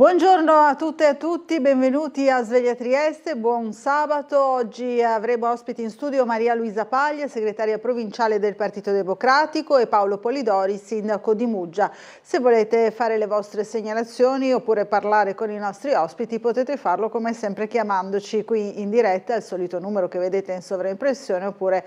Buongiorno a tutte e a tutti, benvenuti a Sveglia Trieste, buon sabato. Oggi avremo ospiti in studio Maria Luisa Paglia, segretaria provinciale del Partito Democratico, e Paolo Polidori, sindaco di Muggia. Se volete fare le vostre segnalazioni oppure parlare con i nostri ospiti, potete farlo come sempre chiamandoci qui in diretta al solito numero che vedete in sovraimpressione oppure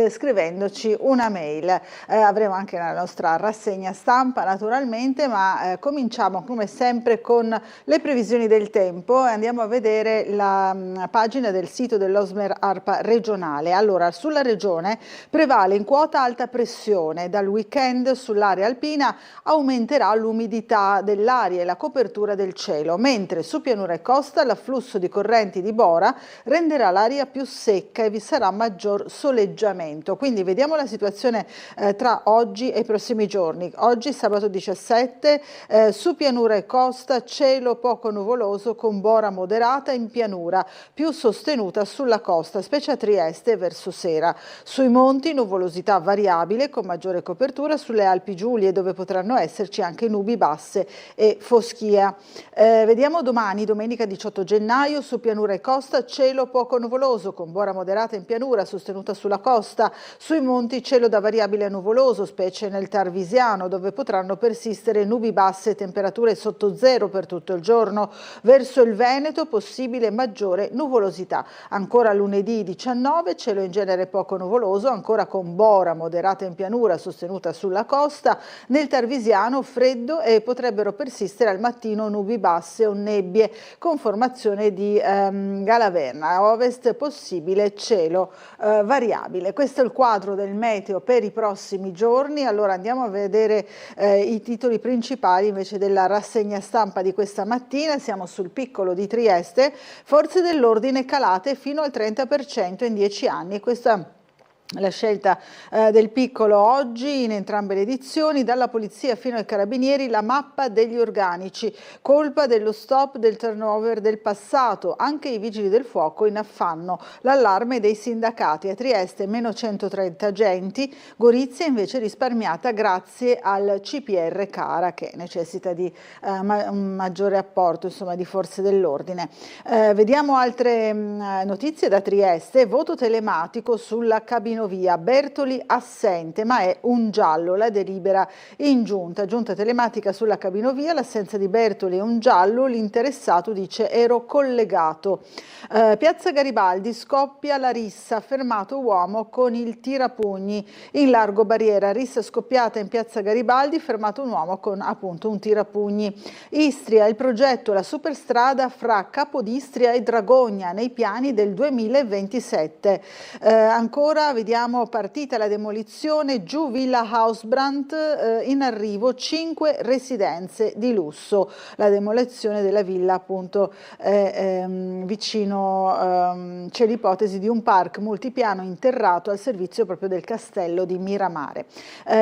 scrivendoci una mail. Avremo anche la nostra rassegna stampa naturalmente, ma cominciamo come sempre con le previsioni del tempo e andiamo a vedere la pagina del sito dell'Osmer ARPA regionale. Allora, sulla regione prevale in quota alta pressione. Dal weekend sull'area alpina aumenterà l'umidità dell'aria e la copertura del cielo, mentre su pianura e costa l'afflusso di correnti di Bora renderà l'aria più secca e vi sarà maggior soleggiamento. Quindi vediamo la situazione tra oggi e i prossimi giorni. Oggi sabato 17, su pianura e costa cielo poco nuvoloso con Bora moderata in pianura, più sostenuta sulla costa, specie a Trieste verso sera. Sui monti nuvolosità variabile con maggiore copertura, sulle Alpi Giulie dove potranno esserci anche nubi basse e foschia. Vediamo domani, domenica 18 gennaio, su pianura e costa cielo poco nuvoloso con Bora moderata in pianura, sostenuta sulla costa. Sui monti cielo da variabile a nuvoloso, specie nel Tarvisiano, dove potranno persistere nubi basse e temperature sotto zero per tutto il giorno. Verso il Veneto possibile maggiore nuvolosità. Ancora lunedì 19 cielo in genere poco nuvoloso, ancora con Bora moderata in pianura sostenuta sulla costa. Nel Tarvisiano freddo e potrebbero persistere al mattino nubi basse o nebbie con formazione di galaverna. A ovest possibile cielo variabile. Questo è il quadro del meteo per i prossimi giorni. Allora andiamo a vedere i titoli principali invece della rassegna stampa di questa mattina. Siamo sul piccolo di Trieste, forze dell'ordine calate fino al 30% in 10 anni. Questa la scelta del piccolo oggi in entrambe le edizioni, dalla polizia fino ai carabinieri la mappa degli organici, colpa dello stop del turnover del passato, anche i vigili del fuoco in affanno, l'allarme dei sindacati. A Trieste meno 130 agenti, Gorizia invece risparmiata grazie al CPR Cara che necessita di un maggiore apporto insomma, di forze dell'ordine. Vediamo altre notizie da Trieste, voto telematico sulla cabina via, Bertoli assente, ma è un giallo la delibera in giunta telematica sulla cabinovia, l'assenza di Bertoli è un giallo, l'interessato dice ero collegato. Piazza Garibaldi scoppia la rissa, fermato uomo con il tirapugni in largo Barriera, rissa scoppiata in Piazza Garibaldi, fermato un uomo con appunto un tirapugni. Istria, il progetto la superstrada fra Capodistria e Dragogna nei piani del 2027. Ancora vediamo partita la demolizione, giù Villa Hausbrand, in arrivo 5 residenze di lusso. La demolizione della villa appunto vicino, c'è l'ipotesi di un park multipiano interrato al servizio proprio del castello di Miramare.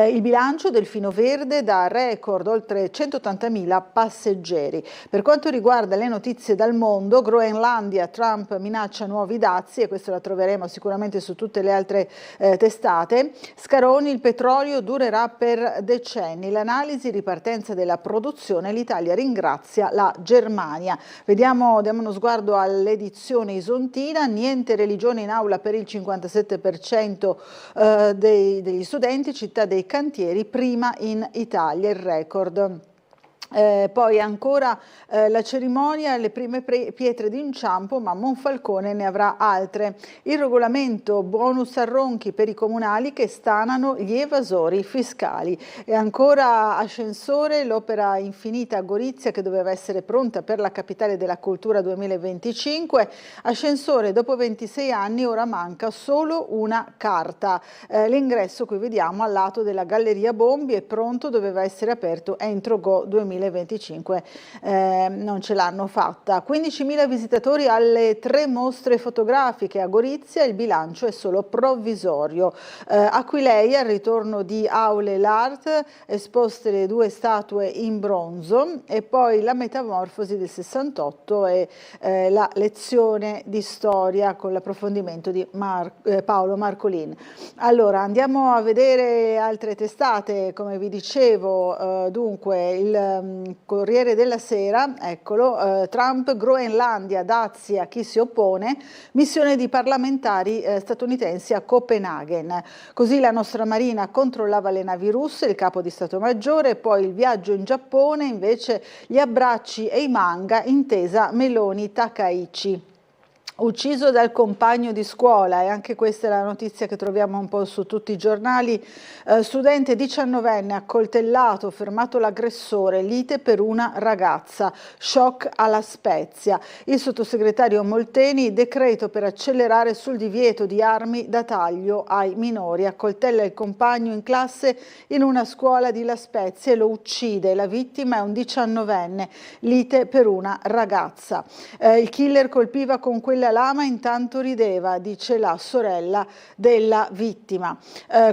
Il bilancio del Fino Verde da record oltre 180.000 passeggeri. Per quanto riguarda le notizie dal mondo, Groenlandia, Trump minaccia nuovi dazi e questo la troveremo sicuramente su tutte le altre testate. Scaroni, il petrolio durerà per decenni. L'analisi, ripartenza della produzione, l'Italia ringrazia la Germania. Diamo uno sguardo all'edizione isontina, niente religione in aula per il 57% degli studenti, città dei cantieri, prima in Italia, il record. Poi ancora la cerimonia, le prime pietre d'inciampo, ma Monfalcone ne avrà altre. Il regolamento bonus a ronchi per i comunali che stanano gli evasori fiscali. E ancora Ascensore, l'opera infinita a Gorizia che doveva essere pronta per la capitale della cultura 2025. Ascensore dopo 26 anni ora manca solo una carta. L'ingresso qui vediamo al lato della Galleria Bombi è pronto, doveva essere aperto entro Go 2025. Non ce l'hanno fatta. 15.000 visitatori alle 3 mostre fotografiche a Gorizia, il bilancio è solo provvisorio. Aquileia, il ritorno di Aule l'Art, esposte le 2 statue in bronzo e poi la Metamorfosi del 68 e la lezione di storia con l'approfondimento di Paolo Marcolin. Allora andiamo a vedere altre testate, come vi dicevo, dunque il Corriere della Sera, eccolo, Trump, Groenlandia, dazi a chi si oppone, missione di parlamentari statunitensi a Copenaghen. Così la nostra Marina controllava le navi russe, il capo di Stato Maggiore, poi il viaggio in Giappone, invece gli abbracci e i manga, intesa Meloni-Takaichi. Ucciso dal compagno di scuola, e anche questa è la notizia che troviamo un po' su tutti i giornali, studente 19enne accoltellato, fermato l'aggressore, lite per una ragazza, shock alla Spezia. Il sottosegretario Molteni, decreto per accelerare sul divieto di armi da taglio ai minori, accoltella il compagno in classe in una scuola di La Spezia e lo uccide, la vittima è un 19enne, lite per una ragazza. Il killer colpiva con quella lama, intanto rideva, dice la sorella della vittima.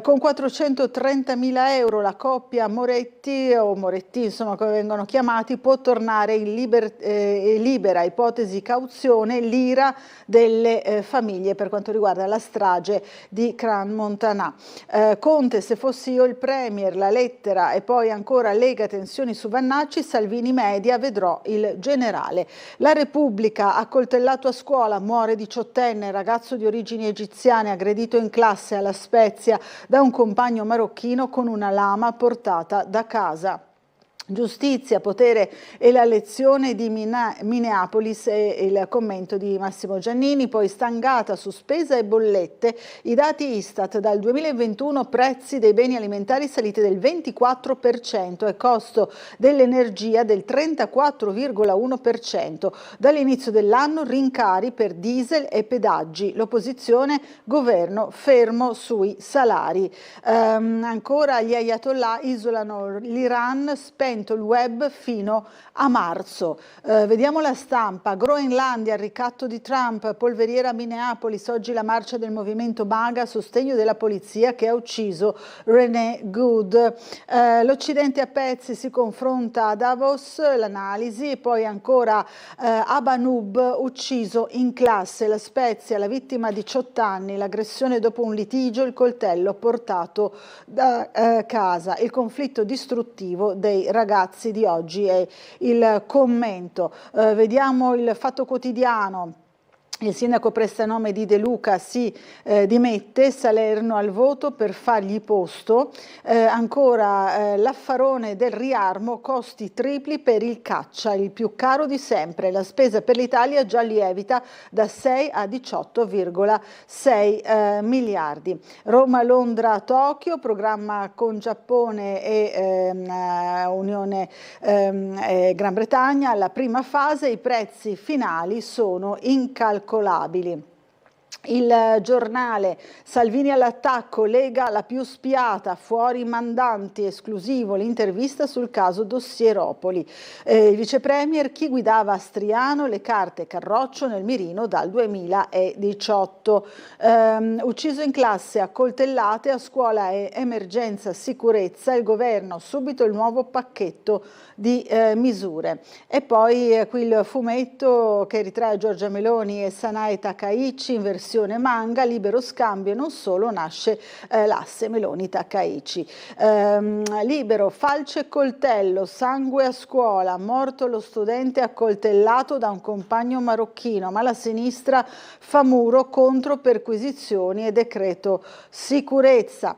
Con 430.000 euro la coppia Moretti, o Moretti insomma come vengono chiamati, può tornare in libera, ipotesi cauzione, l'ira delle famiglie per quanto riguarda la strage di Crans-Montana. Conte, se fossi io il premier, la lettera, e poi ancora Lega, tensioni su Vannacci, Salvini media, vedrò il generale. La Repubblica, accoltellato a scuola, muore 18enne, ragazzo di origini egiziane aggredito in classe alla Spezia da un compagno marocchino con una lama portata da casa. Giustizia, potere e la lezione di Minneapolis e il commento di Massimo Giannini, poi stangata, sospesa e bollette, i dati Istat dal 2021 prezzi dei beni alimentari saliti del 24% e costo dell'energia del 34,1%. Dall'inizio dell'anno rincari per diesel e pedaggi, l'opposizione governo fermo sui salari. Ancora gli ayatollah isolano l'Iran, spento il web fino a marzo. Vediamo la stampa. Groenlandia, il ricatto di Trump, polveriera a Minneapolis, oggi la marcia del movimento MAGA a sostegno della polizia che ha ucciso René Good. L'Occidente a pezzi si confronta a Davos, l'analisi, e poi ancora Abanub, ucciso in classe, La Spezia, la vittima 18 anni, l'aggressione dopo un litigio, il coltello portato da casa, il conflitto distruttivo dei ragazzi di oggi è il commento. Vediamo il Fatto Quotidiano. Il sindaco prestanome di De Luca si dimette, Salerno al voto per fargli posto. Ancora l'affarone del riarmo, costi tripli per il caccia, il più caro di sempre. La spesa per l'Italia già lievita da 6 a 18,6 miliardi. Roma, Londra, Tokyo, programma con Giappone e Unione Gran Bretagna. La prima fase, i prezzi finali sono incalcolabili. Il Giornale, Salvini all'attacco, Lega la più spiata, fuori i mandanti, esclusivo l'intervista sul caso Dossieropoli. Il vice premier, chi guidava Striano, le carte Carroccio nel mirino dal 2018. Ucciso in classe, accoltellate, a scuola e emergenza sicurezza, il governo subito il nuovo pacchetto di misure. E poi qui il fumetto che ritrae Giorgia Meloni e Sanae Takaichi in versione manga, libero scambio e non solo, nasce l'asse Meloni-Takaichi. Libero, falce e coltello, sangue a scuola, morto lo studente accoltellato da un compagno marocchino, ma la sinistra fa muro contro perquisizioni e decreto sicurezza.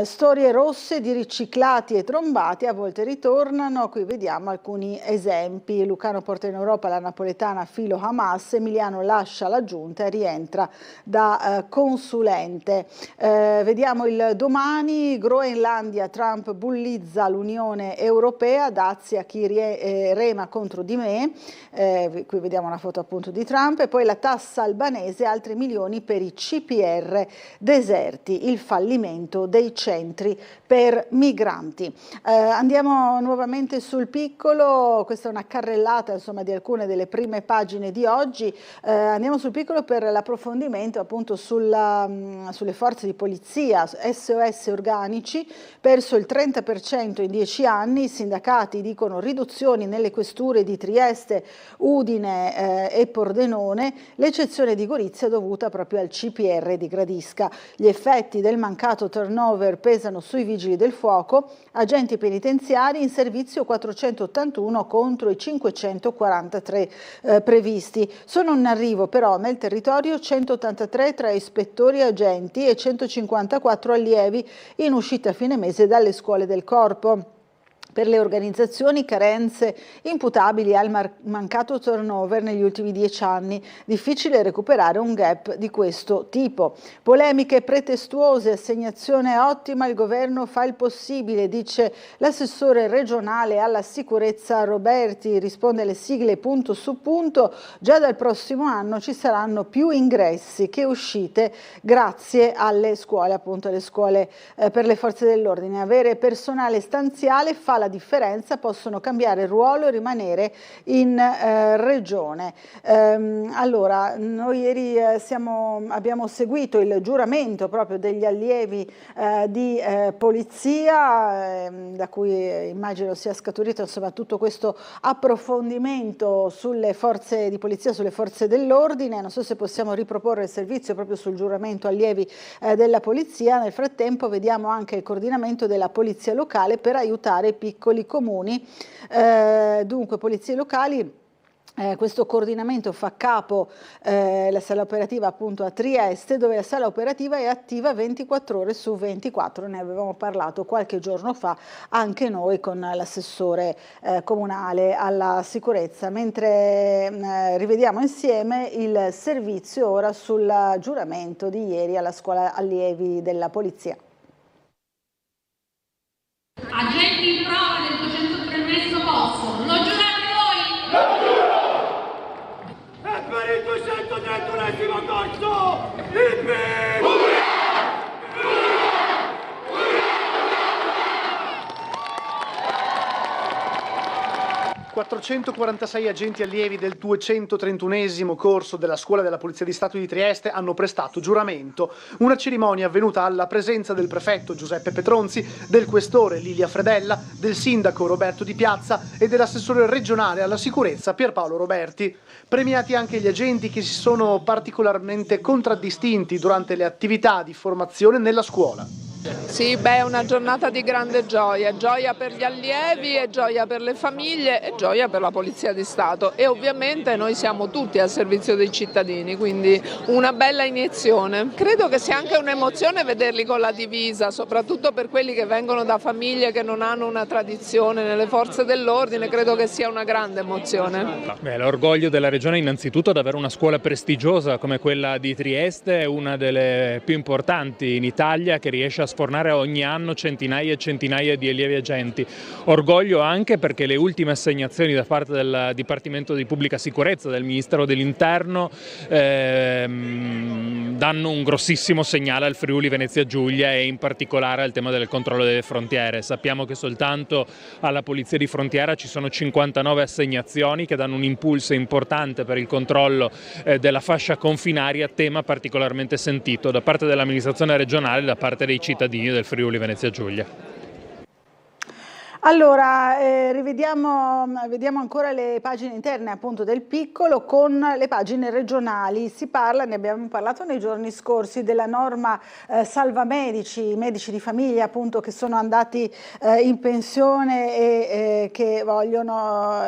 Storie rosse di riciclati e trombati a volte ritornano, qui vediamo alcuni esempi. Lucano porta in Europa la napoletana filo Hamas, Emiliano lascia la giunta e rientra da consulente. Vediamo il Domani, Groenlandia, Trump bullizza l'Unione Europea, dazi a chi rema contro di me, qui vediamo una foto appunto di Trump, e poi la tassa albanese, altri milioni per i CPR deserti, il fallimento dei centri per migranti. Andiamo nuovamente sul Piccolo, questa è una carrellata insomma di alcune delle prime pagine di oggi, andiamo sul Piccolo per l'approfondimento approfondimento appunto sulle forze di polizia, SOS organici, perso il 30% in 10 anni, i sindacati dicono riduzioni nelle questure di Trieste, Udine e Pordenone, l'eccezione di Gorizia dovuta proprio al CPR di Gradisca. Gli effetti del mancato turnover pesano sui vigili del fuoco, agenti penitenziari in servizio 481 contro i 543 previsti. Sono in arrivo però nel territorio 183 tra ispettori e agenti e 154 allievi in uscita a fine mese dalle scuole del corpo. Per le organizzazioni carenze imputabili al mancato turnover negli ultimi 10 anni, difficile recuperare un gap di questo tipo. Polemiche pretestuose, assegnazione ottima, il governo fa il possibile, dice l'assessore regionale alla sicurezza Roberti, risponde alle sigle punto su punto, già dal prossimo anno ci saranno più ingressi che uscite grazie alle scuole, appunto alle scuole per le forze dell'ordine. Avere personale stanziale fa la differenza, possono cambiare ruolo e rimanere in regione. Allora, noi ieri abbiamo seguito il giuramento proprio degli allievi di polizia, da cui immagino sia scaturito insomma tutto questo approfondimento sulle forze di polizia, sulle forze dell'ordine. Non so se possiamo riproporre il servizio proprio sul giuramento allievi della polizia. Nel frattempo vediamo anche il coordinamento della polizia locale per aiutare i piccoli comuni. Dunque, polizie locali. Questo coordinamento fa capo la sala operativa appunto a Trieste, dove la sala operativa è attiva 24 ore su 24, ne avevamo parlato qualche giorno fa anche noi con l'assessore comunale alla sicurezza, mentre rivediamo insieme il servizio ora sul giuramento di ieri alla scuola allievi della polizia. Agenti in prova del 203 posto, lo giurate voi? Lo giuro! E per il 231 corso, il primo! 446 agenti allievi del 231esimo corso della Scuola della Polizia di Stato di Trieste hanno prestato giuramento. Una cerimonia avvenuta alla presenza del prefetto Giuseppe Petronzi, del questore Lilia Fredella, del sindaco Roberto Di Piazza e dell'assessore regionale alla sicurezza Pierpaolo Roberti. Premiati anche gli agenti che si sono particolarmente contraddistinti durante le attività di formazione nella scuola. Sì, è una giornata di grande gioia, gioia per gli allievi e gioia per le famiglie e gioia per la Polizia di Stato e ovviamente noi siamo tutti al servizio dei cittadini, quindi una bella iniezione. Credo che sia anche un'emozione vederli con la divisa, soprattutto per quelli che vengono da famiglie che non hanno una tradizione nelle forze dell'ordine, credo che sia una grande emozione. L'orgoglio della regione innanzitutto ad avere una scuola prestigiosa come quella di Trieste, una delle più importanti in Italia che riesce a sfornare ogni anno centinaia e centinaia di allievi agenti. Orgoglio anche perché le ultime assegnazioni da parte del Dipartimento di Pubblica Sicurezza del Ministero dell'Interno danno un grossissimo segnale al Friuli Venezia Giulia e in particolare al tema del controllo delle frontiere. Sappiamo che soltanto alla Polizia di Frontiera ci sono 59 assegnazioni che danno un impulso importante per il controllo della fascia confinaria, tema particolarmente sentito da parte dell'amministrazione regionale e da parte dei cittadini del Friuli Venezia Giulia. Allora, vediamo ancora le pagine interne appunto del piccolo con le pagine regionali. Si parla, ne abbiamo parlato nei giorni scorsi, della norma salva medici, medici di famiglia appunto che sono andati in pensione e che vogliono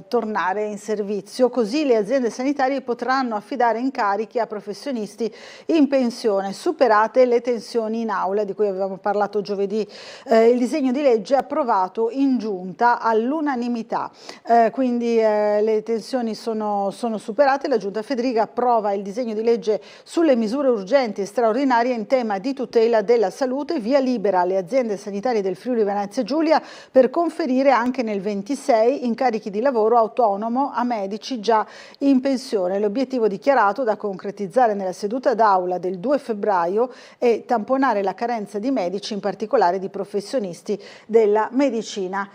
tornare in servizio. Così le aziende sanitarie potranno affidare incarichi a professionisti in pensione, superate le tensioni in aula di cui avevamo parlato giovedì. Il disegno di legge approvato in giunta all'unanimità, quindi le tensioni sono superate. La giunta Fedriga approva il disegno di legge sulle misure urgenti e straordinarie in tema di tutela della salute, via libera alle aziende sanitarie del Friuli Venezia Giulia per conferire anche nel 26 incarichi di lavoro autonomo a medici già in pensione. L'obiettivo dichiarato da concretizzare nella seduta d'aula del 2 febbraio è tamponare la carenza di medici, in particolare di professionisti della medicina medicina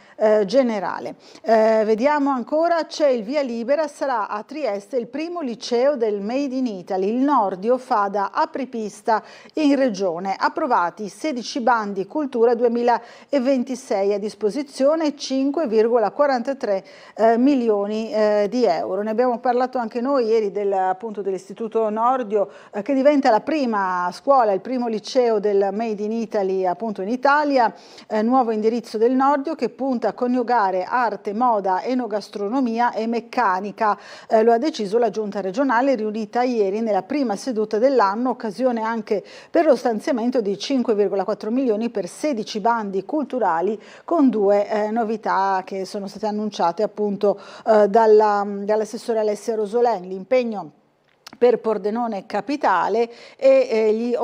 generale. Vediamo ancora, c'è il via libera, sarà a Trieste il primo liceo del Made in Italy. Il Nordio fa da apripista in regione. Approvati 16 bandi cultura 2026, a disposizione 5,43 milioni di euro. Ne abbiamo parlato anche noi ieri appunto dell'Istituto Nordio, che diventa la prima scuola, il primo liceo del Made in Italy appunto in Italia. Nuovo indirizzo del Nordio che punta a coniugare arte, moda, enogastronomia e meccanica. Lo ha deciso la Giunta regionale riunita ieri nella prima seduta dell'anno, occasione anche per lo stanziamento di 5,4 milioni per 16 bandi culturali, con due novità che sono state annunciate appunto dall'assessore Alessia Rosolin. L'impegno per Pordenone Capitale e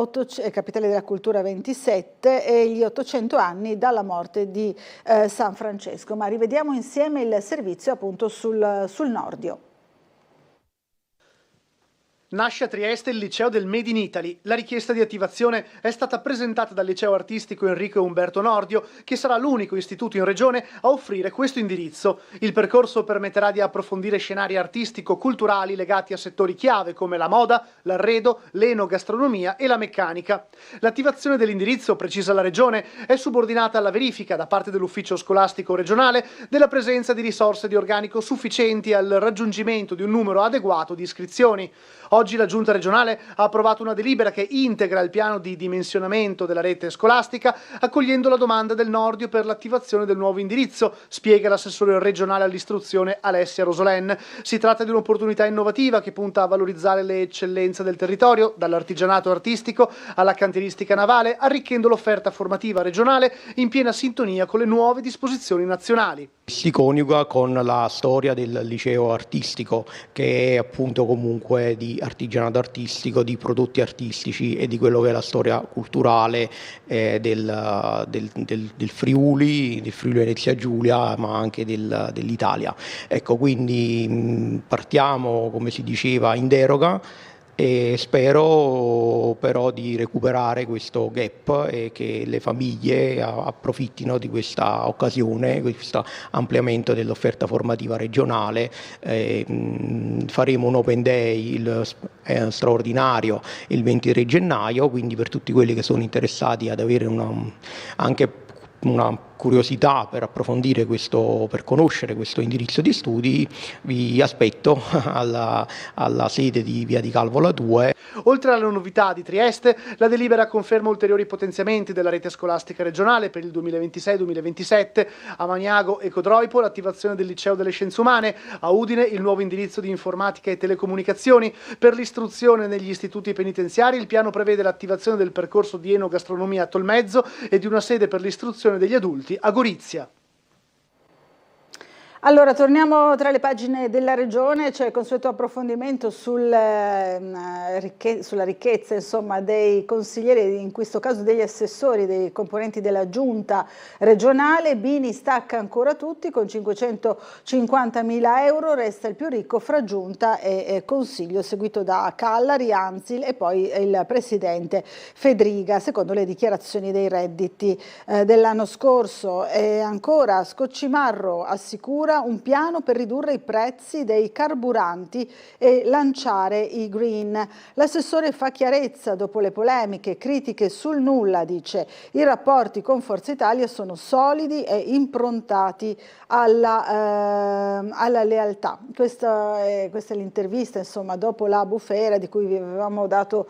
Capitale della Cultura 27 e gli 800 anni dalla morte di San Francesco. Ma rivediamo insieme il servizio appunto sul Nordio. Nasce a Trieste il liceo del Made in Italy. La richiesta di attivazione è stata presentata dal liceo artistico Enrico e Umberto Nordio, che sarà l'unico istituto in regione a offrire questo indirizzo. Il percorso permetterà di approfondire scenari artistico-culturali legati a settori chiave come la moda, l'arredo, l'enogastronomia e la meccanica. L'attivazione dell'indirizzo, precisa la regione, è subordinata alla verifica da parte dell'ufficio scolastico regionale della presenza di risorse di organico sufficienti al raggiungimento di un numero adeguato di iscrizioni. Oggi la Giunta regionale ha approvato una delibera che integra il piano di dimensionamento della rete scolastica, accogliendo la domanda del Nordio per l'attivazione del nuovo indirizzo, spiega l'assessore regionale all'istruzione Alessia Rosolin. Si tratta di un'opportunità innovativa che punta a valorizzare le eccellenze del territorio, dall'artigianato artistico alla cantieristica navale, arricchendo l'offerta formativa regionale in piena sintonia con le nuove disposizioni nazionali. Si coniuga con la storia del liceo artistico, che è appunto comunque di artigianato artistico, di prodotti artistici e di quello che è la storia culturale del Friuli Venezia Giulia, ma anche dell'Italia. Ecco, quindi partiamo, come si diceva, in deroga. E spero però di recuperare questo gap e che le famiglie approfittino di questa occasione, questo ampliamento dell'offerta formativa regionale. Faremo un Open Day straordinario il 23 gennaio, quindi per tutti quelli che sono interessati ad avere anche una curiosità per approfondire per conoscere questo indirizzo di studi, vi aspetto alla sede di Via di Calvola 2. Oltre alle novità di Trieste, la delibera conferma ulteriori potenziamenti della rete scolastica regionale per il 2026-2027. A Magnago e Codroipo l'attivazione del liceo delle scienze umane, a Udine il nuovo indirizzo di informatica e telecomunicazioni. Per l'istruzione negli istituti penitenziari il piano prevede l'attivazione del percorso di enogastronomia a Tolmezzo e di una sede per l'istruzione degli adulti a Gorizia. Allora, torniamo tra le pagine della regione, c'è il consueto approfondimento sulla ricchezza insomma, dei consiglieri, in questo caso degli assessori, dei componenti della giunta regionale. Bini stacca ancora tutti con 550.000 euro, resta il più ricco fra giunta e consiglio, seguito da Callari, Anzil e poi il presidente Fedriga, secondo le dichiarazioni dei redditi dell'anno scorso. E ancora Scoccimarro assicura un piano per ridurre i prezzi dei carburanti e lanciare i green. L'assessore fa chiarezza dopo le polemiche, critiche sul nulla, dice. I rapporti con Forza Italia sono solidi e improntati alla lealtà. Questa è l'intervista, insomma, dopo la bufera di cui vi avevamo dato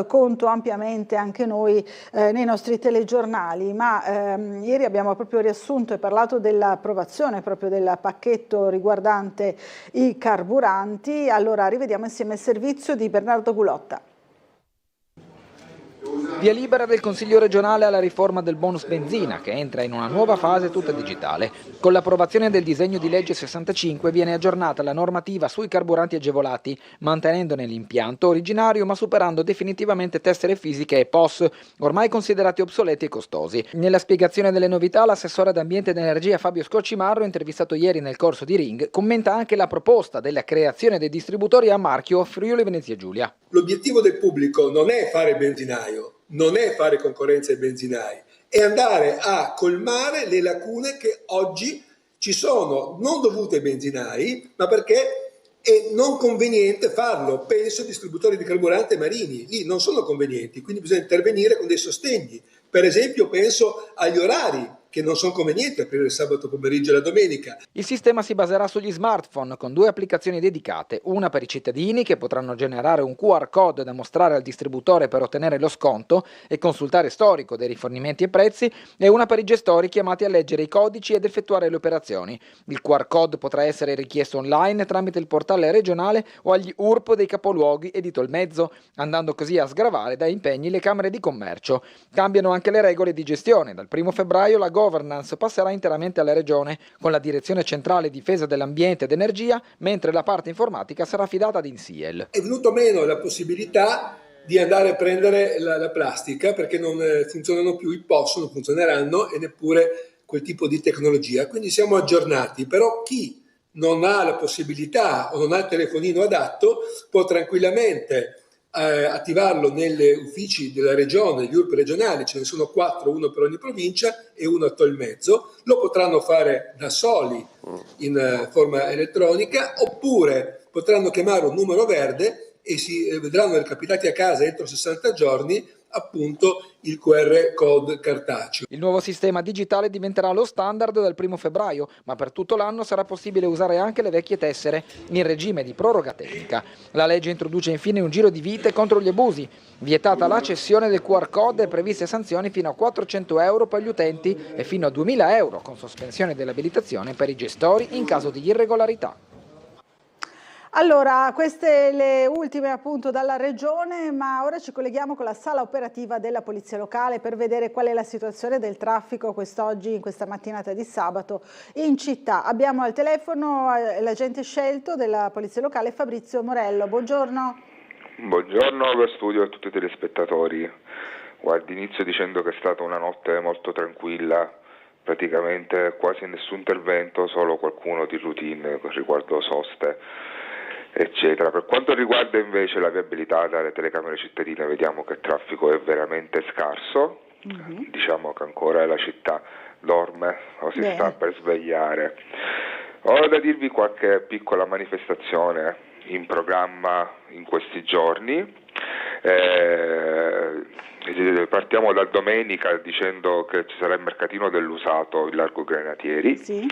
conto ampiamente anche noi nei nostri telegiornali, ma ieri abbiamo proprio riassunto e parlato dell'approvazione proprio del pacchetto riguardante i carburanti. Allora rivediamo insieme il servizio di Bernardo Gulotta. Via libera del Consiglio regionale alla riforma del bonus benzina, che entra in una nuova fase tutta digitale. Con l'approvazione del disegno di legge 65 viene aggiornata la normativa sui carburanti agevolati, mantenendone l'impianto originario ma superando definitivamente tessere fisiche e POS, ormai considerati obsoleti e costosi. Nella spiegazione delle novità, l'assessore ad ambiente ed energia Fabio Scoccimarro, intervistato ieri nel corso di Ring, commenta anche la proposta della creazione dei distributori a marchio Friuli Venezia Giulia. L'obiettivo del pubblico non è fare benzinaio, non è fare concorrenza ai benzinai, è andare a colmare le lacune che oggi ci sono, non dovute ai benzinai, ma perché è non conveniente farlo. Penso ai distributori di carburante marini, lì non sono convenienti, quindi bisogna intervenire con dei sostegni. Per esempio penso agli orari, che non sono convenienti aprire il sabato pomeriggio e la domenica. Il sistema si baserà sugli smartphone con 2 applicazioni dedicate, una per i cittadini che potranno generare un QR code da mostrare al distributore per ottenere lo sconto e consultare storico dei rifornimenti e prezzi, e una per i gestori chiamati a leggere i codici ed effettuare le operazioni. Il QR code potrà essere richiesto online tramite il portale regionale o agli URP dei capoluoghi e di Tolmezzo, andando così a sgravare da impegni le camere di commercio. Cambiano anche le regole di gestione. Dal 1 febbraio la governance passerà interamente alla Regione, con la Direzione Centrale Difesa dell'Ambiente ed Energia, mentre la parte informatica sarà affidata ad INSIEL. È venuto meno la possibilità di andare a prendere la plastica, perché non funzionano più i POS, non funzioneranno, e neppure quel tipo di tecnologia. Quindi siamo aggiornati, però chi non ha la possibilità o non ha il telefonino adatto può tranquillamente attivarlo negli uffici della regione, gli URP regionali, ce ne sono 4, uno per ogni provincia e uno a Tolmezzo. Lo potranno fare da soli in forma elettronica, oppure potranno chiamare un numero verde e si vedranno recapitati a casa entro 60 giorni appunto il QR code cartaceo. Il nuovo sistema digitale diventerà lo standard dal 1 febbraio, ma per tutto l'anno sarà possibile usare anche le vecchie tessere in regime di proroga tecnica. La legge introduce infine un giro di vite contro gli abusi. Vietata la cessione del QR code e previste sanzioni fino a 400 euro per gli utenti e fino a 2.000 euro con sospensione dell'abilitazione per i gestori in caso di irregolarità. Allora, queste le ultime appunto dalla Regione, ma ora ci colleghiamo con la sala operativa della Polizia Locale per vedere qual è la situazione del traffico quest'oggi, in questa mattinata di sabato, in città. Abbiamo al telefono l'agente scelto della Polizia Locale, Fabrizio Morello. Buongiorno. Buongiorno allo studio e a tutti i telespettatori. Guardi, inizio dicendo che è stata una notte molto tranquilla, praticamente quasi nessun intervento, solo qualcuno di routine riguardo soste, eccetera. Per quanto riguarda invece la viabilità dalle telecamere cittadine, vediamo che il traffico è veramente scarso, diciamo che ancora la città dorme o si sta per svegliare. Ho da dirvi qualche piccola manifestazione in programma in questi giorni. Partiamo da domenica dicendo che ci sarà il mercatino dell'usato in largo Granatieri. Sì.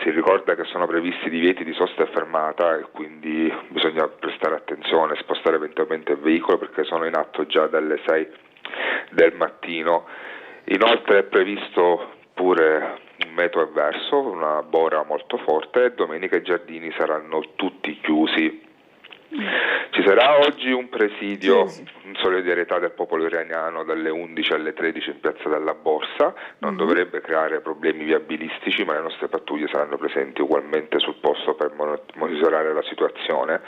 Si ricorda che sono previsti divieti di sosta e fermata e quindi bisogna prestare attenzione, spostare eventualmente il veicolo perché sono in atto già dalle 6 del mattino. Inoltre è previsto pure un meteo avverso, una bora molto forte, e domenica i giardini saranno tutti chiusi. Ci sarà oggi un presidio in solidarietà del popolo iraniano dalle 11 alle 13 in piazza della Borsa. Non dovrebbe creare problemi viabilistici, ma le nostre pattuglie saranno presenti ugualmente sul posto per monitorare la situazione.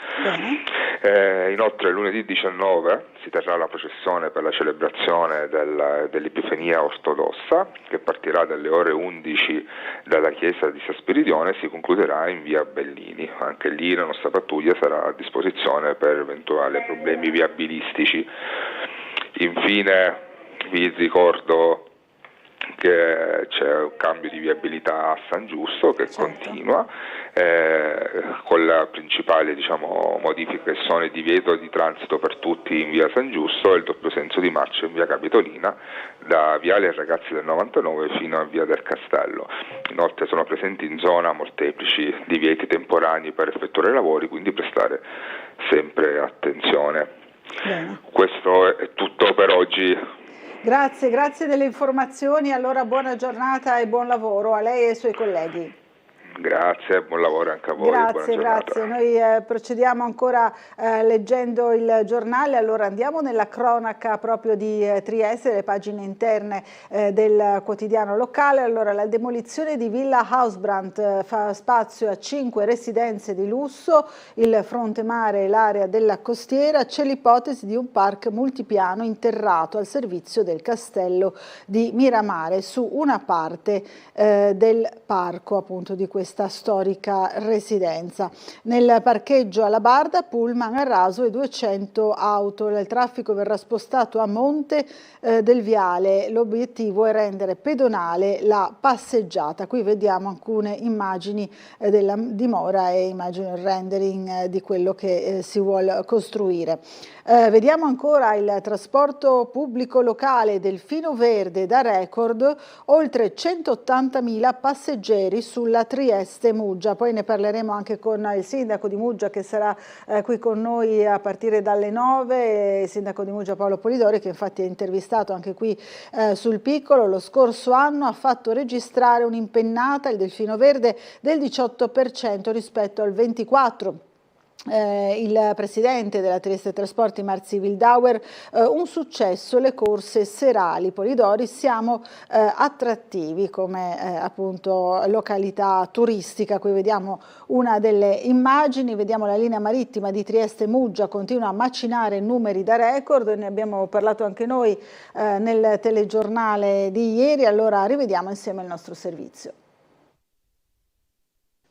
Inoltre lunedì 19 si terrà la processione per la celebrazione dell'Epifania ortodossa, che partirà dalle ore 11 dalla chiesa di San Spiridione e si concluderà in via Bellini. Anche lì la nostra pattuglia sarà a disposizione per eventuali problemi viabilistici. Infine vi ricordo che c'è un cambio di viabilità a San Giusto che continua, con la principale modifica che sono il divieto di transito per tutti in via San Giusto e il doppio senso di marcia in via Capitolina da viale Ragazzi del 99 fino a via del Castello. Inoltre sono presenti in zona molteplici divieti temporanei per effettuare lavori, quindi prestare sempre attenzione. Questo è tutto per oggi. Grazie delle informazioni, allora buona giornata e buon lavoro a lei e ai suoi colleghi. Grazie, buon lavoro anche a voi. Grazie. Noi procediamo ancora leggendo il giornale, allora andiamo nella cronaca proprio di Trieste, le pagine interne del quotidiano locale. Allora, la demolizione di Villa Hausbrand fa spazio a 5 residenze di lusso, il fronte mare e l'area della costiera, c'è l'ipotesi di un park multipiano interrato al servizio del castello di Miramare su una parte del parco appunto di questa questa storica residenza. Nel parcheggio alla Barda, pullman ha raso e 200 auto. Il traffico verrà spostato a monte del viale. L'obiettivo è rendere pedonale la passeggiata. Qui vediamo alcune immagini della dimora e immagino il rendering di quello che si vuole costruire. Vediamo ancora il trasporto pubblico locale Delfino Verde da record, oltre 180.000 passeggeri sulla Trieste-Muggia. Poi ne parleremo anche con il sindaco di Muggia che sarà qui con noi a partire dalle 9, il sindaco di Muggia Paolo Polidori, che infatti è intervistato anche qui sul Piccolo. Lo scorso anno ha fatto registrare un'impennata, il Delfino Verde, del 18% rispetto al 24%. Il presidente della Trieste Trasporti Marzi Wildauer, un successo le corse serali. Polidori: siamo attrattivi come appunto località turistica. Qui vediamo una delle immagini, vediamo la linea marittima di Trieste-Muggia continua a macinare numeri da record, ne abbiamo parlato anche noi nel telegiornale di ieri. Allora rivediamo insieme il nostro servizio.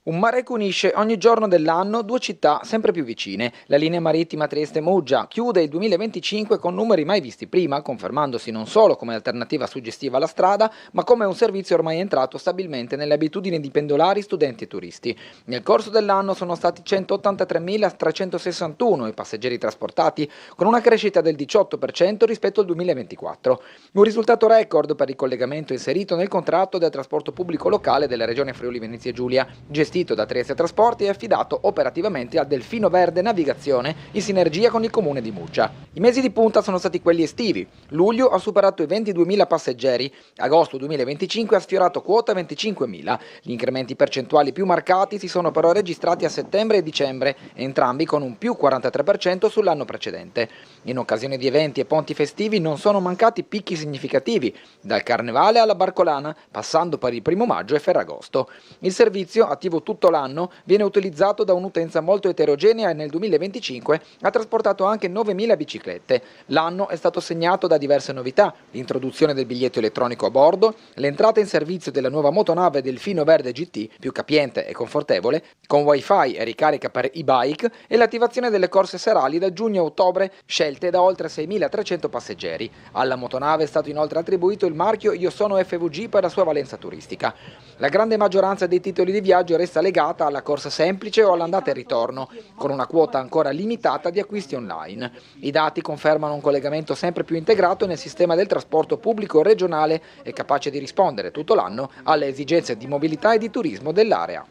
Un mare che unisce ogni giorno dell'anno due città sempre più vicine. La linea marittima Trieste-Muggia chiude il 2025 con numeri mai visti prima, confermandosi non solo come alternativa suggestiva alla strada, ma come un servizio ormai entrato stabilmente nelle abitudini di pendolari, studenti e turisti. Nel corso dell'anno sono stati 183.361 i passeggeri trasportati, con una crescita del 18% rispetto al 2024. Un risultato record per il collegamento inserito nel contratto del trasporto pubblico locale della regione Friuli Venezia Giulia, gestito da Trieste Trasporti e affidato operativamente a Delfino Verde Navigazione in sinergia con il comune di Muggia. I mesi di punta sono stati quelli estivi. Luglio ha superato i 22.000 passeggeri, agosto 2025 ha sfiorato quota 25.000. Gli incrementi percentuali più marcati si sono però registrati a settembre e dicembre, entrambi con un più 43% sull'anno precedente. In occasione di eventi e ponti festivi non sono mancati picchi significativi, dal Carnevale alla Barcolana, passando per il 1° maggio e Ferragosto. Il servizio, attivo tutto l'anno, viene utilizzato da un'utenza molto eterogenea e nel 2025 ha trasportato anche 9.000 biciclette. L'anno è stato segnato da diverse novità: l'introduzione del biglietto elettronico a bordo, l'entrata in servizio della nuova motonave Delfino Verde GT, più capiente e confortevole, con wifi e ricarica per e-bike, e l'attivazione delle corse serali da giugno a ottobre, scelte da oltre 6.300 passeggeri. Alla motonave è stato inoltre attribuito il marchio Io Sono FVG per la sua valenza turistica. La grande maggioranza dei titoli di viaggio resta legata alla corsa semplice o all'andata e ritorno, con una quota ancora limitata di acquisti online. I dati confermano un collegamento sempre più integrato nel sistema del trasporto pubblico regionale e capace di rispondere tutto l'anno alle esigenze di mobilità e di turismo dell'area.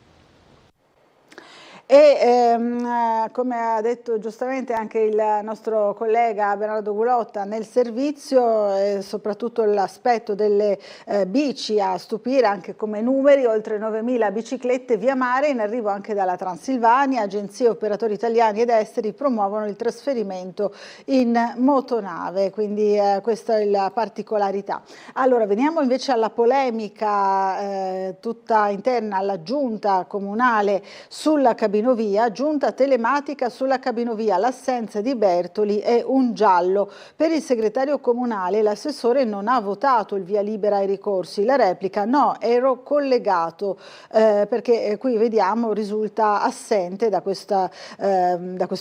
E come ha detto giustamente anche il nostro collega Bernardo Gulotta, nel servizio soprattutto l'aspetto delle bici a stupire anche come numeri, oltre 9.000 biciclette via mare in arrivo anche dalla Transilvania. Agenzie e operatori italiani ed esteri promuovono il trasferimento in motonave, quindi questa è la particolarità. Allora veniamo invece alla polemica tutta interna alla giunta comunale sulla cabinovia, giunta telematica sulla cabinovia. L'assenza di Bertoli è un giallo. Per il segretario comunale l'assessore non ha votato il via libera ai ricorsi. La replica: no, ero collegato, perché qui vediamo risulta assente da questo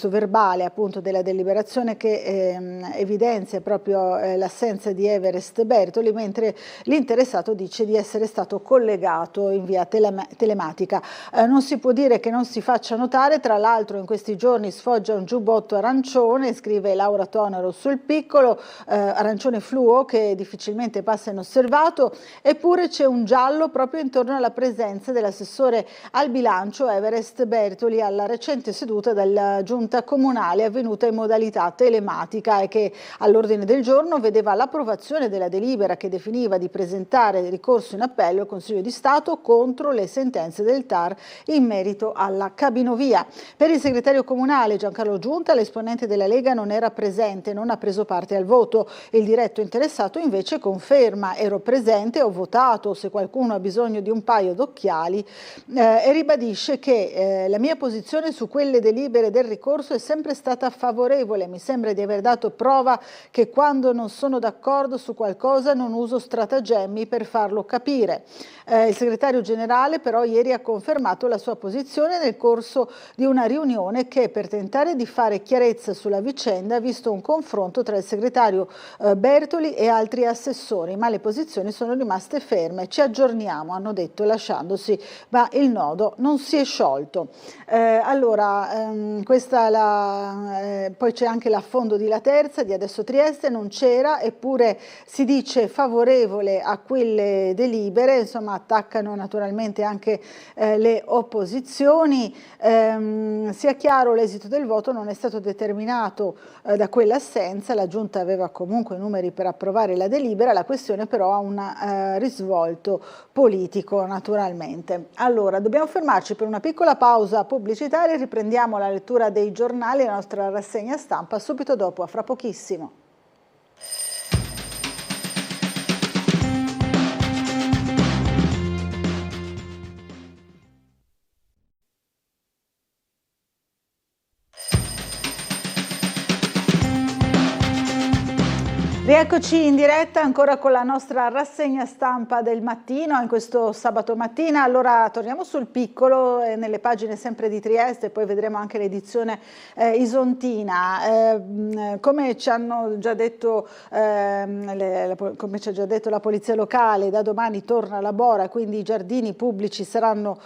verbale appunto della deliberazione che evidenzia proprio l'assenza di Everest Bertoli, mentre l'interessato dice di essere stato collegato in via telematica. Non si può dire che non si faccia notare, tra l'altro in questi giorni sfoggia un giubbotto arancione, scrive Laura Tonero sul Piccolo, arancione fluo che difficilmente passa inosservato, eppure c'è un giallo proprio intorno alla presenza dell'assessore al bilancio Everest Bertoli alla recente seduta della giunta comunale avvenuta in modalità telematica e che all'ordine del giorno vedeva l'approvazione della delibera che definiva di presentare ricorso in appello al Consiglio di Stato contro le sentenze del TAR in merito alla cabinovia. Cabinovia. Per il segretario comunale Giancarlo Giunta, l'esponente della Lega non era presente, non ha preso parte al voto. Il diretto interessato invece conferma: ero presente, ho votato, se qualcuno ha bisogno di un paio d'occhiali, e ribadisce che la mia posizione su quelle delibere del ricorso è sempre stata favorevole. Mi sembra di aver dato prova che quando non sono d'accordo su qualcosa non uso stratagemmi per farlo capire. Il segretario generale però ieri ha confermato la sua posizione nel corso di una riunione che, per tentare di fare chiarezza sulla vicenda, ha visto un confronto tra il segretario Bertoli e altri assessori, ma le posizioni sono rimaste ferme. Ci aggiorniamo, hanno detto, lasciandosi, ma il nodo non si è sciolto. Poi c'è anche l'affondo di Laterza, di Adesso Trieste, non c'era, eppure si dice favorevole a quelle delibere, insomma attaccano naturalmente anche le opposizioni. Sia chiaro, l'esito del voto non è stato determinato da quell'assenza, la Giunta aveva comunque numeri per approvare la delibera, la questione però ha un risvolto politico naturalmente. Allora, dobbiamo fermarci per una piccola pausa pubblicitaria e riprendiamo la lettura dei giornali, la nostra rassegna stampa subito dopo, a fra pochissimo. Rieccoci in diretta ancora con la nostra rassegna stampa del mattino, in questo sabato mattina. Allora torniamo sul piccolo, nelle pagine sempre di Trieste, poi vedremo anche l'edizione isontina. Come ci hanno già detto, come ci ha già detto la polizia locale, da domani torna la Bora, quindi i giardini pubblici saranno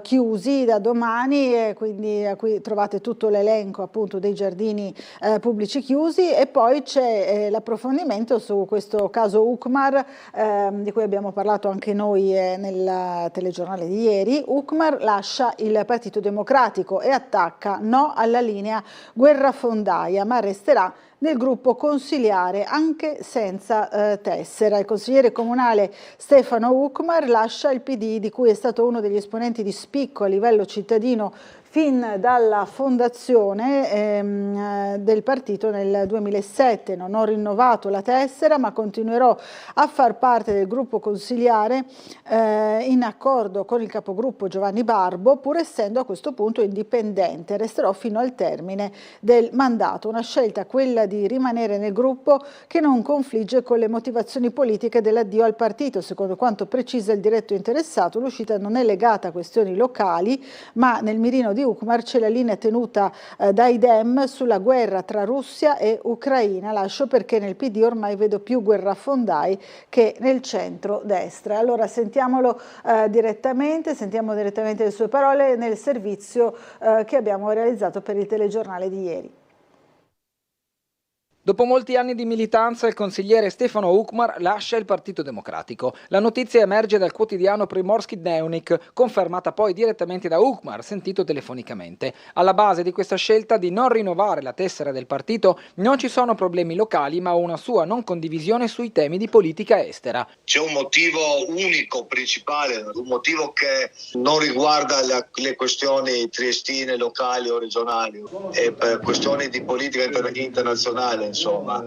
chiusi da domani, e quindi qui trovate tutto l'elenco appunto dei giardini pubblici chiusi, e poi c'è l'approfondimento su questo caso Ucmar, di cui abbiamo parlato anche noi nel telegiornale di ieri. Ucmar lascia il Partito Democratico e attacca no alla linea guerrafondaia, ma resterà nel gruppo consiliare anche senza tessera. Il consigliere comunale Stefano Ucmar lascia il PD, di cui è stato uno degli esponenti di spicco a livello cittadino fin dalla fondazione del partito nel 2007. Non ho rinnovato la tessera, ma continuerò a far parte del gruppo consiliare in accordo con il capogruppo Giovanni Barbo, pur essendo a questo punto indipendente. Resterò fino al termine del mandato. Una scelta, quella di rimanere nel gruppo, che non confligge con le motivazioni politiche dell'addio al partito. Secondo quanto precisa il diretto interessato, l'uscita non è legata a questioni locali, ma nel mirino di Ucmar c'è la linea tenuta dai Dem sulla guerra tra Russia e Ucraina. Lascio perché nel PD ormai vedo più guerrafondai che nel centro-destra. Allora sentiamo direttamente le sue parole nel servizio che abbiamo realizzato per il telegiornale di ieri. Dopo molti anni di militanza, il consigliere Stefano Ucmar lascia il Partito Democratico. La notizia emerge dal quotidiano Primorski Dnevnik, confermata poi direttamente da Ucmar, sentito telefonicamente. Alla base di questa scelta di non rinnovare la tessera del partito non ci sono problemi locali, ma una sua non condivisione sui temi di politica estera. C'è un motivo unico, principale, un motivo che non riguarda le questioni triestine, locali o regionali, e per questioni di politica internazionale. Insomma,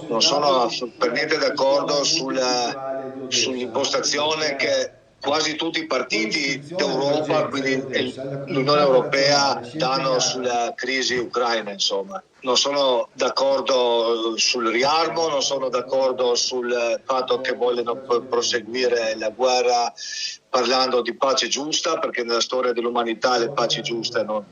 non sono per niente d'accordo sull'impostazione che quasi tutti i partiti d'Europa, quindi l'Unione Europea, danno sulla crisi ucraina. Insomma, non sono d'accordo sul riarmo, non sono d'accordo sul fatto che vogliono proseguire la guerra parlando di pace giusta, perché nella storia dell'umanità le paci giuste non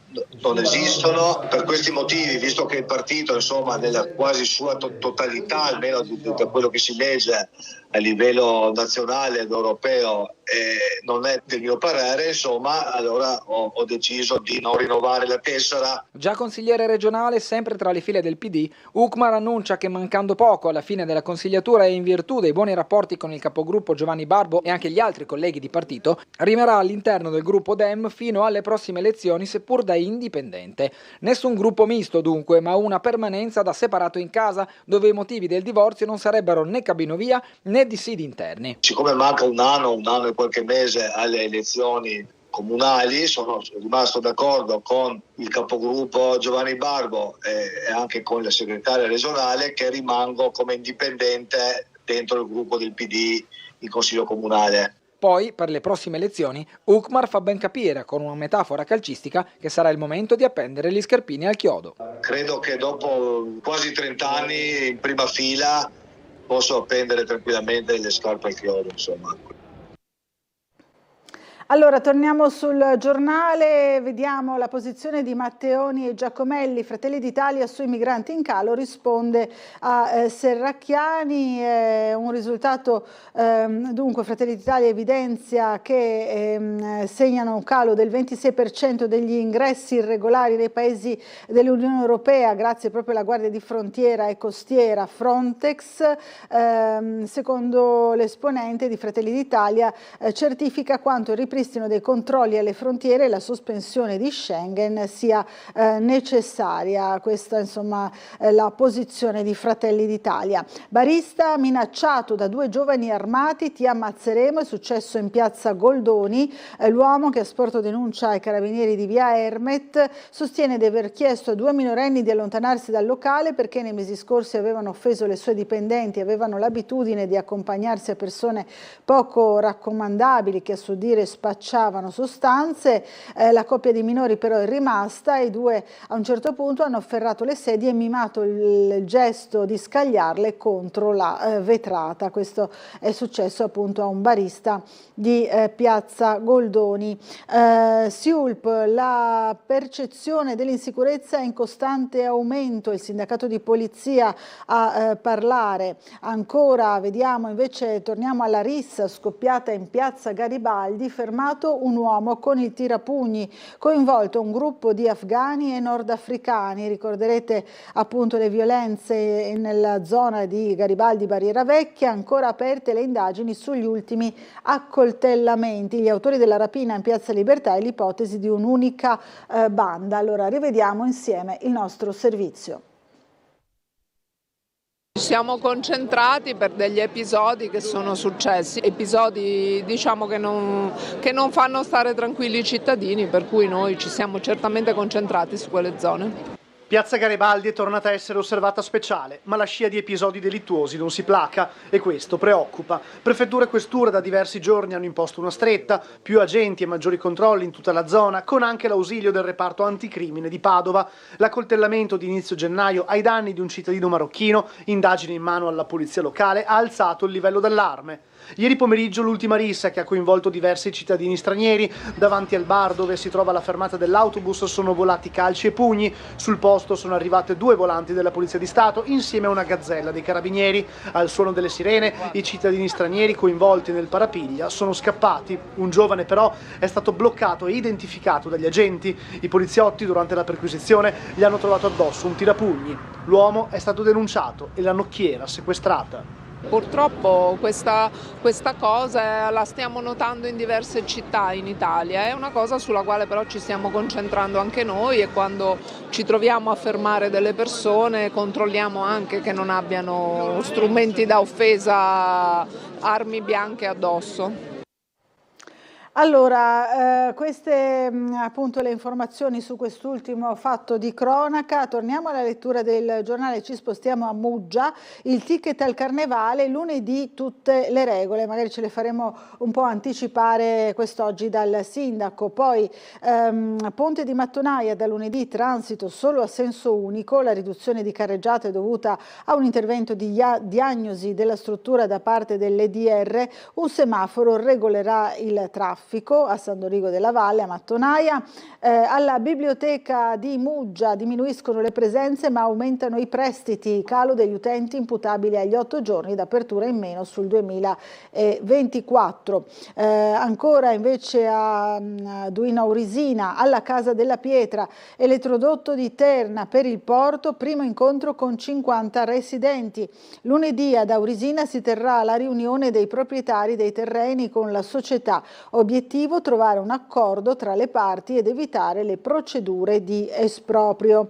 esistono. Per questi motivi, visto che il partito, insomma, nella quasi sua totalità, almeno da quello che si legge a livello nazionale ed europeo, non è del mio parere, insomma, allora ho deciso di non rinnovare la tessera. Già consigliere regionale, sempre tra le file del PD, Ucmar annuncia che mancando poco alla fine della consigliatura e in virtù dei buoni rapporti con il capogruppo Giovanni Barbo e anche gli altri colleghi di partito, rimarrà all'interno del gruppo Dem fino alle prossime elezioni, seppur da indipendente. Nessun gruppo misto dunque, ma una permanenza da separato in casa, dove i motivi del divorzio non sarebbero né cabinovia né dissidi interni. Siccome manca un anno e qualche mese alle elezioni comunali. Sono rimasto d'accordo con il capogruppo Giovanni Barbo e anche con la segretaria regionale che rimango come indipendente dentro il gruppo del PD in Consiglio Comunale. Poi, per le prossime elezioni, Ukmar fa ben capire, con una metafora calcistica, che sarà il momento di appendere gli scarpini al chiodo. Credo che dopo quasi 30 anni in prima fila posso appendere tranquillamente le scarpe al chiodo, insomma. Allora, torniamo sul giornale, vediamo la posizione di Matteoni e Giacomelli. Fratelli d'Italia sui migranti in calo risponde a Serracchiani, un risultato, dunque Fratelli d'Italia evidenzia che segnano un calo del 26% degli ingressi irregolari nei paesi dell'Unione Europea grazie proprio alla Guardia di Frontiera e Costiera Frontex. Secondo l'esponente di Fratelli d'Italia certifica quanto il ripristino dei controlli alle frontiere e la sospensione di Schengen sia necessaria. Questa insomma è la posizione di Fratelli d'Italia. Barista minacciato da 2 giovani armati, ti ammazzeremo, è successo in piazza Goldoni. L'uomo che ha sporto denuncia ai carabinieri di via Ermet sostiene di aver chiesto a 2 minorenni di allontanarsi dal locale perché nei mesi scorsi avevano offeso le sue dipendenti, avevano l'abitudine di accompagnarsi a persone poco raccomandabili che a suo dire spacciavano sostanze. La coppia di minori però è rimasta e i 2 a un certo punto hanno afferrato le sedie e mimato il gesto di scagliarle contro la vetrata. Questo è successo appunto a un barista di piazza Goldoni. SIULP, la percezione dell'insicurezza è in costante aumento, il sindacato di polizia a parlare. Ancora vediamo invece, torniamo alla rissa scoppiata in piazza Garibaldi, fermato un uomo con il tirapugni, coinvolto un gruppo di afghani e nordafricani. Ricorderete appunto le violenze nella zona di Garibaldi Barriera Vecchia, ancora aperte le indagini sugli ultimi accoltellamenti. Gli autori della rapina in piazza Libertà e l'ipotesi di un'unica banda. Allora rivediamo insieme il nostro servizio. Siamo concentrati per degli episodi che sono successi, episodi diciamo che non fanno stare tranquilli i cittadini, per cui noi ci siamo certamente concentrati su quelle zone. Piazza Garibaldi è tornata a essere osservata speciale, ma la scia di episodi delittuosi non si placa e questo preoccupa. Prefettura e questura da diversi giorni hanno imposto una stretta, più agenti e maggiori controlli in tutta la zona, con anche l'ausilio del reparto anticrimine di Padova. L'accoltellamento di inizio gennaio ai danni di un cittadino marocchino, indagine in mano alla polizia locale, ha alzato il livello d'allarme. Ieri pomeriggio l'ultima rissa che ha coinvolto diversi cittadini stranieri. Davanti al bar dove si trova la fermata dell'autobus sono volati calci e pugni. Sul posto sono arrivate 2 volanti della Polizia di Stato insieme a una gazzella dei Carabinieri. Al suono delle sirene i cittadini stranieri coinvolti nel parapiglia sono scappati. Un giovane però è stato bloccato e identificato dagli agenti. I poliziotti durante la perquisizione gli hanno trovato addosso un tirapugni. L'uomo è stato denunciato e la nocchiera sequestrata. Purtroppo questa cosa la stiamo notando in diverse città in Italia, è una cosa sulla quale però ci stiamo concentrando anche noi e quando ci troviamo a fermare delle persone controlliamo anche che non abbiano strumenti da offesa, armi bianche addosso. Allora, queste appunto le informazioni su quest'ultimo fatto di cronaca. Torniamo alla lettura del giornale, ci spostiamo a Muggia, il ticket al carnevale, lunedì tutte le regole, magari ce le faremo un po' anticipare quest'oggi dal sindaco. Poi Ponte di Mattonaia da lunedì transito solo a senso unico, la riduzione di carreggiate è dovuta a un intervento di diagnosi della struttura da parte dell'EDR, un semaforo regolerà il traffico a San Dorigo della Valle, a Mattonaia. Alla biblioteca di Muggia diminuiscono le presenze ma aumentano i prestiti, calo degli utenti imputabili agli 8 giorni d'apertura in meno sul 2024. Ancora invece a Duino Aurisina, alla Casa della Pietra, elettrodotto di Terna per il porto, primo incontro con 50 residenti. Lunedì ad Aurisina si terrà la riunione dei proprietari dei terreni con la società. Obiettivo: trovare un accordo tra le parti ed evitare le procedure di esproprio.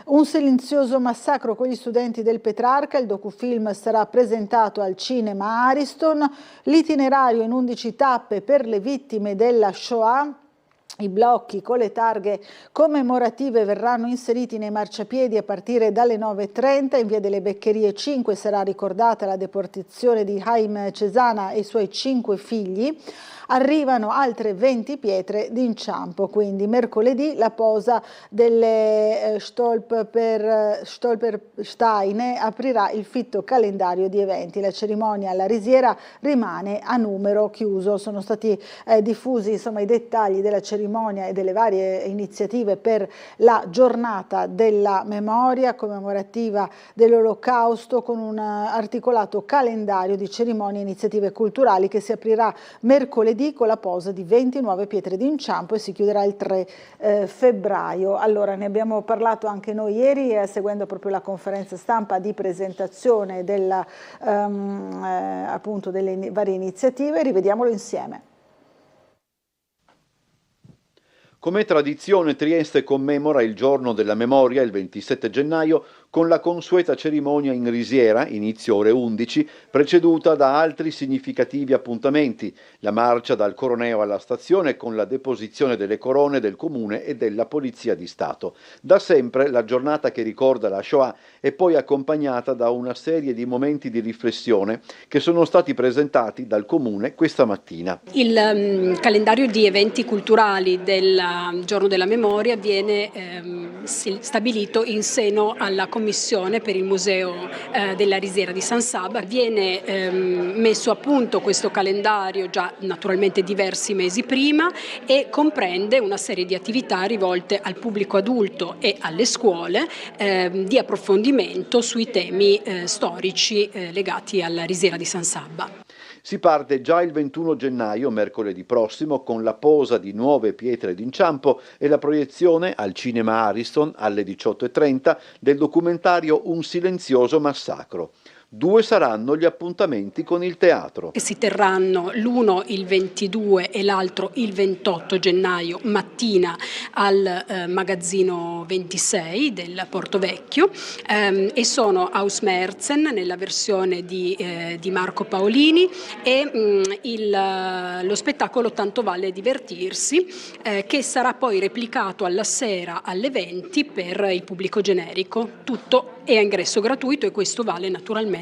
Un silenzioso massacro con gli studenti del Petrarca, il docufilm sarà presentato al cinema Ariston, l'itinerario in 11 tappe per le vittime della Shoah. I blocchi con le targhe commemorative verranno inseriti nei marciapiedi a partire dalle 9:30. In via delle Beccherie 5 sarà ricordata la deportazione di Haim Cesana e i suoi 5 figli. Arrivano altre 20 pietre d'inciampo, quindi mercoledì la posa delle Stolpersteine aprirà il fitto calendario di eventi. La cerimonia alla Risiera rimane a numero chiuso. Sono stati diffusi i dettagli della cerimonia e delle varie iniziative per la giornata della memoria commemorativa dell'Olocausto, con un articolato calendario di cerimonie e iniziative culturali che si aprirà mercoledì con la posa di 20 nuove pietre d'inciampo e si chiuderà il 3 febbraio. Allora, ne abbiamo parlato anche noi ieri, seguendo proprio la conferenza stampa di presentazione appunto delle varie iniziative. Rivediamolo insieme. Come tradizione, Trieste commemora il giorno della memoria, il 27 gennaio, con la consueta cerimonia in Risiera, inizio ore 11, preceduta da altri significativi appuntamenti: la marcia dal Coroneo alla stazione con la deposizione delle corone del Comune e della Polizia di Stato. Da sempre la giornata che ricorda la Shoah è poi accompagnata da una serie di momenti di riflessione che sono stati presentati dal Comune questa mattina. Il calendario di eventi culturali del giorno della memoria viene stabilito in seno alla Commissione per il Museo della Risiera di San Sabba. Viene messo a punto questo calendario già naturalmente diversi mesi prima e comprende una serie di attività rivolte al pubblico adulto e alle scuole di approfondimento sui temi storici legati alla Risiera di San Sabba. Si parte già il 21 gennaio, mercoledì prossimo, con la posa di nuove pietre d'inciampo e la proiezione al Cinema Ariston alle 18:30 del documentario Un silenzioso massacro. 2 saranno gli appuntamenti con il teatro. Che si terranno l'uno il 22 e l'altro il 28 gennaio mattina al magazzino 26 del Porto Vecchio e sono Ausmerzen nella versione di Marco Paolini e lo spettacolo Tanto vale divertirsi che sarà poi replicato alla sera alle 20 per il pubblico generico. Tutto è a ingresso gratuito e questo vale naturalmente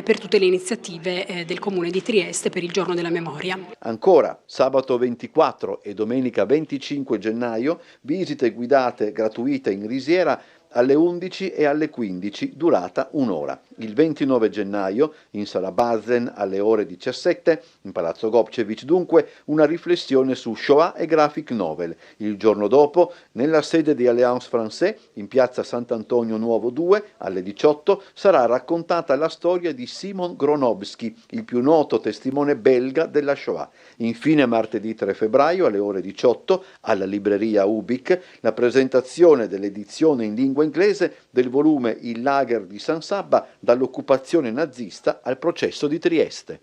per tutte le iniziative del Comune di Trieste per il giorno della memoria. Ancora, sabato 24 e domenica 25 gennaio, visite guidate gratuite in Risiera alle 11 e alle 15, durata 1 ora. Il 29 gennaio, in Sala Bazen alle ore 17, in Palazzo Gobčević dunque, una riflessione su Shoah e graphic novel. Il giorno dopo, nella sede di Alliance Française, in piazza Sant'Antonio Nuovo 2, alle 18, sarà raccontata la storia di Simon Gronowski, il più noto testimone belga della Shoah. Infine, martedì 3 febbraio, alle ore 18, alla libreria Ubik, la presentazione dell'edizione in lingua inglese del volume Il lager di San Sabba, dall'occupazione nazista al processo di Trieste.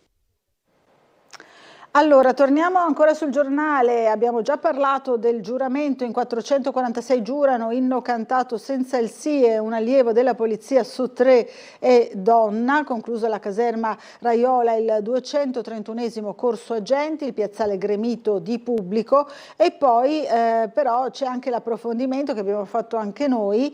Allora, torniamo ancora sul giornale. Abbiamo già parlato del giuramento. In 446 giurano, inno cantato senza il sì, e un allievo della polizia su 3 è donna. Conclusa la caserma Raiola il 231esimo corso agenti, il piazzale gremito di pubblico. E poi però c'è anche l'approfondimento che abbiamo fatto anche noi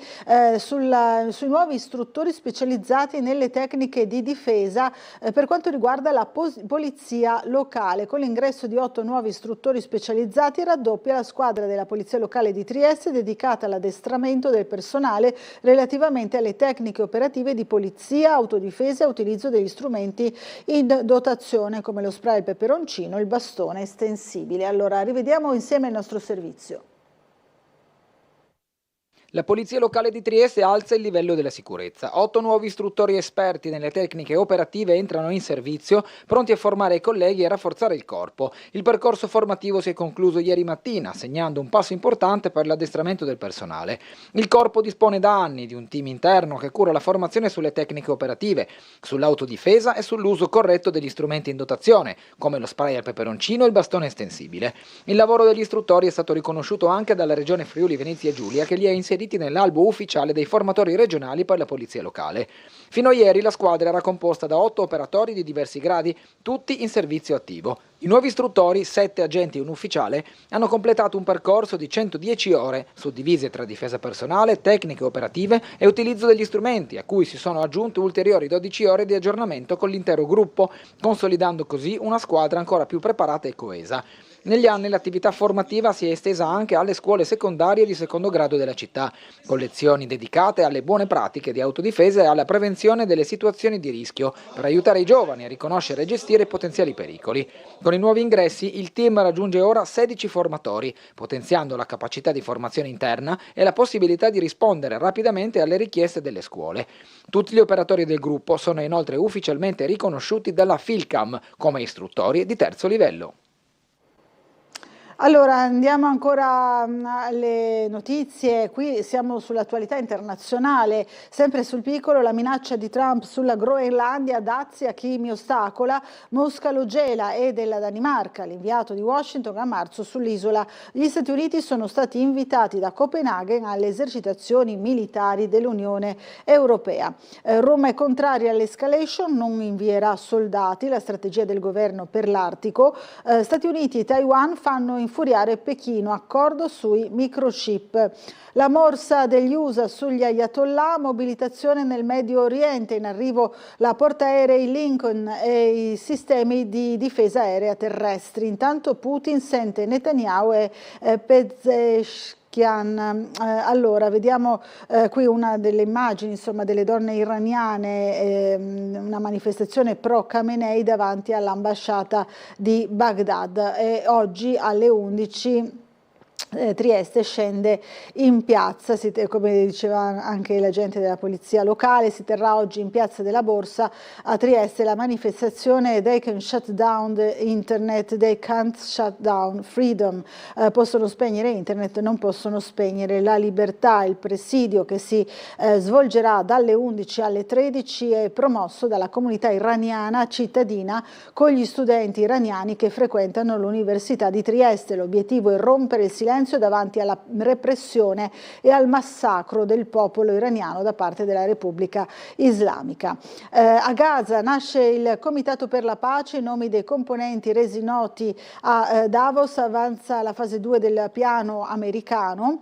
sui nuovi istruttori specializzati nelle tecniche di difesa per quanto riguarda la polizia locale. Con l'ingresso di 8 nuovi istruttori specializzati raddoppia la squadra della Polizia Locale di Trieste dedicata all'addestramento del personale relativamente alle tecniche operative di polizia, autodifesa e utilizzo degli strumenti in dotazione come lo spray al peperoncino e il bastone estensibile. Allora, rivediamo insieme il nostro servizio. La Polizia Locale di Trieste alza il livello della sicurezza. 8 nuovi istruttori esperti nelle tecniche operative entrano in servizio, pronti a formare i colleghi e rafforzare il corpo. Il percorso formativo si è concluso ieri mattina, segnando un passo importante per l'addestramento del personale. Il corpo dispone da anni di un team interno che cura la formazione sulle tecniche operative, sull'autodifesa e sull'uso corretto degli strumenti in dotazione, come lo spray al peperoncino e il bastone estensibile. Il lavoro degli istruttori è stato riconosciuto anche dalla Regione Friuli Venezia Giulia, che li ha inseriti inseriti nell'albo ufficiale dei formatori regionali per la polizia locale. Fino a ieri la squadra era composta da 8 operatori di diversi gradi, tutti in servizio attivo. I nuovi istruttori, 7 agenti e un ufficiale, hanno completato un percorso di 110 ore, suddivise tra difesa personale, tecniche operative e utilizzo degli strumenti, a cui si sono aggiunte ulteriori 12 ore di aggiornamento con l'intero gruppo, consolidando così una squadra ancora più preparata e coesa. Negli anni l'attività formativa si è estesa anche alle scuole secondarie di secondo grado della città, con lezioni dedicate alle buone pratiche di autodifesa e alla prevenzione delle situazioni di rischio, per aiutare i giovani a riconoscere e gestire potenziali pericoli. Con i nuovi ingressi il team raggiunge ora 16 formatori, potenziando la capacità di formazione interna e la possibilità di rispondere rapidamente alle richieste delle scuole. Tutti gli operatori del gruppo sono inoltre ufficialmente riconosciuti dalla Filcam come istruttori di terzo livello. Allora andiamo ancora alle notizie, qui siamo sull'attualità internazionale, sempre sul piccolo la minaccia di Trump sulla Groenlandia, dazi a chi mi ostacola, Mosca lo gela e della Danimarca, l'inviato di Washington a marzo sull'isola. Gli Stati Uniti sono stati invitati da Copenaghen alle esercitazioni militari dell'Unione Europea. Roma è contraria all'escalation, non invierà soldati, la strategia del governo per l'Artico. Stati Uniti e Taiwan fanno infuriare Pechino, accordo sui microchip. La morsa degli USA sugli ayatollah, mobilitazione nel Medio Oriente, in arrivo la portaerei Lincoln e i sistemi di difesa aerea terrestri. Intanto Putin sente Netanyahu e Pezeshkian. Allora, vediamo qui una delle immagini, insomma, delle donne iraniane, una manifestazione pro Khamenei davanti all'ambasciata di Baghdad. E oggi alle 11 Trieste scende in piazza, come diceva anche l'agente della polizia locale, si terrà oggi in piazza della Borsa a Trieste la manifestazione They can shut down the internet, they can't shut down freedom. Possono spegnere internet, non possono spegnere la libertà. Il presidio che si svolgerà dalle 11 alle 13 è promosso dalla comunità iraniana cittadina con gli studenti iraniani che frequentano l'Università di Trieste. L'obiettivo è rompere il silenzio davanti alla repressione e al massacro del popolo iraniano da parte della Repubblica Islamica. A Gaza nasce il Comitato per la Pace, i nomi dei componenti resi noti a Davos, avanza la fase 2 del piano americano.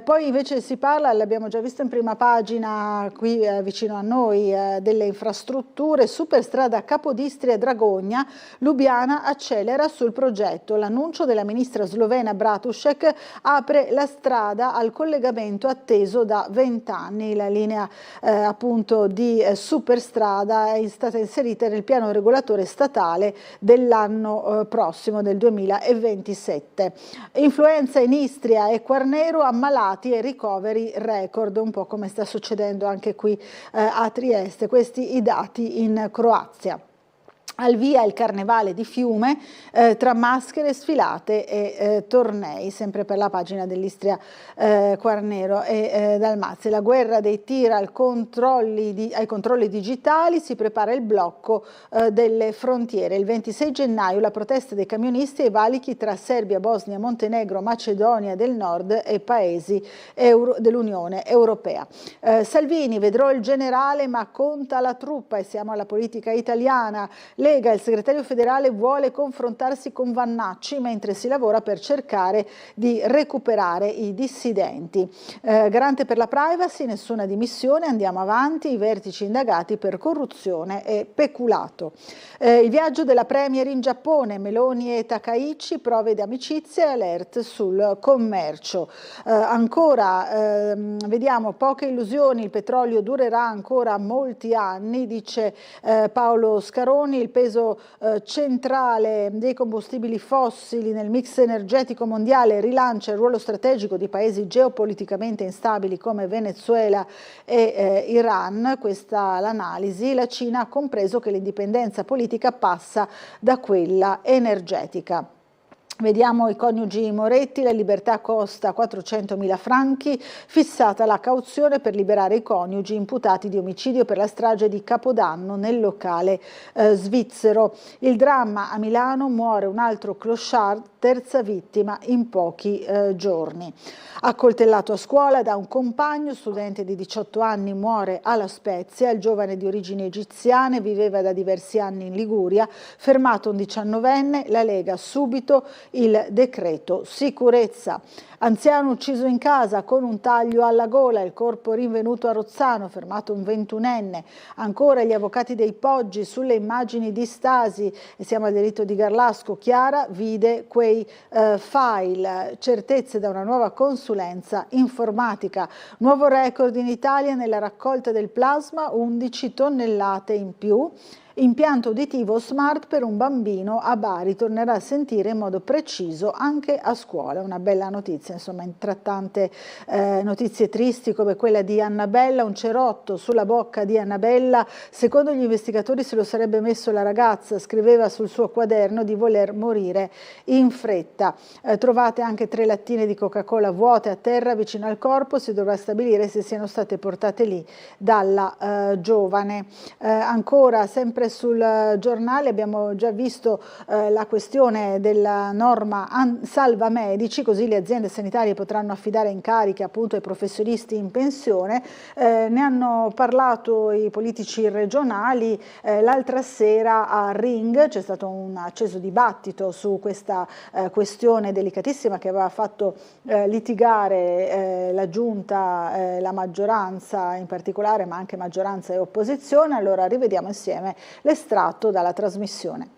Poi invece si parla, l'abbiamo già visto in prima pagina qui vicino a noi, delle infrastrutture, superstrada Capodistria-Dragogna, Lubiana accelera sul progetto. L'annuncio della ministra slovena Bratušek apre la strada al collegamento atteso da 20 anni. La linea appunto di superstrada è stata inserita nel piano regolatore statale dell'anno prossimo, del 2027. Influenza in Istria e Quarnero, ammalati e ricoveri record, un po' come sta succedendo anche qui a Trieste. Questi i dati in Croazia. Al via il carnevale di Fiume, tra maschere, sfilate e tornei, sempre per la pagina dell'Istria Quarnero e Dalmazia. La guerra dei tir ai controlli digitali, si prepara il blocco delle frontiere. Il 26 gennaio la protesta dei camionisti ai valichi tra Serbia, Bosnia, Montenegro, Macedonia del Nord e paesi dell'Unione Europea. Salvini, vedrò il generale ma conta la truppa, e siamo alla politica italiana. Lega, il segretario federale vuole confrontarsi con Vannacci mentre si lavora per cercare di recuperare i dissidenti. Garante per la privacy, nessuna dimissione, andiamo avanti, i vertici indagati per corruzione e peculato. Il viaggio della Premier in Giappone, Meloni e Takaichi, prove di amicizia e alert sul commercio. Ancora, vediamo, poche illusioni, il petrolio durerà ancora molti anni, dice Paolo Scaroni. Il peso centrale dei combustibili fossili nel mix energetico mondiale rilancia il ruolo strategico di paesi geopoliticamente instabili come Venezuela e Iran. Questa l'analisi. La Cina ha compreso che l'indipendenza politica passa da quella energetica. Vediamo i coniugi Moretti, la libertà costa 400.000 franchi, fissata la cauzione per liberare i coniugi imputati di omicidio per la strage di Capodanno nel locale svizzero. Il dramma a Milano, muore un altro clochard, terza vittima in pochi giorni. Accoltellato a scuola da un compagno, studente di 18 anni, muore a La Spezia. Il giovane di origini egiziane viveva da diversi anni in Liguria, fermato un 19enne, la Lega subito il decreto sicurezza. Anziano ucciso in casa con un taglio alla gola, il corpo rinvenuto a Rozzano, fermato un 21enne. Ancora gli avvocati dei Poggi sulle immagini di Stasi, e siamo al delitto di Garlasco. Chiara vide quei file, certezze da una nuova consulenza informatica. Nuovo record in Italia nella raccolta del plasma, 11 tonnellate in più. Impianto uditivo smart per un bambino a Bari, tornerà a sentire in modo preciso anche a scuola. Una bella notizia, insomma, tra tante notizie tristi come quella di Annabella, un cerotto sulla bocca di Annabella. Secondo gli investigatori se lo sarebbe messo la ragazza, scriveva sul suo quaderno di voler morire in fretta. Trovate anche 3 lattine di Coca-Cola vuote a terra vicino al corpo, si dovrà stabilire se siano state portate lì dalla giovane. Ancora sempre sul giornale abbiamo già visto la questione della norma salva medici, così le aziende sanitarie potranno affidare incarichi appunto ai professionisti in pensione. Ne hanno parlato i politici regionali. L'altra sera a Ring c'è stato un acceso dibattito su questa questione delicatissima che aveva fatto litigare la giunta, la maggioranza in particolare, ma anche maggioranza e opposizione. Allora rivediamo insieme l'estratto dalla trasmissione.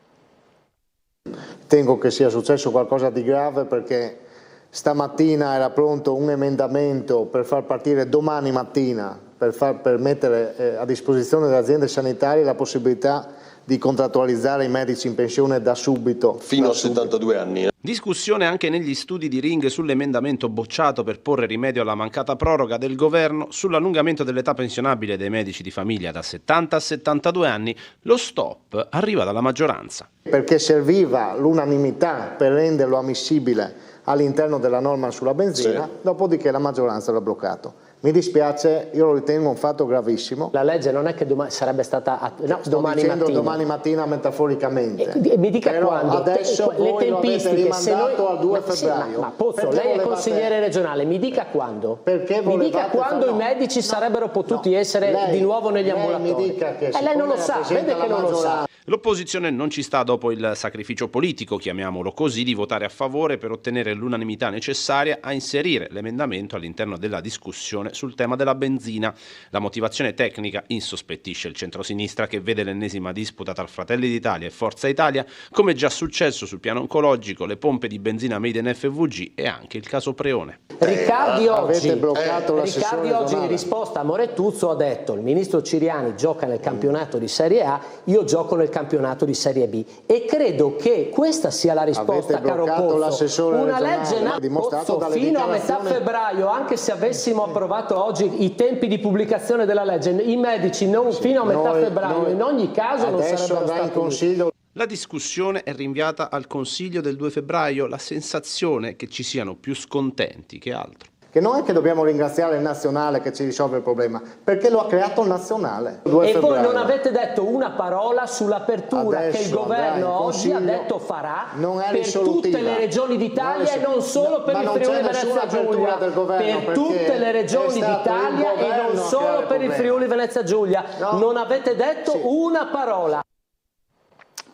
Ritengo che sia successo qualcosa di grave perché stamattina era pronto un emendamento per far partire domani mattina, per mettere a disposizione delle aziende sanitarie la possibilità di contrattualizzare i medici in pensione da subito. Fino a 72 anni. Discussione anche negli studi di Ring sull'emendamento bocciato per porre rimedio alla mancata proroga del governo sull'allungamento dell'età pensionabile dei medici di famiglia da 70 a 72 anni. Lo stop arriva dalla maggioranza. Perché serviva l'unanimità per renderlo ammissibile all'interno della norma sulla benzina, sì. Dopodiché la maggioranza l'ha bloccato. Mi dispiace, io lo ritengo un fatto gravissimo. La legge non è che sarebbe stata domani mattina metaforicamente. Mi dica però quando. Adesso le voi tempistiche, lo avete rimandato al 2 sì, febbraio. Ma Pozzo, lei è consigliere regionale, mi dica quando. Perché mi dica quando i medici sarebbero potuti essere di nuovo negli ambulatori. Mi dica che lei non lo sa, vede che non lo sa. L'opposizione non ci sta dopo il sacrificio politico, chiamiamolo così, di votare a favore per ottenere l'unanimità necessaria a inserire l'emendamento all'interno della discussione sul tema della benzina. La motivazione tecnica insospettisce il centrosinistra, che vede l'ennesima disputa tra Fratelli d'Italia e Forza Italia, come già successo sul piano oncologico, le pompe di benzina made in FVG e anche il caso Preone. Riccardi oggi in risposta a Morettuzzo ha detto: il ministro Ciriani gioca nel campionato di Serie A, io gioco nel campionato di Serie B, e credo che questa sia la risposta, caro Pozzo. Una legge nata fino a metà febbraio, anche se avessimo approvato oggi i tempi di pubblicazione della legge, i medici non fino a metà febbraio in ogni caso non sarebbero stati. La discussione è rinviata al Consiglio del 2 febbraio, la sensazione è che ci siano più scontenti che altro. Che non è che dobbiamo ringraziare il nazionale che ci risolve il problema, perché lo ha creato il nazionale. E voi non avete detto una parola sull'apertura che il governo oggi ha detto farà per tutte le regioni d'Italia e non solo per il Friuli Venezia Giulia. Per tutte le regioni d'Italia e non solo per il Friuli Venezia Giulia. Non avete detto una parola.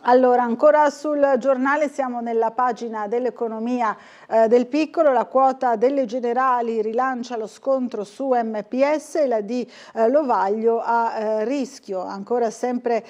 Allora, ancora sul giornale, siamo nella pagina dell'economia del piccolo. La quota delle Generali rilancia lo scontro su MPS e la di Lovaglio a rischio. Ancora sempre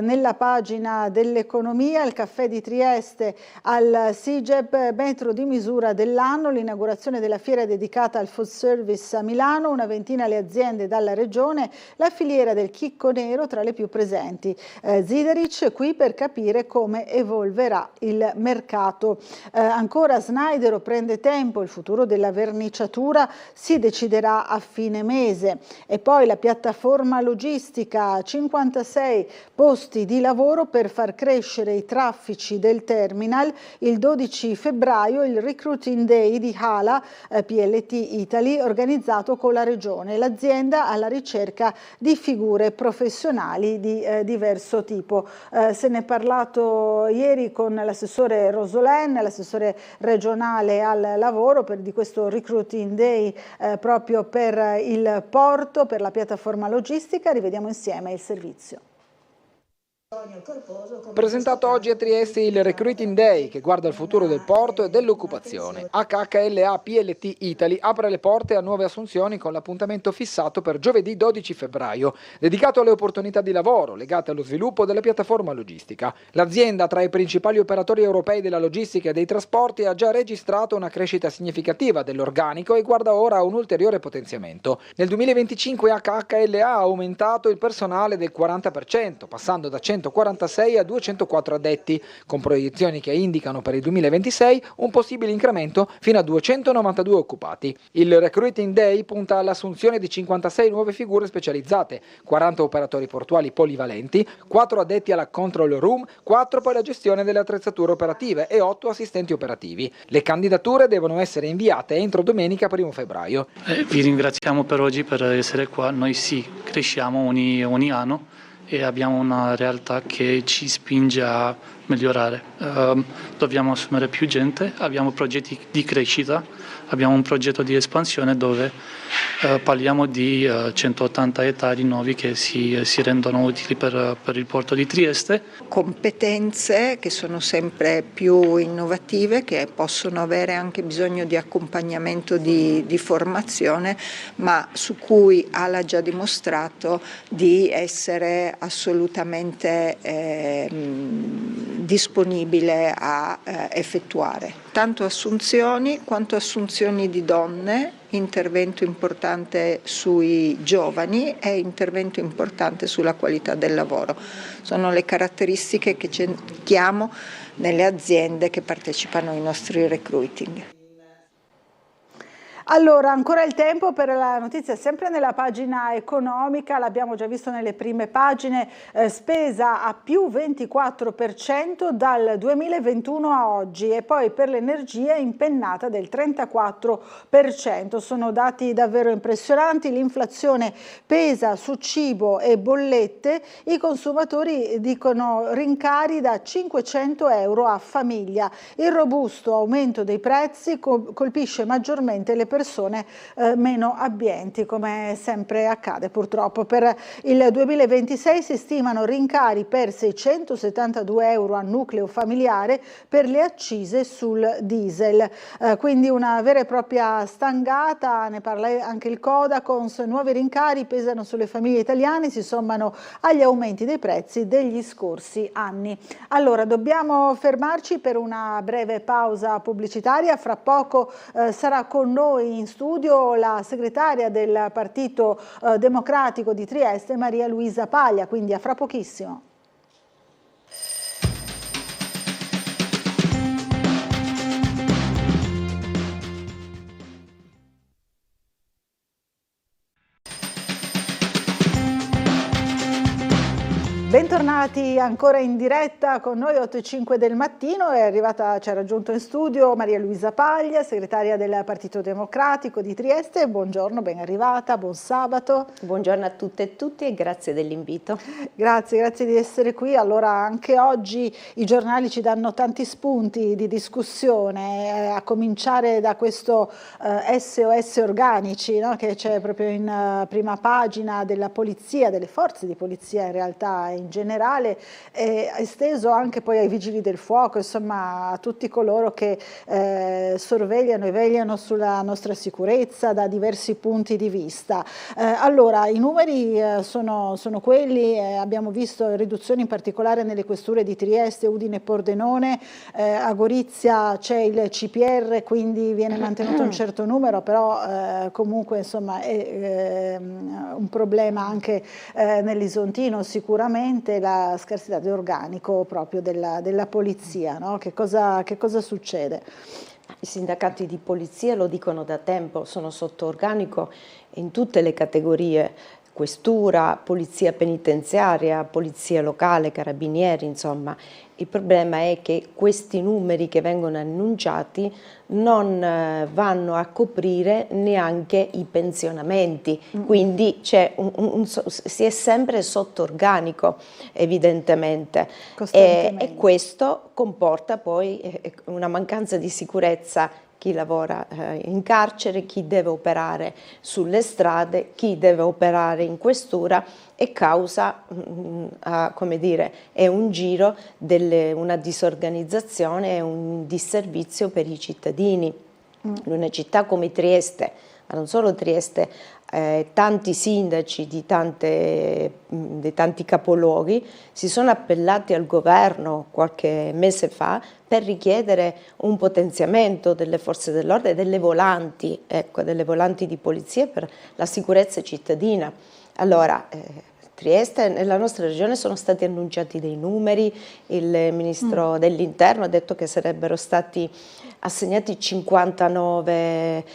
nella pagina dell'economia, il caffè di Trieste al SIGEP, metro di misura dell'anno, l'inaugurazione della fiera dedicata al food service a Milano, una ventina le aziende dalla regione, la filiera del chicco nero tra le più presenti. Zideric qui per capire capire come evolverà il mercato. Ancora Snaidero prende tempo, il futuro della verniciatura si deciderà a fine mese. E poi la piattaforma logistica, 56 posti di lavoro per far crescere i traffici del terminal. Il 12 febbraio il Recruiting Day di HALA PLT Italy, organizzato con la Regione, l'azienda alla ricerca di figure professionali di diverso tipo. Se ne è parlato ieri con l'assessore Rosolen, l'assessore regionale al lavoro, di questo Recruiting Day proprio per il porto, per la piattaforma logistica. Rivediamo insieme il servizio. Presentato oggi a Trieste il Recruiting Day che guarda al futuro del porto e dell'occupazione. HHLA PLT Italy apre le porte a nuove assunzioni con l'appuntamento fissato per giovedì 12 febbraio, dedicato alle opportunità di lavoro legate allo sviluppo della piattaforma logistica. L'azienda, tra i principali operatori europei della logistica e dei trasporti, ha già registrato una crescita significativa dell'organico e guarda ora a un ulteriore potenziamento. Nel 2025 HHLA ha aumentato il personale del 40%, passando da 146 a 204 addetti, con proiezioni che indicano per il 2026 un possibile incremento fino a 292 occupati. Il Recruiting Day punta all'assunzione di 56 nuove figure specializzate, 40 operatori portuali polivalenti, 4 addetti alla control room, 4 per la gestione delle attrezzature operative e 8 assistenti operativi. Le candidature devono essere inviate entro domenica 1 febbraio. Vi ringraziamo per oggi per essere qua. Noi cresciamo ogni anno e abbiamo una realtà che ci spinge a migliorare. Dobbiamo assumere più gente, abbiamo progetti di crescita, abbiamo un progetto di espansione dove parliamo di 180 ettari nuovi che si rendono utili per il porto di Trieste. Competenze che sono sempre più innovative, che possono avere anche bisogno di accompagnamento di formazione, ma su cui ALA ha già dimostrato di essere assolutamente disponibile a effettuare. Tanto assunzioni quanto assunzioni di donne, intervento importante sui giovani e intervento importante sulla qualità del lavoro. Sono le caratteristiche che cerchiamo nelle aziende che partecipano ai nostri recruiting. Allora, ancora il tempo per la notizia sempre nella pagina economica, l'abbiamo già visto nelle prime pagine, spesa a più 24% dal 2021 a oggi e poi per l'energia impennata del 34%. Sono dati davvero impressionanti, l'inflazione pesa su cibo e bollette, i consumatori dicono rincari da 500 euro a famiglia. Il robusto aumento dei prezzi colpisce maggiormente le persone meno abbienti, come sempre accade purtroppo. Per il 2026 si stimano rincari per 672 euro a nucleo familiare per le accise sul diesel, quindi una vera e propria stangata. Ne parla anche il Codacons. Nuovi rincari pesano sulle famiglie italiane, si sommano agli aumenti dei prezzi degli scorsi anni. Allora, dobbiamo fermarci per una breve pausa pubblicitaria. Fra poco sarà con noi in studio la segretaria del Partito Democratico di Trieste, Maria Luisa Paglia, quindi a fra pochissimo. Bentornati ancora in diretta con noi 8:05 del mattino. È arrivata, ci ha raggiunto in studio Maria Luisa Paglia, segretaria del Partito Democratico di Trieste. Buongiorno, ben arrivata, buon sabato. Buongiorno a tutte e tutti e grazie dell'invito. Grazie di essere qui. Allora, anche oggi i giornali ci danno tanti spunti di discussione, a cominciare da questo SOS organici, no? Che c'è proprio in prima pagina, della polizia, delle forze di polizia in realtà in generale, esteso anche poi ai vigili del fuoco, insomma a tutti coloro che sorvegliano e vegliano sulla nostra sicurezza da diversi punti di vista. Allora, i numeri sono quelli, abbiamo visto riduzioni in particolare nelle questure di Trieste, Udine e Pordenone, a Gorizia c'è il CPR, quindi viene mantenuto un certo numero, però comunque insomma è un problema anche nell'Isontino sicuramente. chiaramente la scarsità di organico proprio della polizia, no? Che cosa succede? I sindacati di polizia lo dicono da tempo, sono sotto organico in tutte le categorie, questura, polizia penitenziaria, polizia locale, carabinieri, insomma. Il problema è che questi numeri che vengono annunciati non vanno a coprire neanche i pensionamenti, quindi si è sempre sotto organico evidentemente e questo comporta poi una mancanza di sicurezza. Chi lavora in carcere, chi deve operare sulle strade, chi deve operare in questura e causa, come dire, è un giro, una disorganizzazione e un disservizio per i cittadini. In una città come Trieste, ma non solo Trieste, tanti sindaci di tanti capoluoghi si sono appellati al governo qualche mese fa per richiedere un potenziamento delle forze dell'ordine, delle volanti di polizia per la sicurezza cittadina. Allora, Trieste, nella nostra regione sono stati annunciati dei numeri, il ministro dell'Interno ha detto che sarebbero stati assegnati 59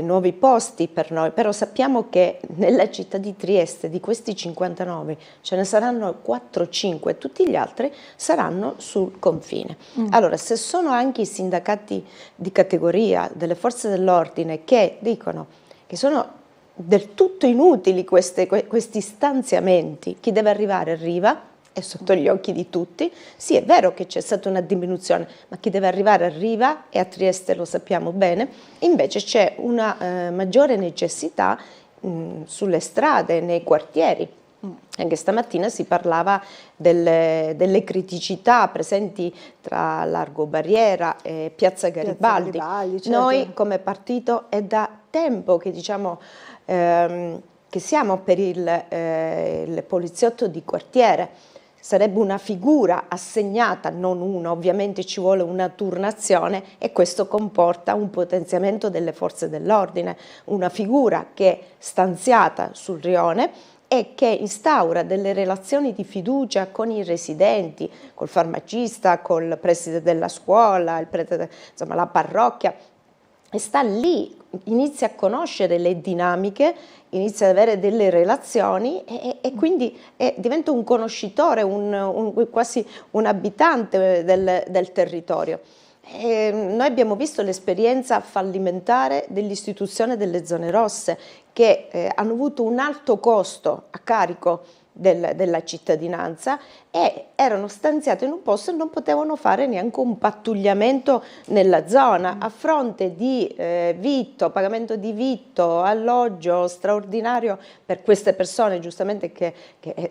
nuovi posti per noi, però sappiamo che nella città di Trieste di questi 59 ce ne saranno 4-5, tutti gli altri saranno sul confine. Allora, se sono anche i sindacati di categoria delle forze dell'ordine che dicono che sono del tutto inutili questi stanziamenti, chi deve arrivare arriva, è sotto gli occhi di tutti. Sì, è vero che c'è stata una diminuzione, ma chi deve arrivare arriva e a Trieste lo sappiamo bene, invece c'è una maggiore necessità sulle strade, nei quartieri. Anche stamattina si parlava delle criticità presenti tra Largo Barriera e Piazza Garibaldi. Certo. Noi come partito è da tempo che diciamo che siamo per il poliziotto di quartiere. Sarebbe una figura assegnata, non una, ovviamente ci vuole una turnazione e questo comporta un potenziamento delle forze dell'ordine, una figura che è stanziata sul rione e che instaura delle relazioni di fiducia con i residenti, col farmacista, col preside della scuola, il prete, insomma la parrocchia, e sta lì, inizia a conoscere le dinamiche, inizia ad avere delle relazioni e quindi diventa un conoscitore, quasi un abitante del territorio. Noi abbiamo visto l'esperienza fallimentare dell'istituzione delle zone rosse che hanno avuto un alto costo a carico della cittadinanza e erano stanziate in un posto e non potevano fare neanche un pattugliamento nella zona a fronte di pagamento di vitto, alloggio straordinario per queste persone giustamente che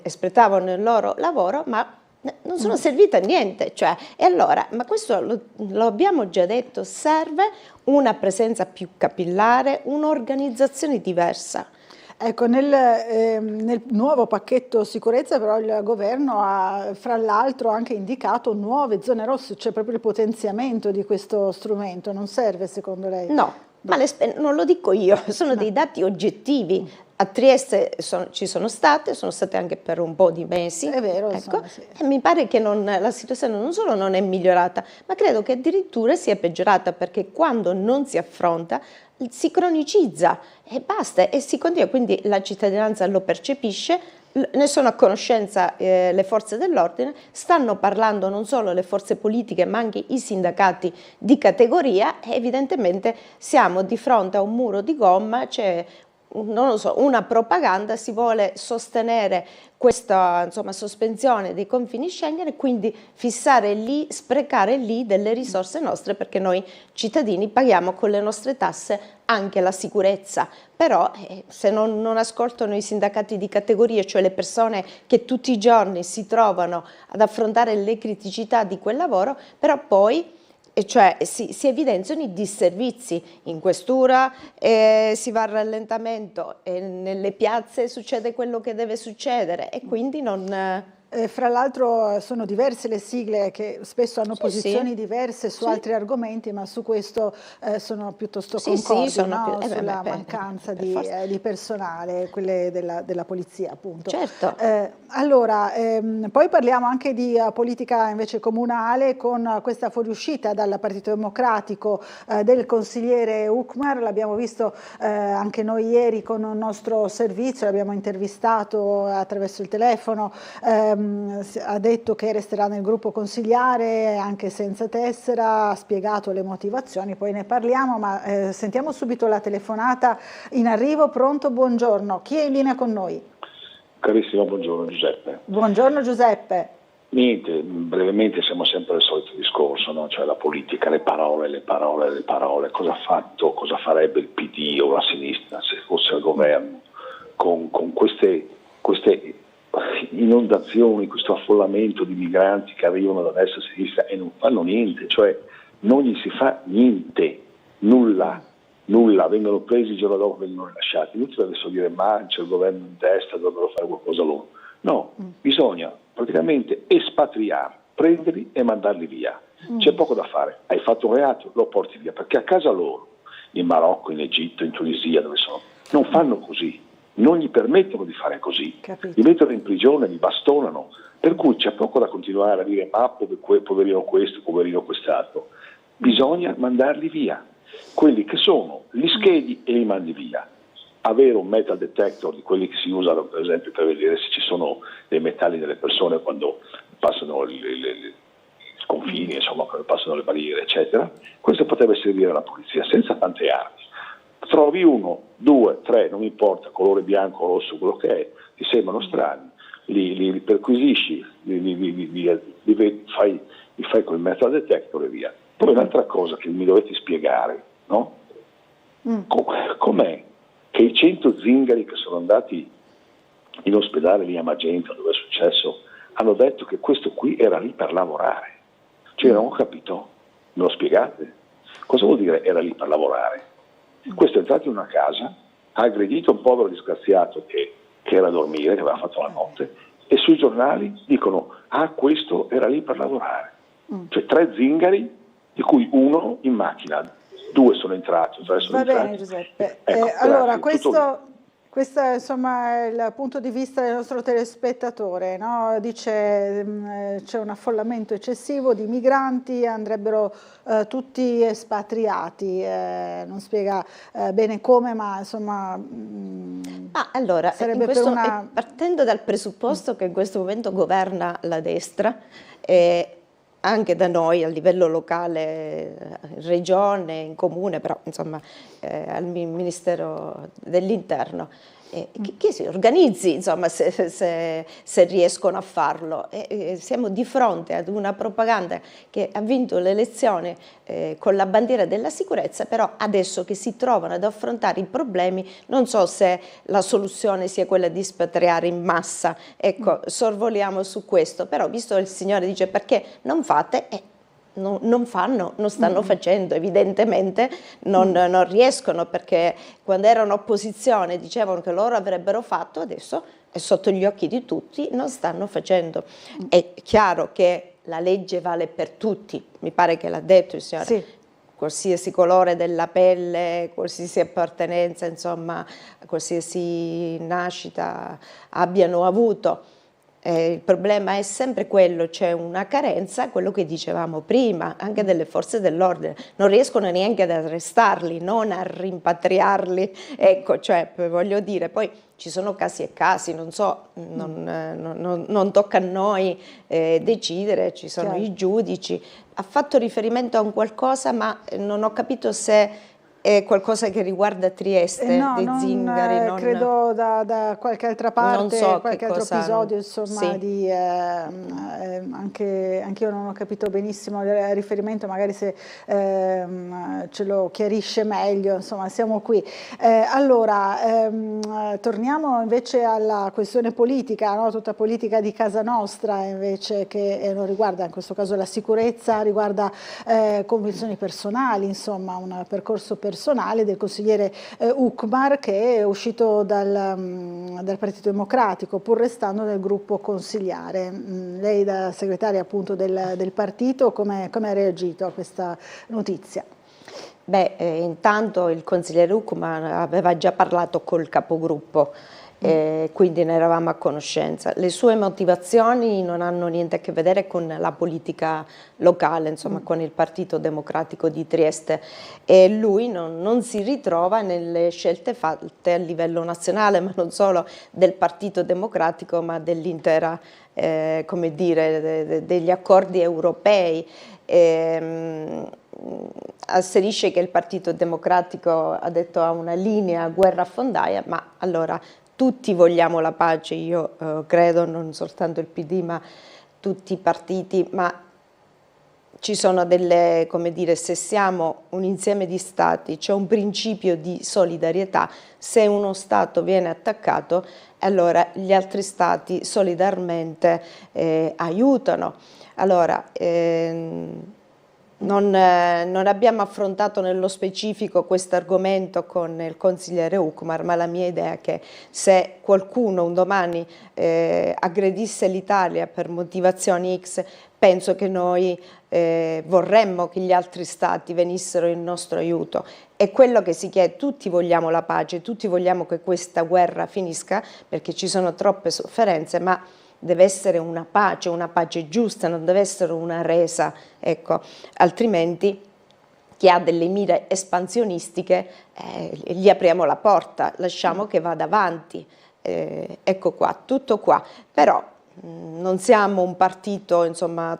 espletavano il loro lavoro, ma non sono servite a niente, e allora, ma questo lo abbiamo già detto, serve una presenza più capillare, un'organizzazione diversa. Ecco, nel nuovo pacchetto sicurezza però il governo ha fra l'altro anche indicato nuove zone rosse, cioè proprio il potenziamento di questo strumento. Non serve secondo lei? No, ma non lo dico io, sono dei dati oggettivi. A Trieste ci sono state anche per un po' di mesi. È vero, ecco, sì. E mi pare che la situazione non solo non è migliorata, ma credo che addirittura sia peggiorata, perché quando non si affronta si cronicizza e basta e si continua, quindi la cittadinanza lo percepisce, ne sono a conoscenza le forze dell'ordine, stanno parlando non solo le forze politiche ma anche i sindacati di categoria e evidentemente siamo di fronte a un muro di gomma, c'è non lo so, una propaganda, si vuole sostenere questa sospensione dei confini Schengen e quindi fissare lì, sprecare lì delle risorse nostre, perché noi cittadini paghiamo con le nostre tasse anche la sicurezza, però se non ascoltano i sindacati di categoria, cioè le persone che tutti i giorni si trovano ad affrontare le criticità di quel lavoro, però poi si evidenziano i disservizi in questura, si va al rallentamento e nelle piazze succede quello che deve succedere e quindi non Fra l'altro sono diverse le sigle che spesso hanno posizioni diverse su altri argomenti, ma su questo sono piuttosto concordi, sulla mancanza di personale, quelle della polizia appunto. Certo. Allora, poi parliamo anche di politica invece comunale, con questa fuoriuscita dal Partito Democratico del consigliere Ukmar. L'abbiamo visto anche noi ieri con un nostro servizio, l'abbiamo intervistato attraverso il telefono, ha detto che resterà nel gruppo consigliare anche senza tessera, ha spiegato le motivazioni, poi ne parliamo, ma sentiamo subito la telefonata in arrivo. Pronto, buongiorno, chi è in linea con noi? Carissimo, buongiorno Giuseppe. Buongiorno Giuseppe. Niente, brevemente siamo sempre al solito discorso, no? Cioè la politica, le parole, cosa ha fatto, cosa farebbe il PD o la sinistra se fosse al governo con queste inondazioni, questo affollamento di migranti che arrivano da destra e sinistra e non fanno niente, cioè non gli si fa niente, nulla, vengono presi il giorno dopo, vengono rilasciati. Inutile adesso dire ma c'è il governo in testa, dovrebbero fare qualcosa loro. No, bisogna praticamente espatriare, prenderli e mandarli via. C'è poco da fare, hai fatto un reato, lo porti via, perché a casa loro, in Marocco, in Egitto, in Tunisia, dove sono, non fanno così, non gli permettono di fare così, li mettono in prigione, li bastonano, per cui c'è poco da continuare a dire ma poverino questo, poverino quest'altro. Bisogna mandarli via, quelli che sono gli schedi e li mandi via. Avere un metal detector di quelli che si usano per esempio per vedere se ci sono dei metalli nelle persone quando passano i confini, insomma quando passano le barriere eccetera, questo potrebbe servire alla polizia senza tante armi. Trovi 1, 2, 3, non importa, colore bianco, rosso, quello che è, ti sembrano strani, li perquisisci, li fai col metal detector e via. Poi un'altra cosa che mi dovete spiegare, no? Com'è che i 100 zingari che sono andati in ospedale lì a Magenta, dove è successo, hanno detto che questo qui era lì per lavorare. Cioè non ho capito, me lo spiegate? Cosa vuol dire era lì per lavorare? Questo è entrato in una casa, ha aggredito un povero disgraziato che era a dormire, che aveva fatto la notte, e sui giornali dicono questo era lì per lavorare. Cioè 3 zingari, di cui 1 in macchina, 2 sono entrati, 3 sono entrati. Va bene Giuseppe, Ecco, allora grazie, questo insomma è il punto di vista del nostro telespettatore, no? Dice c'è un affollamento eccessivo di migranti, andrebbero tutti espatriati, non spiega bene come, ma insomma allora, sarebbe partendo dal presupposto che in questo momento governa la destra, anche da noi a livello locale, regione, in comune, però insomma al Ministero dell'Interno, che si organizzi insomma se riescono a farlo. Siamo di fronte ad una propaganda che ha vinto le elezioni con la bandiera della sicurezza, però adesso che si trovano ad affrontare i problemi non so se la soluzione sia quella di spatriare in massa, ecco, sorvoliamo su questo, però visto che il Signore dice perché non fate, non stanno facendo, evidentemente non riescono, perché quando erano opposizione dicevano che loro avrebbero fatto, adesso è sotto gli occhi di tutti, non stanno facendo. È chiaro che la legge vale per tutti, mi pare che l'ha detto il Signore, sì. Qualsiasi colore della pelle, qualsiasi appartenenza, insomma, qualsiasi nascita abbiano avuto. Il problema è sempre quello, c'è una carenza, quello che dicevamo prima, anche delle forze dell'ordine, non riescono neanche ad arrestarli, non a rimpatriarli, ecco, cioè voglio dire, poi ci sono casi e casi, non so, non tocca a noi decidere, ci sono i giudici. Ha fatto riferimento a un qualcosa, ma non ho capito se è qualcosa che riguarda Trieste, dei zingari. Non credo da qualche altra parte, qualche altro episodio, insomma, sì. Anche io non ho capito benissimo il riferimento, magari se ce lo chiarisce meglio, insomma, siamo qui. Allora, torniamo invece alla questione politica, no? Tutta politica di casa nostra, invece, che non riguarda in questo caso la sicurezza, riguarda convinzioni personali, insomma, un percorso personale personale del consigliere Ukmar, che è uscito dal Partito Democratico, pur restando nel gruppo consigliare. Lei, da segretaria appunto del partito, come ha reagito a questa notizia? Beh, intanto il consigliere Ukmar aveva già parlato col capogruppo, quindi ne eravamo a conoscenza. Le sue motivazioni non hanno niente a che vedere con la politica locale, insomma con il Partito Democratico di Trieste, e lui non si ritrova nelle scelte fatte a livello nazionale, ma non solo del Partito Democratico, ma dell'intera, come dire, degli accordi europei. Asserisce che il Partito Democratico, ha detto, ha una linea guerrafondaia, ma allora tutti vogliamo la pace, io credo, non soltanto il PD ma tutti i partiti, ma ci sono delle, come dire, se siamo un insieme di stati, c'è un principio di solidarietà. Se uno stato viene attaccato, allora gli altri stati solidarmente aiutano. Allora, non abbiamo affrontato nello specifico questo argomento con il consigliere Ukmar, ma la mia idea è che se qualcuno un domani aggredisse l'Italia per motivazioni X, penso che noi vorremmo che gli altri stati venissero in nostro aiuto. È quello che si chiede, tutti vogliamo la pace, tutti vogliamo che questa guerra finisca, perché ci sono troppe sofferenze, ma deve essere una pace giusta, non deve essere una resa, ecco, altrimenti chi ha delle mire espansionistiche gli apriamo la porta, lasciamo che vada avanti, ecco qua, tutto qua, però non siamo un partito, insomma,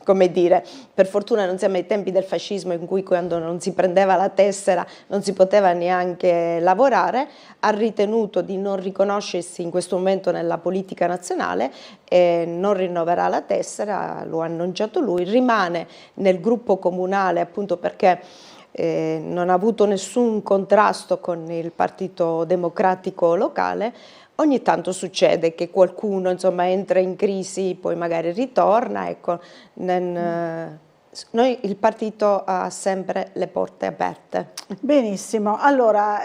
come dire, per fortuna non siamo ai tempi del fascismo in cui quando non si prendeva la tessera non si poteva neanche lavorare. Ha ritenuto di non riconoscersi in questo momento nella politica nazionale e non rinnoverà la tessera, lo ha annunciato lui, rimane nel gruppo comunale appunto perché non ha avuto nessun contrasto con il Partito Democratico locale. Ogni tanto succede che qualcuno, insomma, entra in crisi, poi magari ritorna, ecco. Noi, il partito, ha sempre le porte aperte. Benissimo, allora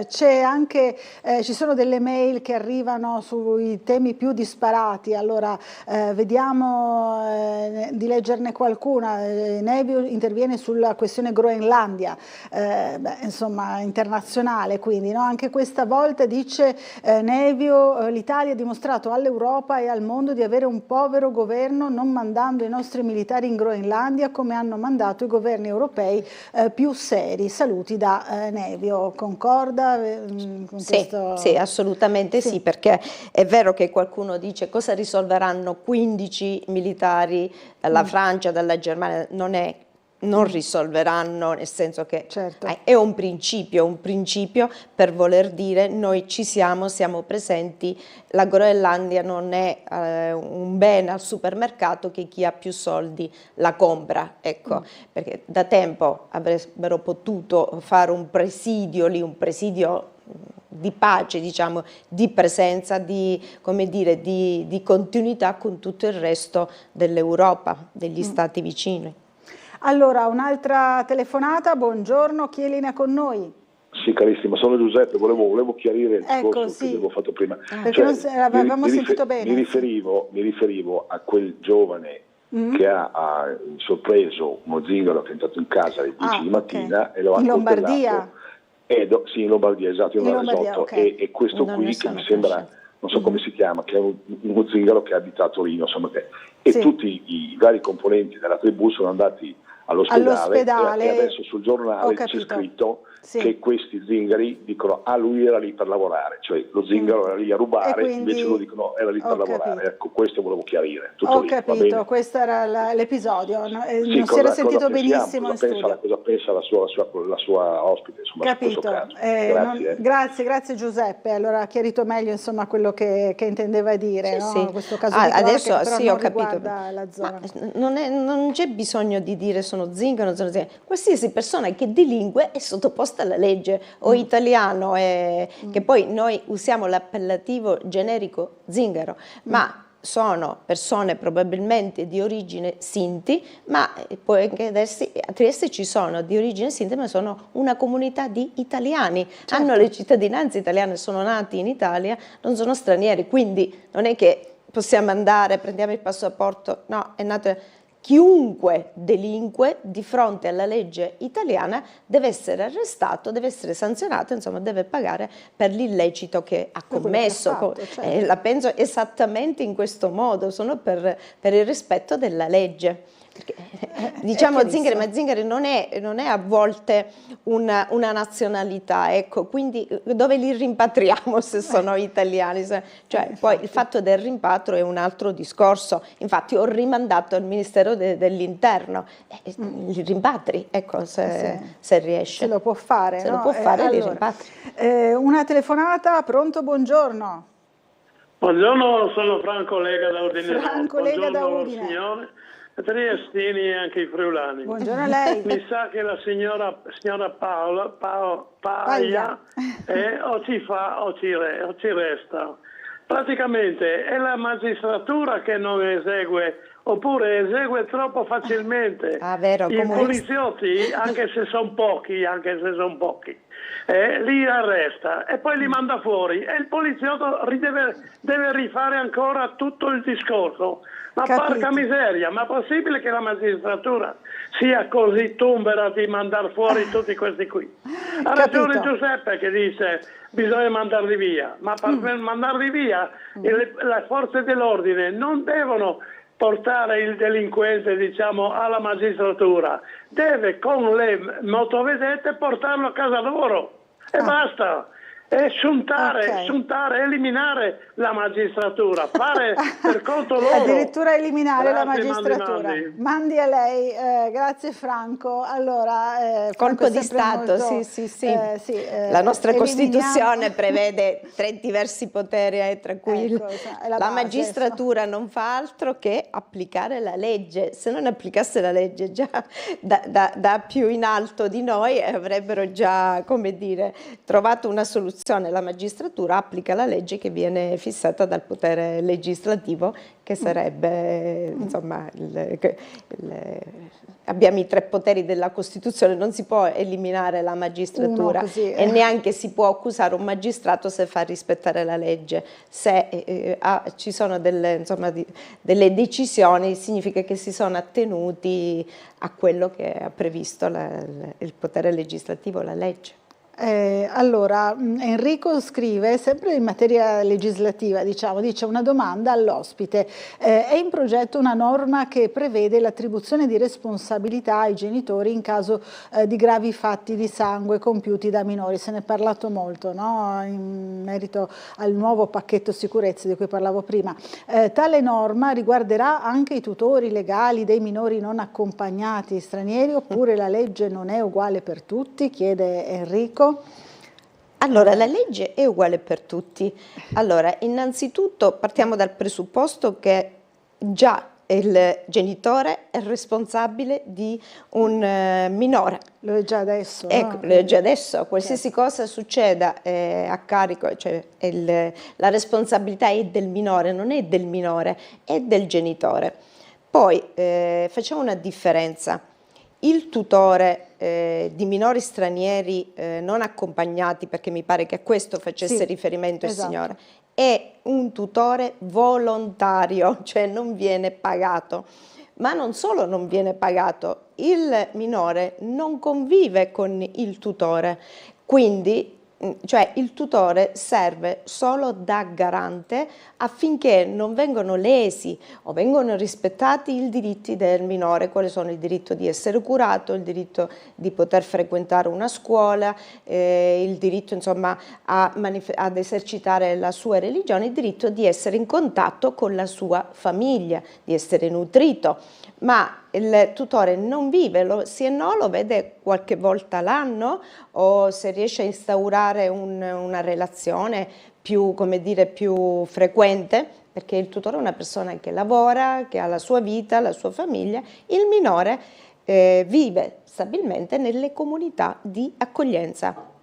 c'è anche, ci sono delle mail che arrivano sui temi più disparati, allora vediamo di leggerne qualcuna. Nevio interviene sulla questione Groenlandia, insomma internazionale, quindi no? Anche questa volta dice Nevio, l'Italia ha dimostrato all'Europa e al mondo di avere un povero governo non mandando i nostri militari in Groenlandia come hanno mandato i governi europei più seri. Saluti da Nevio. Concorda con questo? Sì, assolutamente sì, perché è vero che qualcuno dice cosa risolveranno 15 militari dalla Francia, dalla Germania, non risolveranno, nel senso che è un principio per voler dire noi ci siamo presenti, la Groenlandia non è un bene al supermercato che chi ha più soldi la compra, ecco, perché da tempo avrebbero potuto fare un presidio lì, un presidio di pace, diciamo, di presenza, come dire, di continuità con tutto il resto dell'Europa, degli stati vicini. Allora, un'altra telefonata, buongiorno, chi è in linea con noi? Sì, carissima, sono Giuseppe, volevo chiarire il discorso che avevo fatto prima. Perché non avevamo sentito bene. Mi riferivo a quel giovane che ha sorpreso uno zingaro che è entrato in casa alle 10 di mattina e lo ha accoltellato. In Lombardia? Sì, in Lombardia, esatto, e questo non qui che mi sembra, non so come si chiama, che è uno zingaro che abita a Torino, insomma, e tutti i vari componenti della tribù sono andati all'ospedale e adesso sul giornale c'è scritto che questi zingari dicono lui era lì per lavorare, cioè lo zingaro era lì a rubare, quindi, invece lo dicono era lì per lavorare. Ecco, questo volevo chiarire. Ho capito, questo era l'episodio, non si era sentito benissimo in studio. Cosa pensa la sua ospite, insomma, capito. Su questo caso. Grazie Giuseppe, allora ha chiarito meglio insomma quello che intendeva dire, no? Sì. Questo caso di adesso che però ho capito. La zona. Non c'è bisogno di dire sono zingaro, qualsiasi persona che di lingue è sottoposta alla legge o italiano, che poi noi usiamo l'appellativo generico zingaro, ma sono persone probabilmente di origine Sinti, ma può anche darsi, a Trieste ci sono di origine Sinti, ma sono una comunità di italiani, hanno le cittadinanze italiane, sono nati in Italia, non sono stranieri, quindi non è che possiamo andare, prendiamo il passaporto, no, è nato. Chiunque delinque di fronte alla legge italiana deve essere arrestato, deve essere sanzionato, insomma deve pagare per l'illecito che ha commesso. Che ha fatto, certo. La penso esattamente in questo modo, sono per il rispetto della legge. Perché, diciamo Zingari, ma Zingari non è a volte una nazionalità, ecco, quindi dove li rimpatriamo se sono italiani? Cioè, poi il fatto del rimpatrio è un altro discorso, infatti ho rimandato al Ministero dell'Interno, li rimpatri, ecco, se riesce. Se lo può fare, se no? lo può fare, li allora, rimpatri. Una telefonata, pronto, buongiorno. Buongiorno, sono Franco Lega da Udine. Franco Lega da Udine. Signore. Triestini e anche i friulani. Buongiorno a lei. Mi sa che la signora Paglia o ci fa o ci resta. Praticamente è la magistratura che non esegue oppure esegue troppo facilmente. Vero, I poliziotti, anche se sono pochi, li arresta e poi li manda fuori e il poliziotto deve rifare ancora tutto il discorso. Ma porca miseria, ma è possibile che la magistratura sia così tumbera di mandare fuori tutti questi qui? Ha ragione Giuseppe che dice bisogna mandarli via, ma per mandarli via le forze dell'ordine non devono portare il delinquente, diciamo, alla magistratura, deve con le motovedette portarlo a casa loro e basta. E sciuntare, eliminare la magistratura, fare per conto loro. Addirittura eliminare la Grazie, magistratura. Mandi a lei, grazie Franco. Allora, colpo di Stato, molto, sì. La nostra Costituzione prevede 3 diversi poteri, tra cui la magistratura non fa altro che applicare la legge. Se non applicasse la legge già da più in alto di noi avrebbero già, come dire, trovato una soluzione. La magistratura applica la legge che viene fissata dal potere legislativo, che sarebbe, insomma, abbiamo i 3 poteri della Costituzione, non si può eliminare la magistratura e neanche si può accusare un magistrato se fa rispettare la legge. Se ci sono delle decisioni, significa che si sono attenuti a quello che ha previsto il potere legislativo, la legge. Allora, Enrico scrive, sempre in materia legislativa, dice una domanda all'ospite. È in progetto una norma che prevede l'attribuzione di responsabilità ai genitori in caso di gravi fatti di sangue compiuti da minori. Se ne è parlato molto, no? In merito al nuovo pacchetto sicurezza di cui parlavo prima. Tale norma riguarderà anche i tutori legali dei minori non accompagnati stranieri, oppure la legge non è uguale per tutti? Chiede Enrico. Allora, la legge è uguale per tutti. Allora, innanzitutto partiamo dal presupposto che già il genitore è responsabile di un minore. Lo è già adesso. Ecco, lo è già adesso. Qualsiasi cosa succeda a carico, cioè la responsabilità è del minore, non è del minore, è del genitore. Poi facciamo una differenza. Il tutore di minori stranieri non accompagnati, perché mi pare che a questo facesse riferimento il signore, è un tutore volontario, cioè non viene pagato. Ma non solo non viene pagato, il minore non convive con il tutore, quindi cioè il tutore serve solo da garante affinché non vengano lesi o vengono rispettati i diritti del minore. Quali sono? Il diritto di essere curato, il diritto di poter frequentare una scuola, il diritto, insomma, ad esercitare la sua religione, il diritto di essere in contatto con la sua famiglia, di essere nutrito. Ma il tutore non vive, sì e no, lo vede qualche volta l'anno, o se riesce a instaurare una relazione più, come dire, più frequente, perché il tutore è una persona che lavora, che ha la sua vita, la sua famiglia. Il minore vive stabilmente nelle comunità di accoglienza.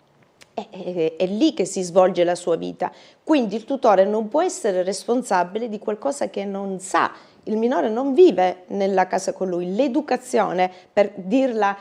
è lì che si svolge la sua vita. Quindi il tutore non può essere responsabile di qualcosa che non sa. Il minore non vive nella casa con lui. L'educazione, per dirla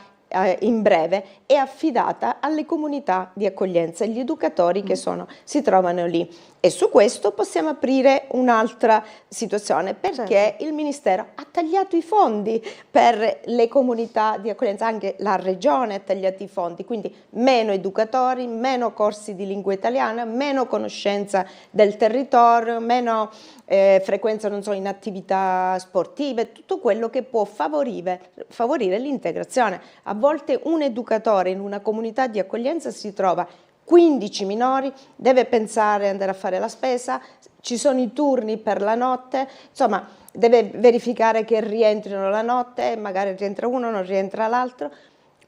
in breve, è affidata alle comunità di accoglienza, agli educatori che si trovano lì. E su questo possiamo aprire un'altra situazione, perché il Ministero ha tagliato i fondi per le comunità di accoglienza, anche la Regione ha tagliato i fondi, quindi meno educatori, meno corsi di lingua italiana, meno conoscenza del territorio, meno frequenza, non so, in attività sportive, tutto quello che può favorire l'integrazione. A volte un educatore in una comunità di accoglienza si trova 15 minori, deve pensare, andare a fare la spesa, ci sono i turni per la notte, insomma deve verificare che rientrino la notte, magari rientra uno, non rientra l'altro.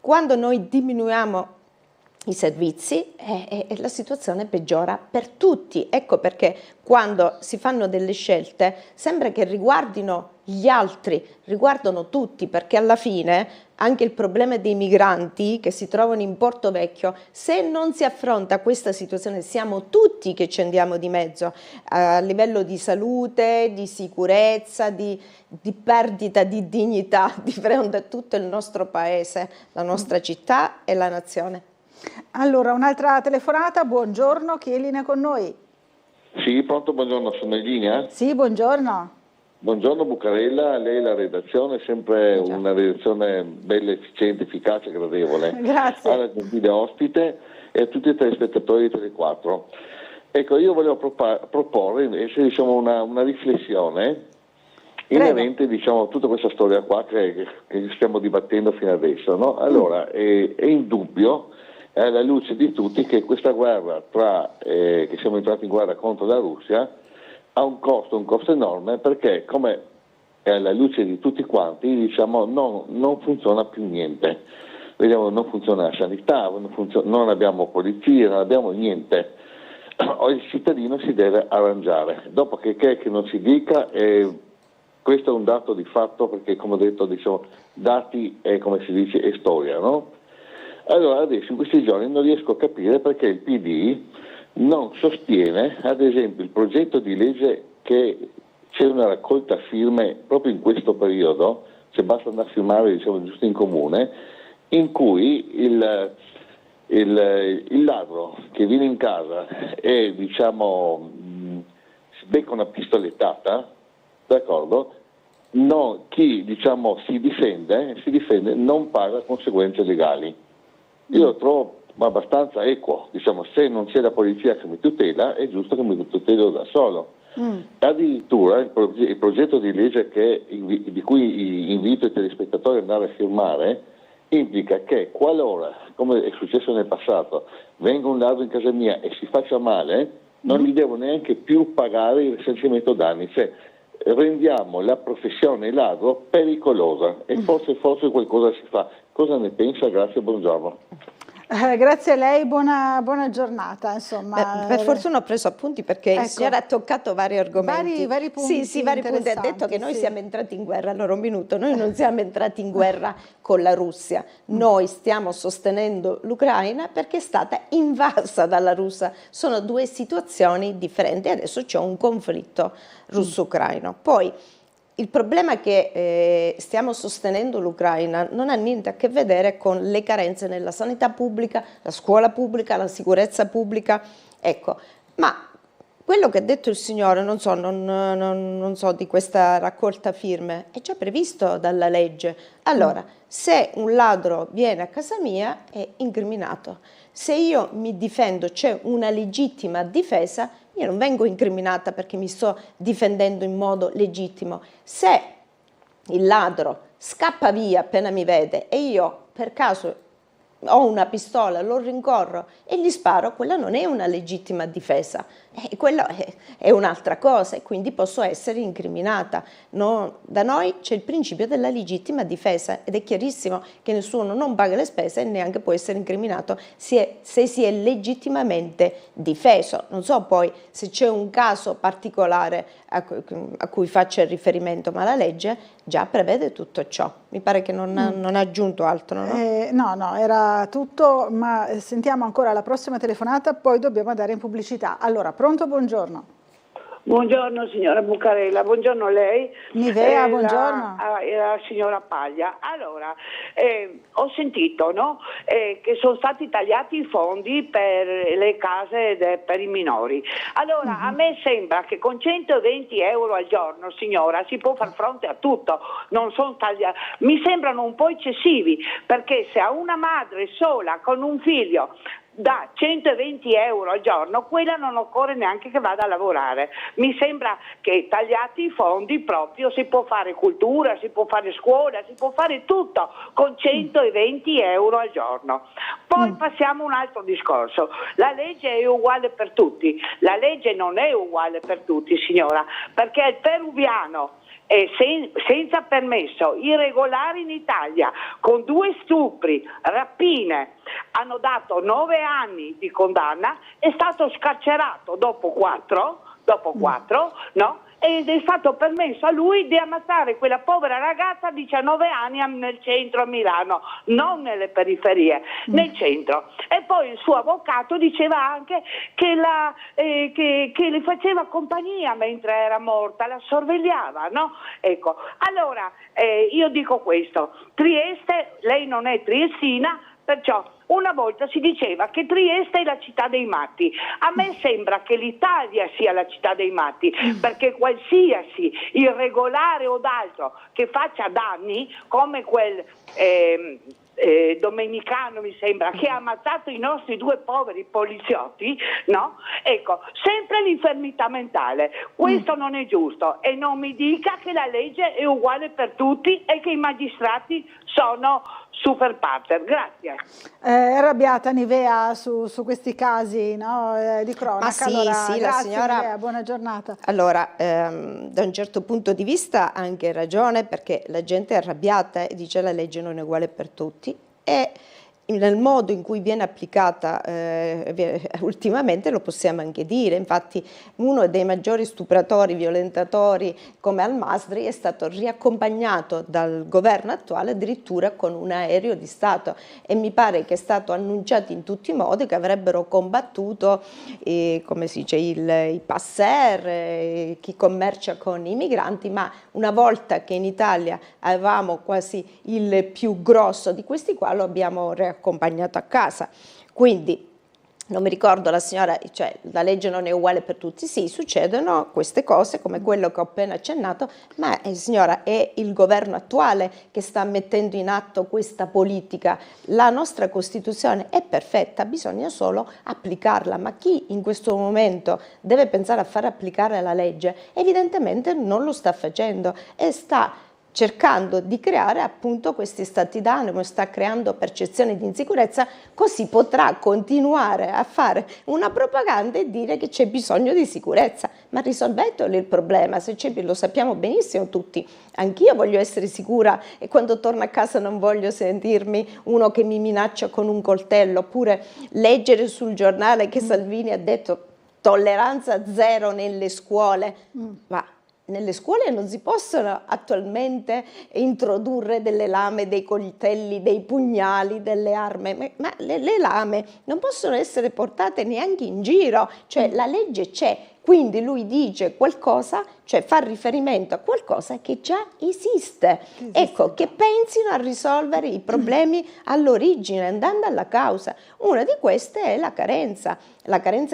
Quando noi diminuiamo i servizi la situazione peggiora per tutti. Ecco perché quando si fanno delle scelte sembra che riguardino gli altri, riguardano tutti, perché alla fine anche il problema dei migranti che si trovano in Porto Vecchio, se non si affronta questa situazione siamo tutti che ci andiamo di mezzo a livello di salute, di sicurezza, di perdita di dignità di fronte a tutto il nostro paese, la nostra città e la nazione. Allora, un'altra telefonata, buongiorno, chi è in linea con noi? Sì, pronto, buongiorno, sono in linea? Sì, buongiorno. Buongiorno Bucarella, lei la redazione, sempre una redazione bella, efficiente, efficace, gradevole. Grazie. Alla gentile ospite e a tutti i telespettatori di Tele4. Ecco, io volevo proporre diciamo, una riflessione inerente a tutta questa storia qua che stiamo dibattendo fino adesso. No? Allora, è indubbio, è alla luce di tutti, che questa guerra che siamo entrati in guerra contro la Russia ha un costo enorme, perché come è alla luce di tutti quanti, diciamo, non funziona più niente. Vediamo, non funziona la sanità, non abbiamo polizia, non abbiamo niente. Il cittadino si deve arrangiare. Dopo che non si dica, questo è un dato di fatto, perché come ho detto, diciamo, dati è, come si dice, è storia, no? Allora adesso in questi giorni non riesco a capire perché il PD non sostiene, ad esempio, il progetto di legge che c'è una raccolta firme proprio in questo periodo, se basta andare a firmare, diciamo, giusto in comune, in cui il ladro che viene in casa e, diciamo, si becca una pistolettata, d'accordo? Chi, diciamo, si difende non paga conseguenze legali. Io lo trovo abbastanza equo, diciamo, se non c'è la polizia che mi tutela è giusto che mi tutelo da solo. Addirittura il progetto di legge di cui invito i telespettatori ad andare a firmare implica che qualora, come è successo nel passato, venga un ladro in casa mia e si faccia male, non gli devo neanche più pagare il risarcimento danni, cioè rendiamo la professione ladro pericolosa e forse qualcosa si fa. Cosa ne pensa? Grazie, buongiorno. Grazie a lei, buona giornata. Insomma, per fortuna ho preso appunti, perché il signore ha toccato vari argomenti. Vari punti. Sì, vari punti. Ha detto che noi siamo entrati in guerra. Allora, un minuto, noi non siamo entrati in guerra con la Russia. Noi stiamo sostenendo l'Ucraina perché è stata invasa dalla Russia. Sono due situazioni differenti. Adesso c'è un conflitto russo-ucraino. Poi il problema è che stiamo sostenendo l'Ucraina non ha niente a che vedere con le carenze nella sanità pubblica, la scuola pubblica, la sicurezza pubblica. Ecco, ma quello che ha detto il signore, non so di questa raccolta firme, è già previsto dalla legge. Allora, se un ladro viene a casa mia è incriminato. Se io mi difendo, c'è una legittima difesa, io non vengo incriminata perché mi sto difendendo in modo legittimo. Se il ladro scappa via appena mi vede e io per caso ho una pistola, lo rincorro e gli sparo, quella non è una legittima difesa, quella è un'altra cosa e quindi posso essere incriminata. No, da noi c'è il principio della legittima difesa ed è chiarissimo che nessuno non paga le spese e neanche può essere incriminato se si è legittimamente difeso. Non so poi se c'è un caso particolare a cui faccia riferimento, ma la legge già prevede tutto ciò. Mi pare che non ha aggiunto altro, no? No, era tutto, ma sentiamo ancora la prossima telefonata, poi dobbiamo andare in pubblicità. Allora, pronto, buongiorno. Buongiorno signora Buccarella, buongiorno a lei. Nivea, buongiorno. La signora Paglia. Allora, ho sentito, no, che sono stati tagliati i fondi per le case per i minori. Allora, a me sembra che con 120 euro al giorno, signora, si può far fronte a tutto. Non sono tagliati. Mi sembrano un po' eccessivi, perché se a una madre sola con un figlio da 120 euro al giorno, quella non occorre neanche che vada a lavorare. Mi sembra che tagliati i fondi proprio si può fare cultura, si può fare scuola, si può fare tutto con 120 euro al giorno. Poi passiamo a un altro discorso. La legge è uguale per tutti. La legge non è uguale per tutti, signora, perché il peruviano senza permesso, irregolari in Italia, con 2 stupri, rapine, hanno dato 9 anni di condanna, è stato scarcerato dopo 4, no? Ed è stato permesso a lui di ammazzare quella povera ragazza a 19 anni nel centro a Milano, non nelle periferie, nel centro. E poi il suo avvocato diceva anche che le faceva compagnia mentre era morta, la sorvegliava, no? Ecco, allora io dico questo, Trieste, lei non è triestina, perciò una volta si diceva che Trieste è la città dei matti. A me sembra che l'Italia sia la città dei matti, perché qualsiasi irregolare o d'altro che faccia danni, come quel domenicano, mi sembra, che ha ammazzato i nostri 2 poveri poliziotti, no? Ecco, sempre l'infermità mentale. Questo non è giusto, e non mi dica che la legge è uguale per tutti e che i magistrati sono super parter. Grazie. È arrabbiata Nivea su questi casi, no, di cronaca. Ma sì, allora, sì, grazie, la signora... Nivea, buona giornata. Allora, da un certo punto di vista ha anche ragione, perché la gente è arrabbiata e dice la legge non è uguale per tutti, e nel modo in cui viene applicata ultimamente lo possiamo anche dire. Infatti uno dei maggiori stupratori, violentatori come Al-Masri è stato riaccompagnato dal governo attuale addirittura con un aereo di Stato, e mi pare che è stato annunciato in tutti i modi che avrebbero combattuto come si dice, i passer, chi commercia con i migranti, ma una volta che in Italia avevamo quasi il più grosso di questi qua, lo abbiamo accompagnato a casa. Quindi non mi ricordo, la signora, cioè la legge non è uguale per tutti, sì, succedono queste cose come quello che ho appena accennato, ma signora, è il governo attuale che sta mettendo in atto questa politica. La nostra Costituzione è perfetta, bisogna solo applicarla, ma chi in questo momento deve pensare a far applicare la legge evidentemente non lo sta facendo e sta cercando di creare appunto questi stati d'animo, sta creando percezione di insicurezza, così potrà continuare a fare una propaganda e dire che c'è bisogno di sicurezza. Ma risolvetelo il problema, se c'è, lo sappiamo benissimo tutti. Anch'io voglio essere sicura e quando torno a casa non voglio sentirmi uno che mi minaccia con un coltello, oppure leggere sul giornale che Salvini ha detto tolleranza zero nelle scuole. Ma nelle scuole non si possono attualmente introdurre delle lame, dei coltelli, dei pugnali, delle armi, ma le lame non possono essere portate neanche in giro, cioè la legge c'è, quindi lui dice qualcosa, cioè fa riferimento a qualcosa che già esiste. Ecco, che pensino a risolvere i problemi all'origine, andando alla causa. Una di queste è la carenza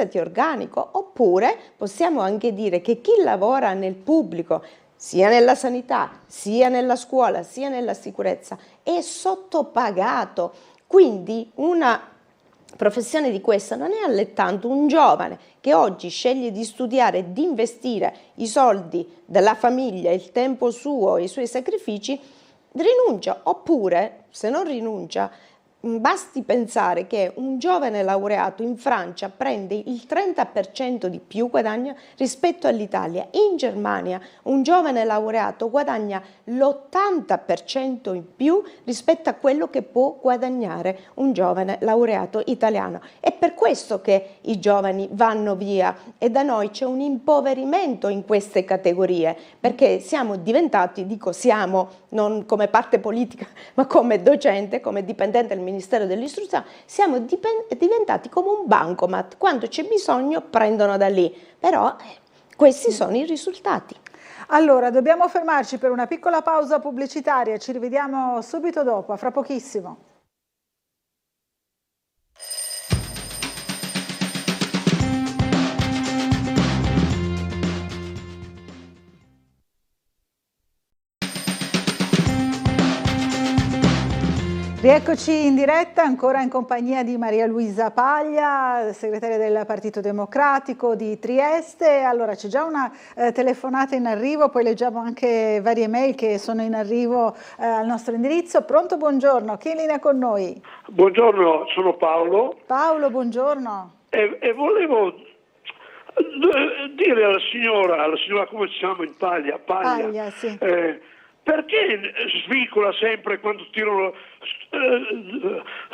di organico, oppure possiamo anche dire che chi lavora nel pubblico, sia nella sanità, sia nella scuola, sia nella sicurezza, è sottopagato. Quindi una professione di questa non è allettante. Un giovane che oggi sceglie di studiare e di investire i soldi della famiglia, il tempo suo, i suoi sacrifici, rinuncia, oppure se non rinuncia Basti pensare che un giovane laureato in Francia prende il 30% di più guadagna rispetto all'Italia. In Germania un giovane laureato guadagna l'80% in più rispetto a quello che può guadagnare un giovane laureato italiano. È per questo che i giovani vanno via e da noi c'è un impoverimento in queste categorie, perché siamo diventati, dico siamo, non come parte politica, ma come docente, come dipendente del Ministero dell'Istruzione, siamo diventati come un bancomat, quando c'è bisogno prendono da lì, però questi sono i risultati. Allora, dobbiamo fermarci per una piccola pausa pubblicitaria, ci rivediamo subito dopo, a fra pochissimo. Rieccoci in diretta, ancora in compagnia di Maria Luisa Paglia, segretaria del Partito Democratico di Trieste. Allora, c'è già una telefonata in arrivo, poi leggiamo anche varie mail che sono in arrivo al nostro indirizzo. Pronto, buongiorno, chi è in linea con noi? Buongiorno, sono Paolo. Paolo, buongiorno. E volevo dire alla signora come si chiama in Paglia, sì. Perché svicola sempre quando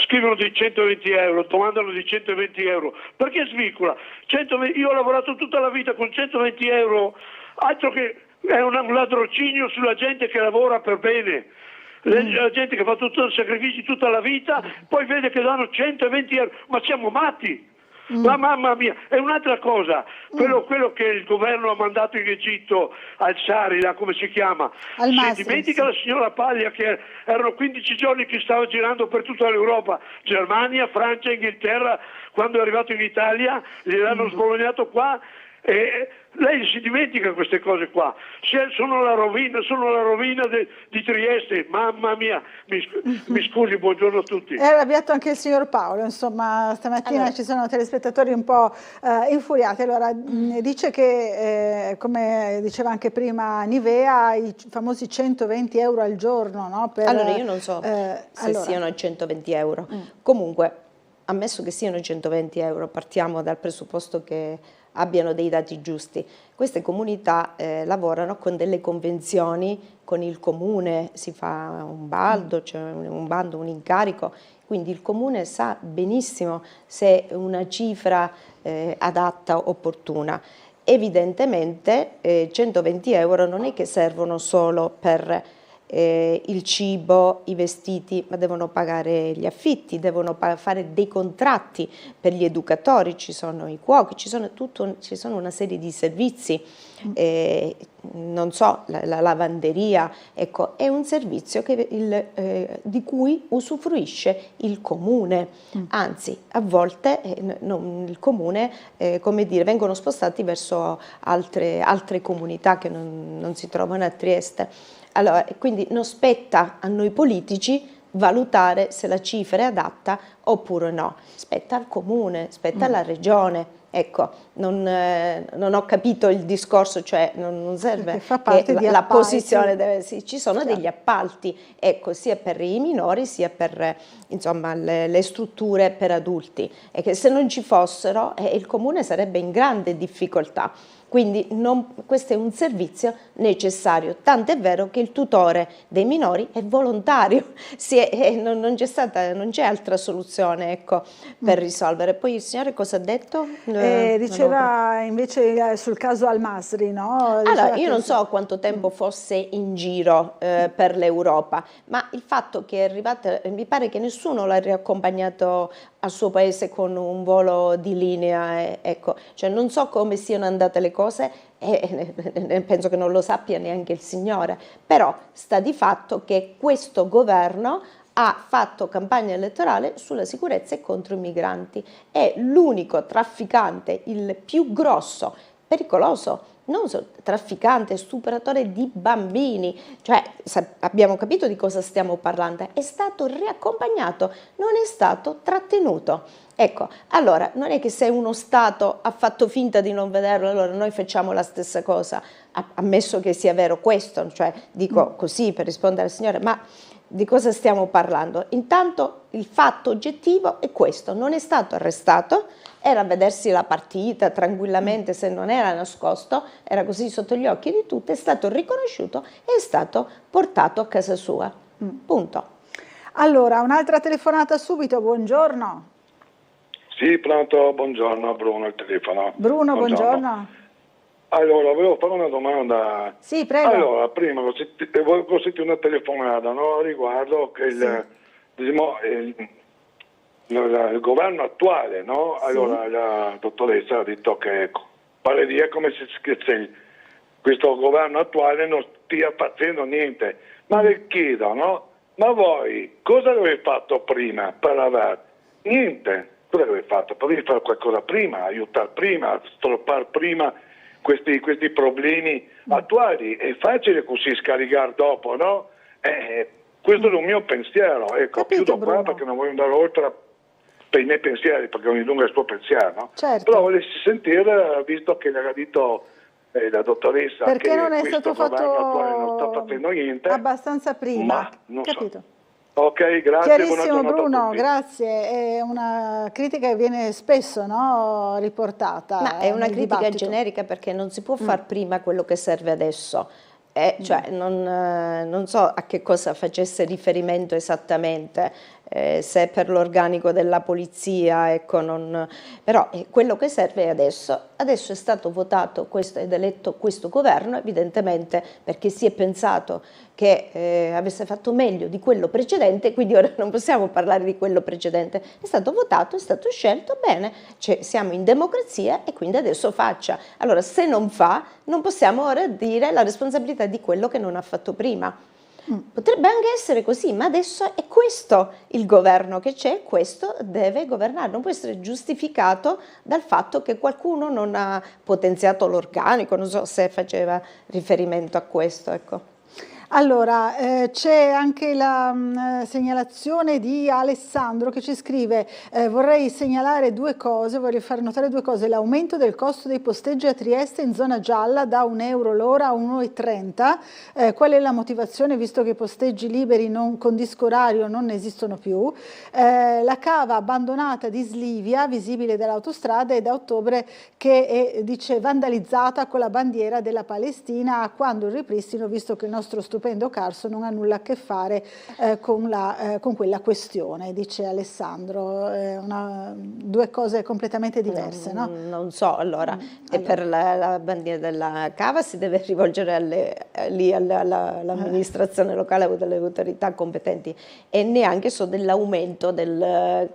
scrivono di 120 euro, domandano di 120 euro? Perché svicola? Io ho lavorato tutta la vita con 120 euro, altro che è un ladrocinio sulla gente che lavora per bene. La gente che fa tutti i sacrifici tutta la vita, poi vede che danno 120 euro, ma siamo matti! Ma mamma mia, è un'altra cosa, quello che il governo ha mandato in Egitto al Sari, come si chiama, si dimentica la signora Paglia che erano 15 giorni che stava girando per tutta l'Europa, Germania, Francia, Inghilterra, quando è arrivato in Italia gliel'hanno sbolognato qua e lei si dimentica queste cose qua. Sono la rovina di Trieste, mamma mia, mi scusi, buongiorno a tutti. È arrabbiato anche il signor Paolo, insomma stamattina ci sono telespettatori un po' infuriati. Allora dice che come diceva anche prima Nivea, i famosi 120 euro al giorno, no? Allora io non so se siano 120 euro, comunque ammesso che siano 120 euro, partiamo dal presupposto che abbiano dei dati giusti. Queste comunità lavorano con delle convenzioni con il comune, si fa un bando, c'è un incarico, quindi il comune sa benissimo se una cifra adatta, opportuna. Evidentemente 120 euro non è che servono solo per il cibo, i vestiti, ma devono pagare gli affitti, devono fare dei contratti per gli educatori, ci sono i cuochi, ci sono una serie di servizi, non so, la lavanderia, ecco, è un servizio di cui usufruisce il comune, anzi a volte il comune, come dire, vengono spostati verso altre comunità che non si trovano a Trieste. Allora, quindi non spetta a noi politici valutare se la cifra è adatta oppure no, spetta al comune, spetta alla regione. Ecco, non ho capito il discorso, cioè non serve che la posizione ci sono degli appalti, ecco, sia per i minori sia per insomma le strutture per adulti, e che se non ci fossero il comune sarebbe in grande difficoltà. Quindi questo è un servizio necessario, tant'è vero che il tutore dei minori è volontario, non c'è altra soluzione, ecco, per risolvere. Poi il signore cosa ha detto? Diceva invece sul caso Al-Masri, no? Allora, io non so quanto tempo fosse in giro per l'Europa, ma il fatto che è arrivata, mi pare che nessuno l'ha riaccompagnato al suo paese con un volo di linea, ecco, cioè non so come siano andate le cose e penso che non lo sappia neanche il signore, però sta di fatto che questo governo ha fatto campagna elettorale sulla sicurezza e contro i migranti, è l'unico trafficante, il più grosso, pericoloso, non solo trafficante, stupratore di bambini, cioè abbiamo capito di cosa stiamo parlando, è stato riaccompagnato, non è stato trattenuto. Ecco, allora non è che se uno Stato ha fatto finta di non vederlo, allora noi facciamo la stessa cosa, ammesso che sia vero questo, cioè dico così per rispondere al signore, ma Di cosa stiamo parlando? Intanto il fatto oggettivo è questo: non è stato arrestato, era a vedersi la partita tranquillamente, se non era nascosto, era così sotto gli occhi di tutti, è stato riconosciuto e è stato portato a casa sua. Punto. Allora, un'altra telefonata subito, buongiorno. Sì, pronto, buongiorno, Bruno al telefono. Bruno, buongiorno. Allora, volevo fare una domanda. Sì, prego. Allora, prima ho sentito una telefonata, no, riguardo che il governo attuale, no? Allora la dottoressa ha detto che pare di è come se questo governo attuale non stia facendo niente. Ma le chiedo, no? Ma voi cosa avete fatto prima per aver niente? Cosa avete fatto? Potevi fare qualcosa prima, aiutare prima, stoppare prima questi problemi attuali. È facile così scaricare dopo, no? Questo è il mio pensiero. Ecco, chiudo qua perché non voglio andare oltre per i miei pensieri, perché ogni lungo è il suo pensiero, no? Certo. Però volessi sentire, visto che l'ha detto la dottoressa, perché che non è questo stato governo fatto attuale non sta facendo niente abbastanza prima, ma non capito? So. Ok, grazie. Chiarissimo Bruno, grazie. È una critica che viene spesso, no, riportata. Ma è una critica dibattito generica, perché non si può far prima quello che serve adesso. Cioè, non so a che cosa facesse riferimento esattamente, se per l'organico della polizia, ecco, però quello che serve è adesso. Adesso è stato votato questo ed eletto questo governo, evidentemente perché si è pensato che avesse fatto meglio di quello precedente, quindi ora non possiamo parlare di quello precedente. È stato votato, è stato scelto, bene, cioè, siamo in democrazia e quindi adesso faccia. Allora, se non fa, non possiamo ora dire la responsabilità di quello che non ha fatto prima. Potrebbe anche essere così, ma adesso è questo il governo che c'è, questo deve governare, non può essere giustificato dal fatto che qualcuno non ha potenziato l'organico, non so se faceva riferimento a questo, ecco. Allora, c'è anche la segnalazione di Alessandro che ci scrive: vorrei segnalare due cose, voglio fare notare due cose: l'aumento del costo dei posteggi a Trieste in zona gialla da €1 l'ora a €1,30, qual è la motivazione visto che i posteggi liberi con disco orario non esistono più? La cava abbandonata di Slivia, visibile dall'autostrada, è da ottobre che è, dice, vandalizzata con la bandiera della Palestina, a quando il ripristino, visto che il nostro stupendo Carso non ha nulla a che fare con quella questione, dice Alessandro. Due cose completamente diverse, no? Non so, allora, per la bandiera della cava si deve rivolgere all'amministrazione locale o delle autorità competenti, e neanche so dell'aumento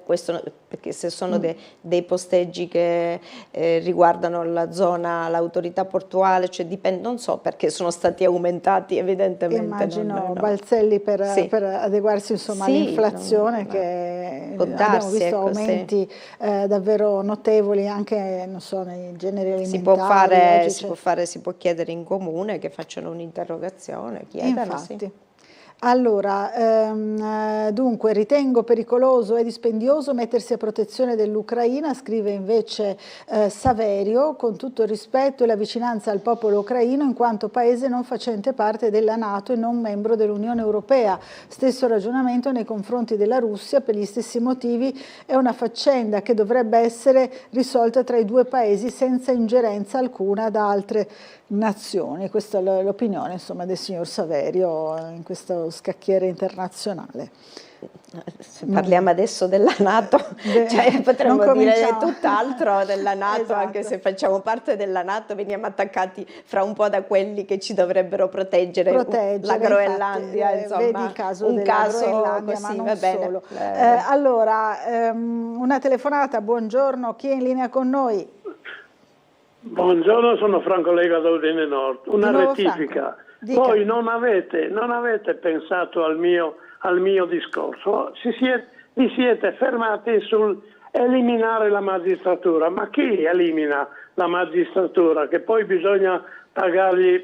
questo, perché se sono dei posteggi che riguardano la zona, l'autorità portuale, cioè dipende, non so perché sono stati aumentati, evidentemente. Immagino Balzelli per adeguarsi, insomma, all'inflazione, che abbiamo visto aumenti davvero notevoli anche, non so, nei generi alimentari. Si può chiedere in comune che facciano un'interrogazione, chiedano. Infatti. Allora, dunque, ritengo pericoloso e dispendioso mettersi a protezione dell'Ucraina, scrive invece Saverio, con tutto il rispetto e la vicinanza al popolo ucraino in quanto paese non facente parte della NATO e non membro dell'Unione Europea. Stesso ragionamento nei confronti della Russia, per gli stessi motivi è una faccenda che dovrebbe essere risolta tra i due paesi senza ingerenza alcuna da altre nazioni. Questa è l'opinione, insomma, del signor Saverio in questo scacchiere internazionale. Se parliamo adesso della NATO, cioè potremmo dire tutt'altro della NATO, esatto. Anche se facciamo parte della NATO veniamo attaccati fra un po' da quelli che ci dovrebbero proteggere la Groenlandia, insomma, vedi il caso un caso Groenlandia, così, ma non va bene. Solo. Allora, una telefonata, buongiorno, chi è in linea con noi? Buongiorno, sono Franco Lega da Udine Nord. Una rettifica. Voi non avete pensato al mio discorso, vi siete fermati sul eliminare la magistratura. Ma chi elimina la magistratura? Che poi bisogna pagargli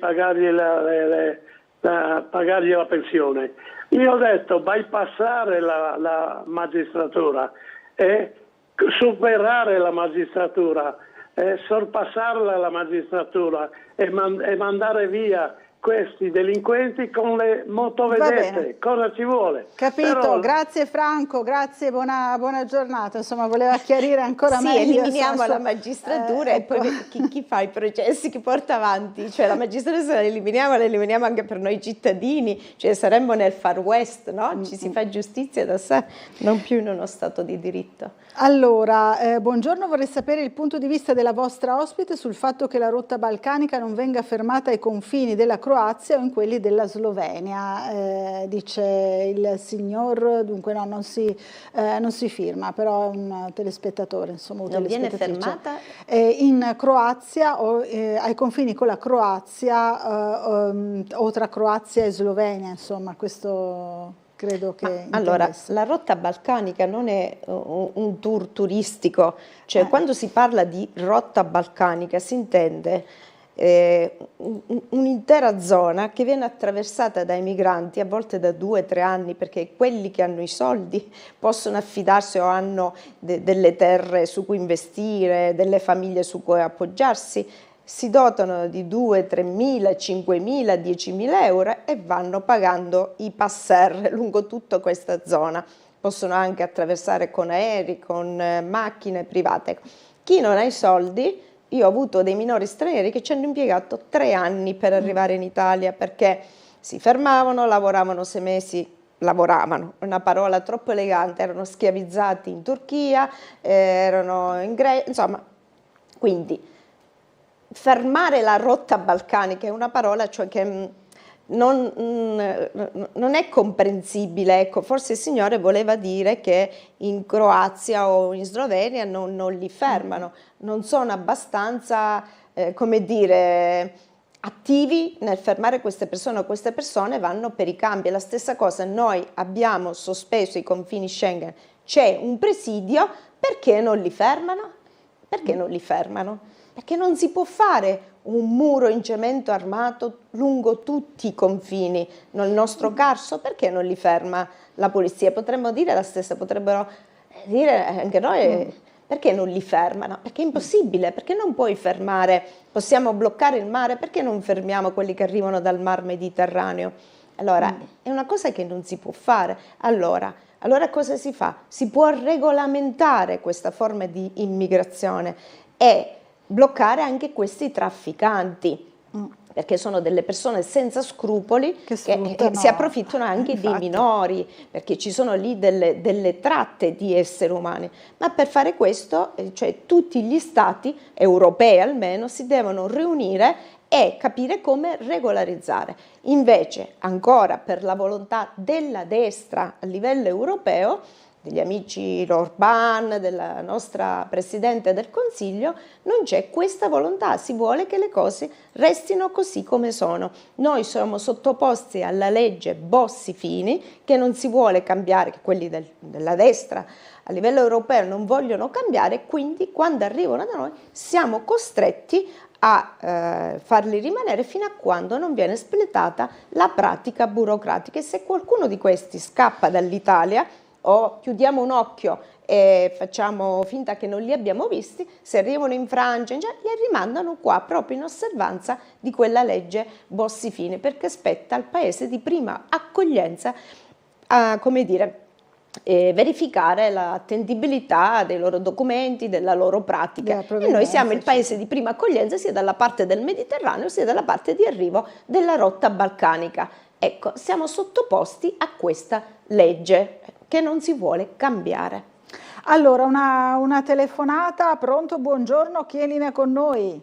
la pensione. Io ho detto bypassare la magistratura e superare la magistratura, sorpassarla la magistratura e mandare via questi delinquenti con le motovedette, cosa ci vuole? Capito, Però... grazie Franco, grazie, buona giornata, insomma voleva chiarire ancora meglio. Eliminiamo la magistratura e poi chi fa i processi, chi porta avanti, cioè la magistratura se la eliminiamo anche per noi cittadini, cioè saremmo nel Far West, no? Ci si fa giustizia da sé, non più in uno stato di diritto. Allora, buongiorno, vorrei sapere il punto di vista della vostra ospite sul fatto che la rotta balcanica non venga fermata ai confini della Croazia o in quelli della Slovenia, dice il signor, dunque no, non si firma, però è un telespettatore, insomma. Non viene fermata? In Croazia o ai confini con la Croazia o tra Croazia e Slovenia, insomma, questo... Credo che allora, la rotta balcanica non è un tour turistico, cioè quando si parla di rotta balcanica si intende un'intera zona che viene attraversata dai migranti a volte da 2 o 3 anni, perché quelli che hanno i soldi possono affidarsi o hanno delle terre su cui investire, delle famiglie su cui appoggiarsi, si dotano di 2.000, 3.000, 5.000, 10.000 euro e vanno pagando i passer lungo tutta questa zona. Possono anche attraversare con aerei, con macchine private. Chi non ha i soldi, io ho avuto dei minori stranieri che ci hanno impiegato 3 anni per arrivare in Italia, perché si fermavano, lavoravano 6 mesi, una parola troppo elegante, erano schiavizzati in Turchia, erano in Grecia, insomma, quindi... Fermare la rotta balcanica è una parola cioè che non è comprensibile, ecco, forse il signore voleva dire che in Croazia o in Slovenia non li fermano, non sono abbastanza, come dire, attivi nel fermare queste persone vanno per i cambi. È la stessa cosa, noi abbiamo sospeso i confini Schengen, c'è un presidio, perché non li fermano? Perché non li fermano? Perché non si può fare un muro in cemento armato lungo tutti i confini. Nel nostro Carso, perché non li ferma la polizia? Potremmo dire la stessa, potrebbero dire anche noi, perché non li fermano? Perché è impossibile, perché non puoi fermare, possiamo bloccare il mare, perché non fermiamo quelli che arrivano dal mar Mediterraneo? Allora, è una cosa che non si può fare. Allora cosa si fa? Si può regolamentare questa forma di immigrazione e bloccare anche questi trafficanti, perché sono delle persone senza scrupoli che si approfittano anche dei minori, perché ci sono lì delle tratte di esseri umani. Ma per fare questo, cioè tutti gli stati europei almeno si devono riunire e capire come regolarizzare. Invece, ancora per la volontà della destra a livello europeo, degli amici Orban, della nostra Presidente del Consiglio, non c'è questa volontà, si vuole che le cose restino così come sono. Noi siamo sottoposti alla legge Bossi-Fini, che non si vuole cambiare, che quelli della destra a livello europeo non vogliono cambiare, quindi quando arrivano da noi siamo costretti a farli rimanere fino a quando non viene espletata la pratica burocratica. E se qualcuno di questi scappa dall'Italia, o chiudiamo un occhio e facciamo finta che non li abbiamo visti, se arrivano in Francia li rimandano qua proprio in osservanza di quella legge Bossi-Fini, perché spetta al paese di prima accoglienza a, come dire, verificare l'attendibilità dei loro documenti, della loro pratica. E noi siamo il paese di prima accoglienza sia dalla parte del Mediterraneo sia dalla parte di arrivo della rotta balcanica. Ecco, siamo sottoposti a questa legge che non si vuole cambiare. Allora, una telefonata, pronto, buongiorno, chi è in linea con noi?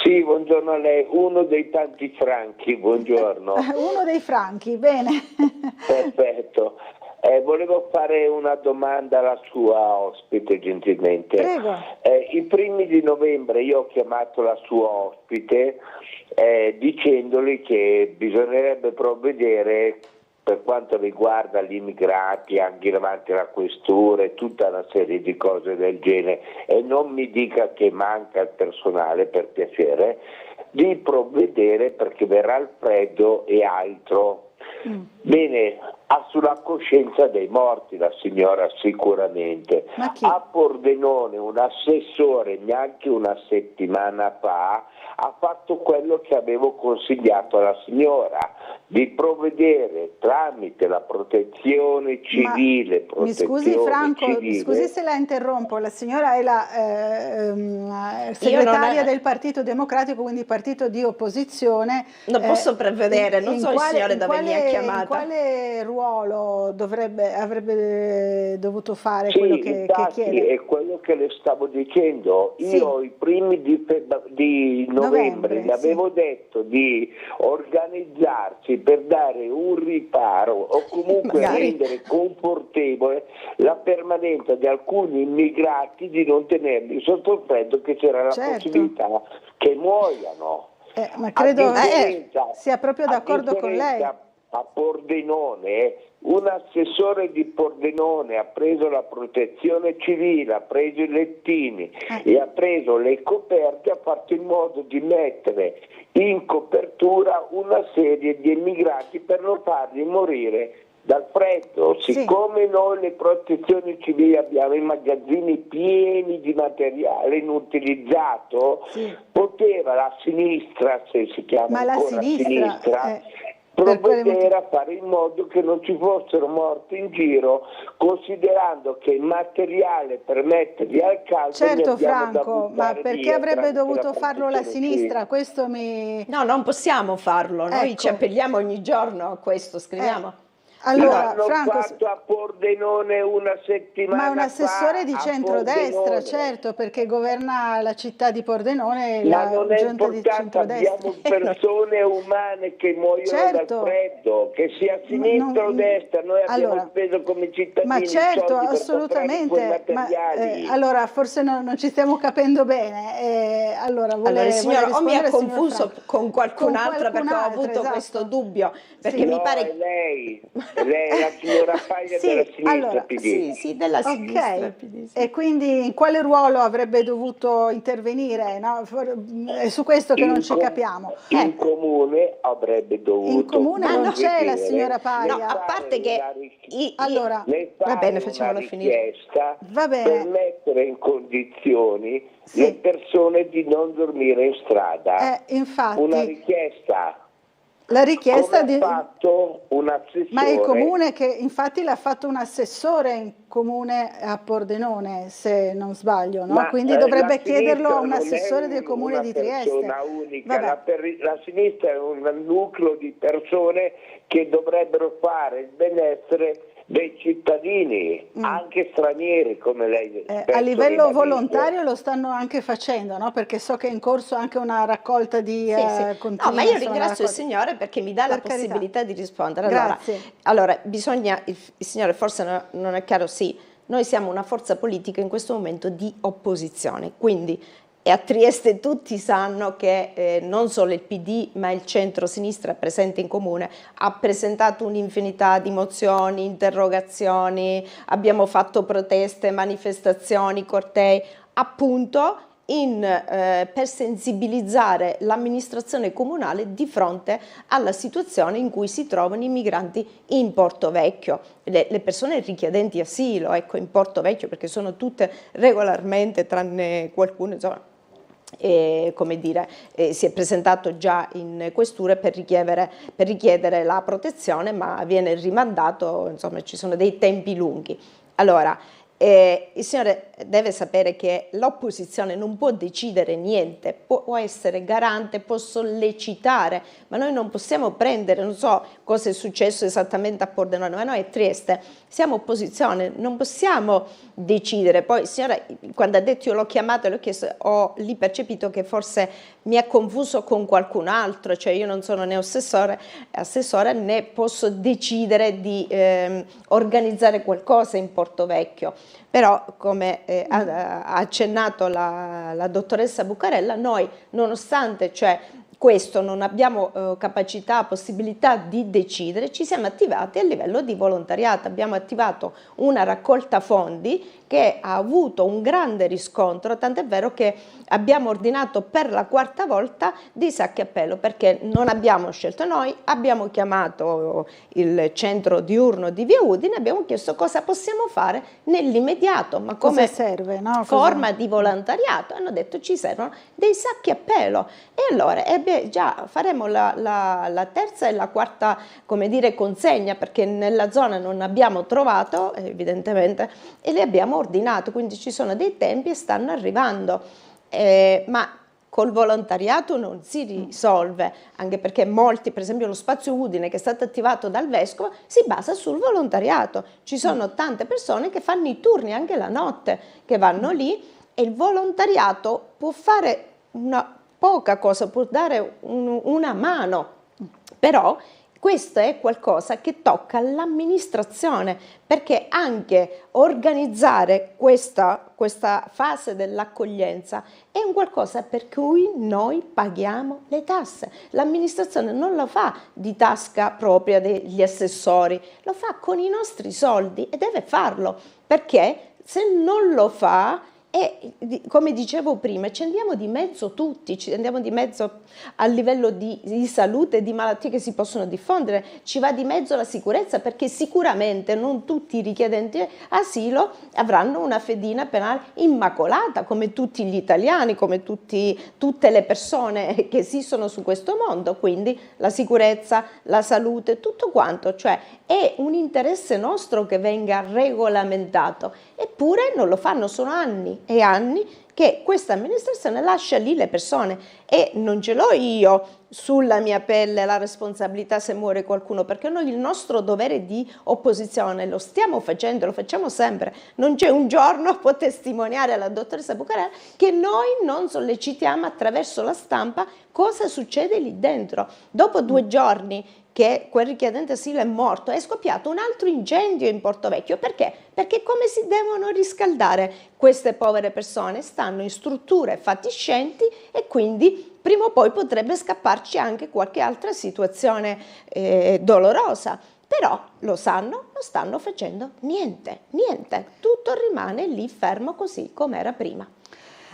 Sì, buongiorno a lei, uno dei tanti Franchi, buongiorno. Uno dei Franchi, bene. Perfetto. Volevo fare una domanda alla sua ospite, gentilmente. Prego. I primi di novembre io ho chiamato la sua ospite dicendogli che bisognerebbe provvedere per quanto riguarda gli immigrati, anche davanti alla questura e tutta una serie di cose del genere, e non mi dica che manca il personale, per piacere, di provvedere perché verrà il freddo e altro. Bene, ha sulla coscienza dei morti la signora sicuramente. A Pordenone un assessore neanche una settimana fa ha fatto quello che avevo consigliato alla signora, di provvedere tramite la protezione civile. Mi scusi Franco, mi scusi se la interrompo, la signora è la segretaria del Partito Democratico, quindi partito di opposizione. Non posso prevedere, non so il signore dove mi ha chiamata. In quale ruolo avrebbe dovuto fare quello che chiede? È quello che le stavo dicendo. Io i primi di novembre le avevo detto di organizzarsi per dare un riparo o comunque rendere confortevole la permanenza di alcuni immigrati, di non tenerli sotto il freddo, che c'era la possibilità che muoiano. Ma credo sia proprio d'accordo con lei. A Pordenone, un assessore di Pordenone ha preso la protezione civile, ha preso i lettini e ha preso le coperte, ha fatto in modo di mettere in copertura una serie di immigrati per non farli morire dal freddo. Siccome noi le protezioni civili abbiamo i magazzini pieni di materiale inutilizzato, poteva la sinistra, se si chiama ancora sinistra, provvedere a fare in modo che non ci fossero morti in giro, considerando che il materiale per metterli al caldo. Certo Franco, ma perché avrebbe dovuto farlo la sinistra? Questo No, non possiamo farlo, noi ci appelliamo ogni giorno a questo, scriviamo. Allora, l'hanno Franco, fatto a Pordenone una settimana fa. Ma un assessore di centrodestra, certo, perché governa la città di Pordenone, ma non è giunta di centrodestra. Abbiamo persone umane che muoiono dal freddo, che sia sinistra o destra, noi abbiamo speso come cittadini. Ma certo, soldi assolutamente. Allora, forse non ci stiamo capendo bene. Allora, signora, o mi ha confuso con qualcun'altra perché ho avuto questo dubbio, perché mi pare lei è la signora Paglia della sinistra PD. Sì, della sinistra PD. E quindi in quale ruolo avrebbe dovuto intervenire? No? È su questo che non ci capiamo. In comune avrebbe dovuto. In comune non c'è la signora Paglia. No, a parte che allora va bene, facciamola finire. Va bene. Per mettere in condizioni le persone di non dormire in strada. Infatti. Una richiesta. La richiesta di fatto un assessore. Ma è il comune che infatti l'ha fatto un assessore in comune a Pordenone, se non sbaglio, no? Quindi dovrebbe chiederlo a un assessore del comune di Trieste. Una unica, la sinistra è un nucleo di persone che dovrebbero fare il benessere dei cittadini, anche stranieri, come lei a livello volontario lo stanno anche facendo, no? Perché so che è in corso anche una raccolta di contigli. No, ma io ringrazio il signore perché mi dà la possibilità di rispondere. Allora bisogna, il signore forse non è chiaro, noi siamo una forza politica in questo momento di opposizione, quindi e a Trieste tutti sanno che non solo il PD ma il centro-sinistra presente in comune ha presentato un'infinità di mozioni, interrogazioni, abbiamo fatto proteste, manifestazioni, cortei, appunto per sensibilizzare l'amministrazione comunale di fronte alla situazione in cui si trovano i migranti in Porto Vecchio, le persone richiedenti asilo, ecco, in Porto Vecchio, perché sono tutte regolarmente, tranne qualcuno, insomma, come dire, si è presentato già in questura per richiedere la protezione, ma viene rimandato, insomma ci sono dei tempi lunghi. Allora, il signore deve sapere che l'opposizione non può decidere niente, può essere garante, può sollecitare, ma noi non possiamo prendere, non so cosa è successo esattamente a Pordenone, ma noi a Trieste siamo opposizione, non possiamo decidere. Poi il signore, quando ha detto io l'ho chiamato e l'ho chiesto, ho lì percepito che forse mi ha confuso con qualcun altro, cioè io non sono né assessore né posso decidere di organizzare qualcosa in Porto Vecchio. Però, come ha accennato la dottoressa Buccarella, noi, nonostante questo non abbiamo capacità, possibilità di decidere, ci siamo attivati a livello di volontariato, abbiamo attivato una raccolta fondi che ha avuto un grande riscontro, tant'è vero che abbiamo ordinato per la 4ª volta dei sacchi a pelo, perché non abbiamo scelto noi, abbiamo chiamato il centro diurno di Via Udine, abbiamo chiesto cosa possiamo fare nell'immediato, ma come serve, no? forma di volontariato, hanno detto ci servono dei sacchi a pelo, e allora già faremo la 3ª e la 4ª, come dire, consegna, perché nella zona non abbiamo trovato evidentemente, e le abbiamo ordinato, quindi ci sono dei tempi e stanno arrivando, ma col volontariato non si risolve, anche perché molti, per esempio lo Spazio Udine che è stato attivato dal Vescovo, si basa sul volontariato, ci sono tante persone che fanno i turni anche la notte, che vanno lì, e il volontariato può fare una poca cosa, può dare una mano, però questo è qualcosa che tocca l'amministrazione, perché anche organizzare questa fase dell'accoglienza è un qualcosa per cui noi paghiamo le tasse. L'amministrazione non lo fa di tasca propria degli assessori, lo fa con i nostri soldi e deve farlo, perché se non lo fa, e come dicevo prima, ci andiamo di mezzo tutti, ci andiamo di mezzo a livello di salute e di malattie che si possono diffondere, ci va di mezzo la sicurezza, perché sicuramente non tutti i richiedenti asilo avranno una fedina penale immacolata come tutti gli italiani, come tutte le persone che esistono su questo mondo, quindi la sicurezza, la salute, tutto quanto, cioè è un interesse nostro che venga regolamentato, eppure non lo fanno, sono anni e anni che questa amministrazione lascia lì le persone, e non ce l'ho io sulla mia pelle la responsabilità se muore qualcuno, perché noi il nostro dovere di opposizione lo stiamo facendo, lo facciamo sempre, non c'è un giorno, può testimoniare alla dottoressa Bucarella, che noi non sollecitiamo attraverso la stampa cosa succede lì dentro. Dopo 2 giorni che quel richiedente asilo è morto, è scoppiato un altro incendio in Porto Vecchio. Perché? Perché come si devono riscaldare queste povere persone? Stanno in strutture fatiscenti, e quindi prima o poi potrebbe scapparci anche qualche altra situazione dolorosa. Però lo sanno, non stanno facendo niente, tutto rimane lì fermo così come era prima.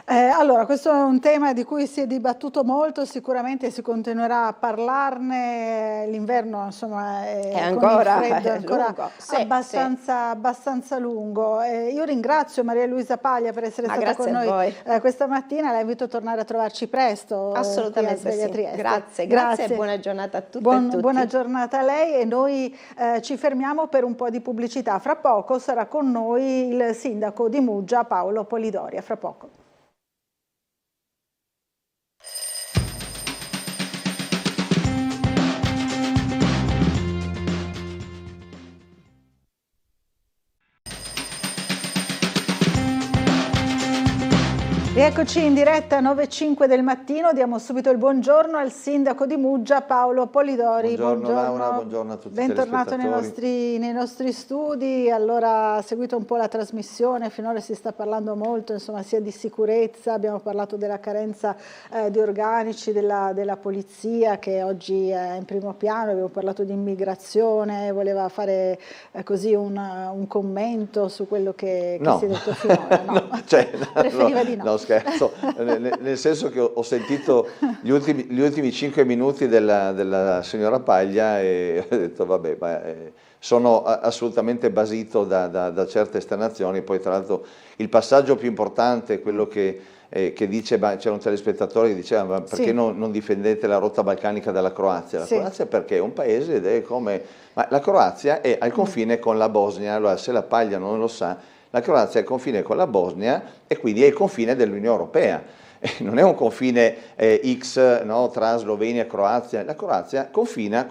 Allora, questo è un tema di cui si è dibattuto molto, sicuramente si continuerà a parlarne, l'inverno insomma è ancora, con il freddo, è ancora lungo. Sì, abbastanza lungo. Io ringrazio Maria Luisa Paglia per essere stata con noi questa mattina, la invito a tornare a trovarci presto. Assolutamente sì. Grazie e buona giornata a tutte e tutti. Buona giornata a lei, e noi ci fermiamo per un po' di pubblicità. Fra poco sarà con noi il sindaco di Muggia, Paolo Polidori. A fra poco. Rieccoci in diretta 9:05 del mattino, diamo subito il buongiorno al sindaco di Muggia, Paolo Polidori. Buongiorno Laura, buongiorno a tutti. Bentornato nei nostri studi. Allora, ha seguito un po' la trasmissione, finora si sta parlando molto, insomma, sia di sicurezza, abbiamo parlato della carenza di organici della polizia che oggi è in primo piano, abbiamo parlato di immigrazione, voleva fare così un commento su quello che si è detto finora. Preferiva di no. Scherzo, nel senso che ho sentito gli ultimi 5 minuti della signora Paglia e ho detto vabbè, sono assolutamente basito da certe esternazioni. Poi tra l'altro il passaggio più importante è quello che dice, c'era un telespettatore che diceva ma perché non difendete la rotta balcanica dalla Croazia? La Croazia perché è un paese ed è come... Ma la Croazia è al confine con la Bosnia, allora se la Paglia non lo sa, la Croazia è al confine con la Bosnia e quindi è il confine dell'Unione Europea. Non è un confine X tra Slovenia e Croazia. La Croazia confina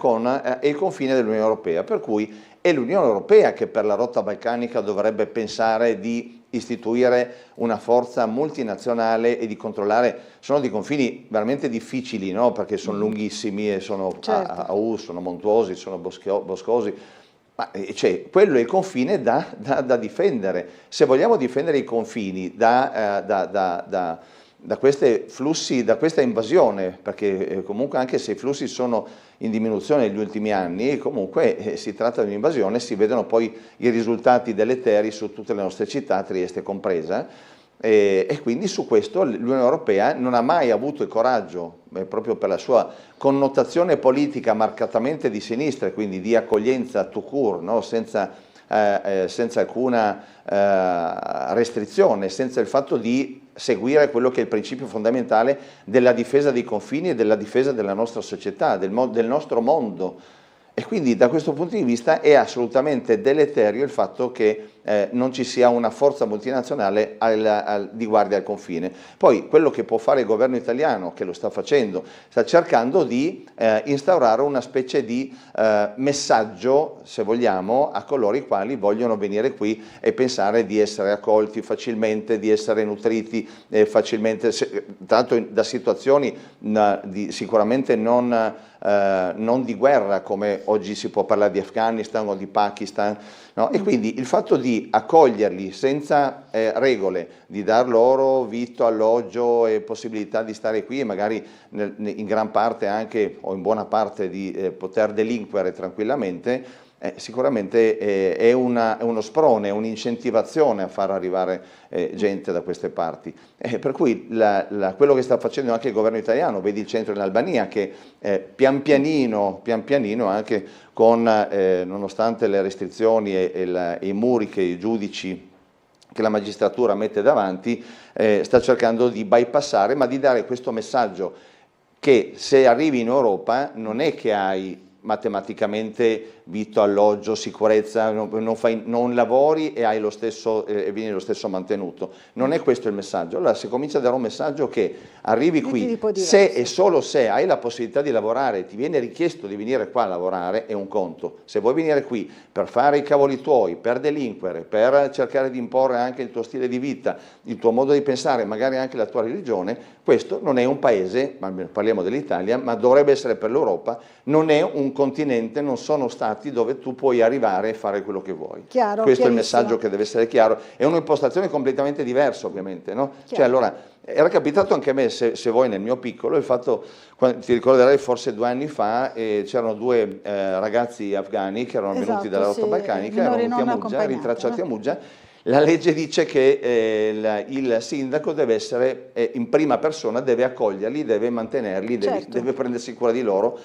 è il confine dell'Unione Europea, per cui è l'Unione Europea che per la rotta balcanica dovrebbe pensare di istituire una forza multinazionale e di controllare. Sono dei confini veramente difficili, perché sono lunghissimi e sono sono montuosi, sono boscosi. Ma, quello è il confine da difendere. Se vogliamo difendere i confini da da questi flussi, da questa invasione, perché comunque anche se i flussi sono in diminuzione negli ultimi anni, comunque si tratta di un'invasione, si vedono poi i risultati deleteri su tutte le nostre città, Trieste compresa, e quindi su questo l'Unione Europea non ha mai avuto il coraggio, proprio per la sua connotazione politica marcatamente di sinistra, quindi di accoglienza tout court, no? senza alcuna restrizione, senza il fatto di seguire quello che è il principio fondamentale della difesa dei confini e della difesa della nostra società, del nostro mondo. E quindi da questo punto di vista è assolutamente deleterio il fatto che non ci sia una forza multinazionale di guardia al confine. Poi quello che può fare il governo italiano, che lo sta facendo, sta cercando di instaurare una specie di messaggio, se vogliamo, a coloro i quali vogliono venire qui e pensare di essere accolti facilmente, di essere nutriti facilmente, tra l'altro da situazioni sicuramente non di guerra, come oggi si può parlare di Afghanistan o di Pakistan, no? E quindi il fatto di accoglierli senza regole, di dar loro vitto, alloggio e possibilità di stare qui e magari in gran parte anche o in buona parte di poter delinquere tranquillamente, sicuramente è uno sprone, un'incentivazione a far arrivare gente da queste parti. Per cui quello che sta facendo anche il governo italiano, vedi il centro in Albania che pian pianino anche con, nonostante le restrizioni e i muri che i giudici, che la magistratura mette davanti, sta cercando di bypassare, ma di dare questo messaggio che se arrivi in Europa non è che hai matematicamente vitto, alloggio, sicurezza, non lavori e hai lo stesso, vieni lo stesso mantenuto. Non è questo il messaggio. Allora si comincia a dare un messaggio che arrivi qui, se e solo se hai la possibilità di lavorare, ti viene richiesto di venire qua a lavorare, è un conto. Se vuoi venire qui per fare i cavoli tuoi, per delinquere, per cercare di imporre anche il tuo stile di vita, il tuo modo di pensare, magari anche la tua religione, questo non è un paese, parliamo dell'Italia, ma dovrebbe essere per l'Europa, non è un continente, non sono stati dove tu puoi arrivare e fare quello che vuoi. Chiaro, questo è il messaggio che deve essere chiaro. È un'impostazione completamente diversa, ovviamente, no? Cioè, allora, era capitato anche a me, se vuoi, nel mio piccolo, il fatto, ti ricorderai forse 2 anni fa, c'erano 2 ragazzi afghani che erano venuti dalla rotta balcanica, erano venuti a Muggia, rintracciati a Muggia. La legge dice che il sindaco deve essere in prima persona, deve accoglierli, deve mantenerli, deve prendersi cura di loro,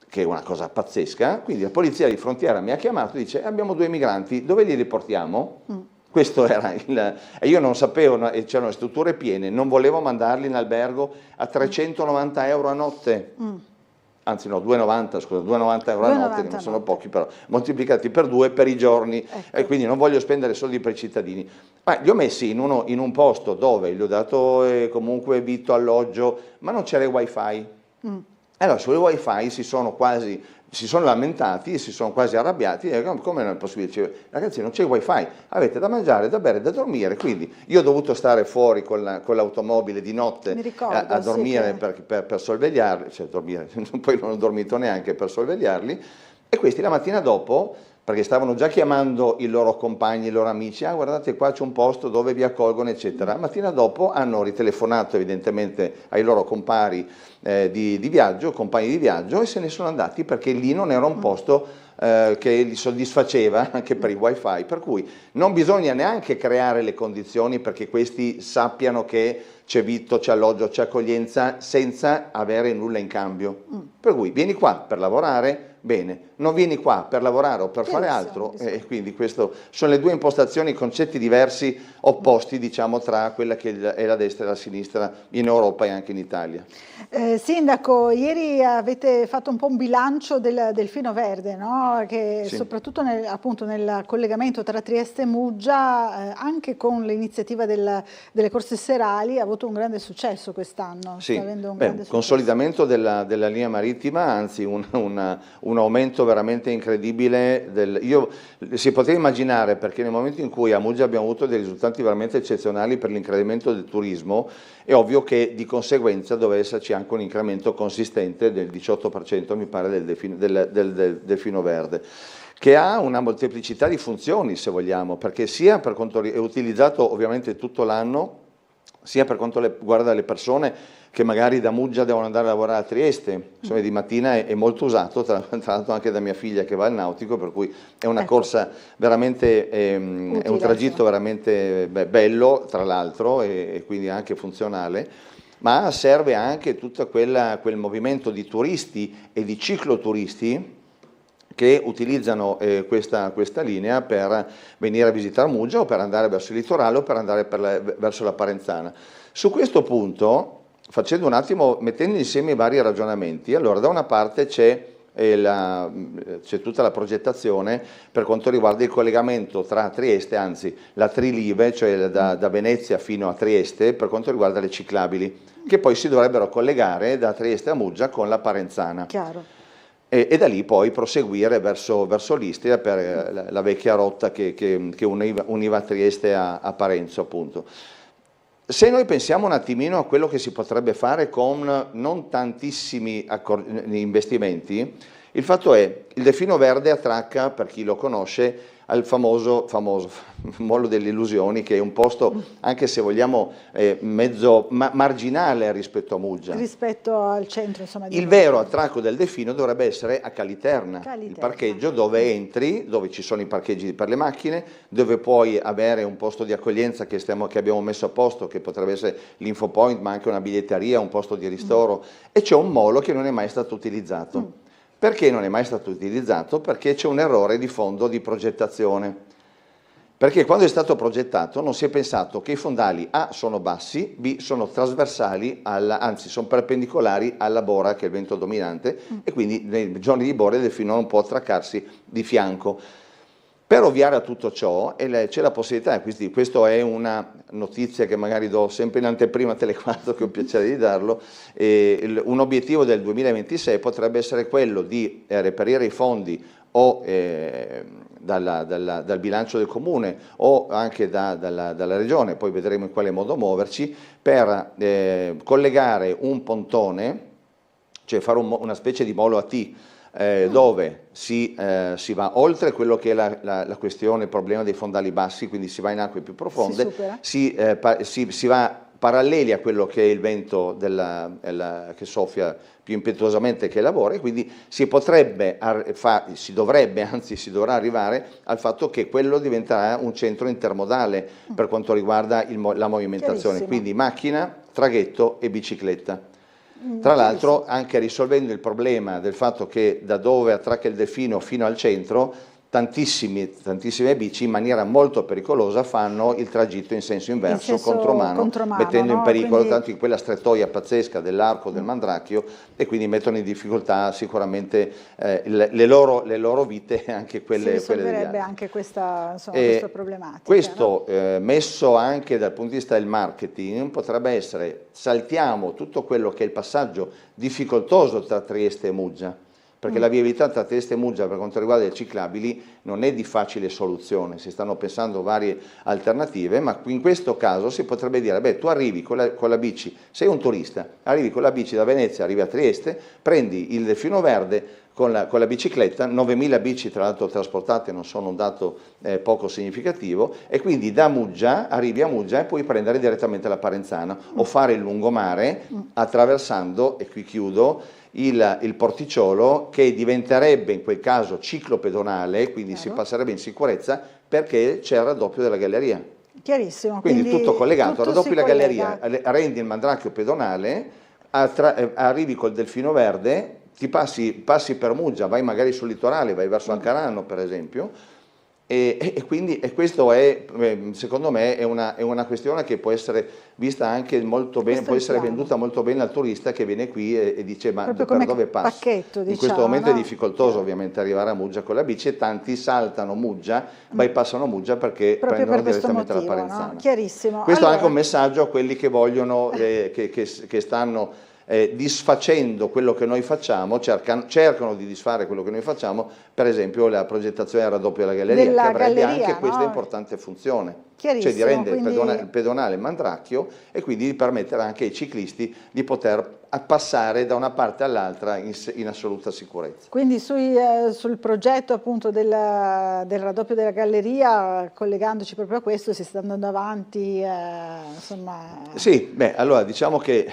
che è una cosa pazzesca. Quindi la polizia di frontiera mi ha chiamato e dice: abbiamo 2 migranti, dove li riportiamo? Questo era e io non sapevo, c'erano le strutture piene, non volevo mandarli in albergo a 390 euro a notte. Anzi no, 2,90, scusa, 2,90 euro a notte, che non sono pochi, però moltiplicati per 2 per i giorni, e quindi non voglio spendere soldi per i cittadini. Ma li ho messi in un posto dove gli ho dato comunque vitto, alloggio, ma non c'era il wifi. Allora sulle wifi si sono lamentati, si sono quasi arrabbiati, e come non è possibile? Dice, ragazzi, non c'è wifi, avete da mangiare, da bere, da dormire, quindi io ho dovuto stare fuori con l'automobile di notte a dormire per sorvegliarli, cioè dormire, poi non ho dormito neanche per sorvegliarli, e questi la mattina dopo, perché stavano già chiamando i loro compagni, i loro amici, guardate qua c'è un posto dove vi accolgono, eccetera. La mattina dopo hanno ritelefonato evidentemente ai loro compari di viaggio, compagni di viaggio, e se ne sono andati perché lì non era un posto che li soddisfaceva anche per i wifi, per cui non bisogna neanche creare le condizioni perché questi sappiano che c'è vitto, c'è alloggio, c'è accoglienza senza avere nulla in cambio. Per cui vieni qua per lavorare, bene, non vieni qua per lavorare o per fare altro, e quindi questo sono le 2 impostazioni, concetti diversi, opposti, diciamo, tra quella che è la destra e la sinistra in Europa e anche in Italia. Sindaco, ieri avete fatto un po' un bilancio del Fino Verde, no? Che soprattutto appunto nel collegamento tra Trieste e Muggia, anche con l'iniziativa delle corse serali, ha avuto un grande successo quest'anno. Sì, un consolidamento della linea marittima, anzi un aumento veramente incredibile. Si poteva immaginare, perché nel momento in cui a Muggia abbiamo avuto dei risultati veramente eccezionali per l'incremento del turismo, è ovvio che di conseguenza doveva esserci anche un incremento consistente del 18%, mi pare, del Fino Verde, che ha una molteplicità di funzioni, se vogliamo, perché sia per quanto è utilizzato ovviamente tutto l'anno sia per quanto riguarda le persone che magari da Muggia devono andare a lavorare a Trieste. Insomma, di mattina è molto usato, tra l'altro anche da mia figlia che va al nautico, per cui è una corsa veramente, è un tragitto veramente bello, tra l'altro, e quindi anche funzionale, ma serve anche tutto quel movimento di turisti e di cicloturisti che utilizzano questa linea per venire a visitare Muggia o per andare verso il litorale o per andare verso la Parenzana. Su questo punto, mettendo insieme i vari ragionamenti, allora da una parte c'è tutta la progettazione per quanto riguarda il collegamento tra Trieste, anzi la Trilive, cioè da Venezia fino a Trieste, per quanto riguarda le ciclabili, che poi si dovrebbero collegare da Trieste a Muggia con la Parenzana. Chiaro. E da lì poi proseguire verso l'Istria per la vecchia rotta che univa Trieste a Parenzo, appunto. Se noi pensiamo un attimino a quello che si potrebbe fare con non tantissimi investimenti, il fatto è, il Delfino Verde attracca, per chi lo conosce, al famoso Molo delle Illusioni, che è un posto, anche se vogliamo, mezzo marginale rispetto a Muggia. Rispetto al centro, insomma. Il vero attracco del Delfino dovrebbe essere a Caliterna, il parcheggio dove entri, dove ci sono i parcheggi per le macchine, dove puoi avere un posto di accoglienza che abbiamo messo a posto, che potrebbe essere l'Infopoint, ma anche una biglietteria, un posto di ristoro, e c'è un molo che non è mai stato utilizzato. Perché non è mai stato utilizzato? Perché c'è un errore di fondo di progettazione. Perché quando è stato progettato non si è pensato che i fondali A sono bassi, B sono trasversali, anzi sono perpendicolari alla bora, che è il vento dominante, e quindi nei giorni di bora il Delfino non può attraccarsi di fianco. Per ovviare a tutto ciò c'è la possibilità, quindi questa è una notizia che magari do sempre in anteprima a Tele4, che ho piacere di darlo, un obiettivo del 2026 potrebbe essere quello di reperire i fondi o dal bilancio del comune o anche dalla regione, poi vedremo in quale modo muoverci, per collegare un pontone, cioè fare una specie di molo a T, dove si va oltre quello che è la questione, il problema dei fondali bassi, quindi si va in acque più profonde, si va paralleli a quello che è il vento che soffia più impetuosamente, che lavora, e quindi si dovrà arrivare al fatto che quello diventerà un centro intermodale per quanto riguarda la movimentazione, quindi macchina, traghetto e bicicletta. Tra l'altro anche risolvendo il problema del fatto che da dove attracca il Delfino fino al centro tantissime bici in maniera molto pericolosa fanno il tragitto in senso inverso, contromano, mettendo in pericolo tanto in quella strettoia pazzesca dell'Arco del Mandracchio, e quindi mettono in difficoltà sicuramente le loro vite e anche quelle degli altri. Si risolverebbe anche questa problematica. Questo messo anche dal punto di vista del marketing potrebbe essere: saltiamo tutto quello che è il passaggio difficoltoso tra Trieste e Muggia, perché la viabilità tra Trieste e Muggia per quanto riguarda le ciclabili non è di facile soluzione, si stanno pensando varie alternative, ma in questo caso si potrebbe dire: beh, tu arrivi con la bici, sei un turista, arrivi con la bici da Venezia, arrivi a Trieste, prendi il Delfino Verde con la bicicletta, 9.000 bici tra l'altro trasportate, non sono un dato poco significativo, e quindi da Muggia arrivi a Muggia e puoi prendere direttamente la Parenzana o fare il lungomare attraversando, e qui chiudo, il porticciolo, che diventerebbe in quel caso ciclopedonale, quindi si passerebbe in sicurezza perché c'è il raddoppio della galleria. Chiarissimo. Quindi tutto collegato, raddoppi la galleria, rendi il Mandracchio pedonale, arrivi col Delfino Verde, ti passi per Muggia, vai magari sul litorale, vai verso Ancarano per esempio, e quindi questo è, secondo me, è una questione che può essere vista anche molto bene, può essere venduta molto bene al turista che viene qui e dice: ma per dove passo? Pacchetto, in questo momento è difficoltoso ovviamente arrivare a Muggia con la bici, e tanti saltano Muggia, bypassano Muggia perché prendono direttamente la Parenzana. Chiarissimo. Questo è anche un messaggio a quelli che vogliono, che stanno disfacendo quello che noi facciamo, cercano di disfare quello che noi facciamo, per esempio la progettazione del raddoppio della galleria, che avrebbe anche questa importante funzione, cioè di rendere il pedonale Mandracchio e quindi di permettere anche ai ciclisti di poter passare da una parte all'altra in assoluta sicurezza. Quindi sul progetto appunto del raddoppio della galleria, collegandoci proprio a questo, si sta andando avanti, insomma... Sì, allora diciamo che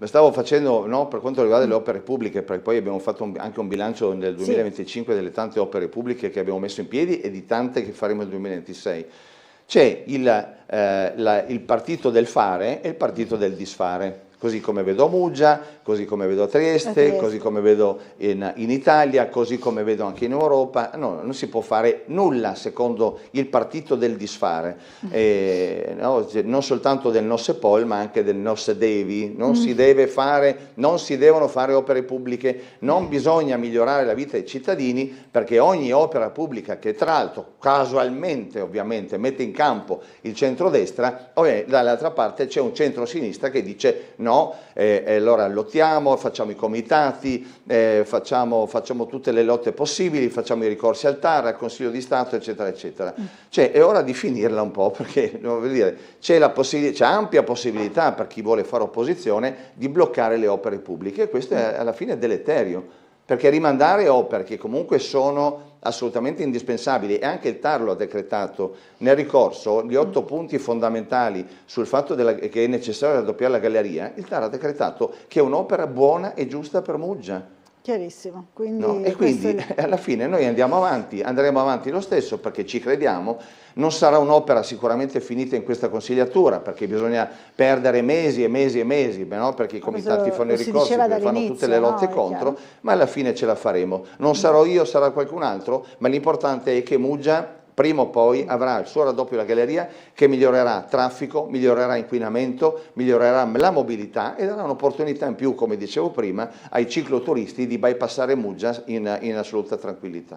stavo facendo, per quanto riguarda le opere pubbliche, perché poi abbiamo fatto anche un bilancio nel 2025 delle tante opere pubbliche che abbiamo messo in piedi e di tante che faremo nel 2026. C'è il partito del fare e il partito del disfare, così come vedo a Muggia, così come vedo a Trieste, così come vedo in Italia, così come vedo anche in Europa. No, non si può fare nulla secondo il partito del disfare, non soltanto del Nosse Pol, ma anche del Nosse Devi. Non si devono fare opere pubbliche, non bisogna migliorare la vita dei cittadini, perché ogni opera pubblica che tra l'altro casualmente ovviamente mette in campo il centrodestra, dall'altra parte c'è un centro-sinistra che dice no, allora lottiamo, facciamo i comitati, facciamo tutte le lotte possibili, facciamo i ricorsi al TAR, al Consiglio di Stato, eccetera, eccetera. Cioè è ora di finirla un po', perché c'è ampia possibilità per chi vuole fare opposizione di bloccare le opere pubbliche, e questo è alla fine deleterio, perché rimandare opere che comunque sono assolutamente indispensabili, e anche il TAR lo ha decretato nel ricorso, gli 8 punti fondamentali sul fatto che è necessario raddoppiare la galleria, il TAR ha decretato che è un'opera buona e giusta per Muggia. Chiarissimo. E quindi alla fine noi andremo avanti lo stesso, perché ci crediamo. Non sarà un'opera sicuramente finita in questa consigliatura, perché bisogna perdere mesi e mesi e mesi, perché i comitati fanno i ricorsi, fanno tutte le lotte contro, ma alla fine ce la faremo. Non sarò io, sarà qualcun altro, ma l'importante è che Muggia prima o poi avrà il suo raddoppio della galleria, che migliorerà traffico, migliorerà inquinamento, migliorerà la mobilità e darà un'opportunità in più, come dicevo prima, ai cicloturisti di bypassare Muggia in assoluta tranquillità.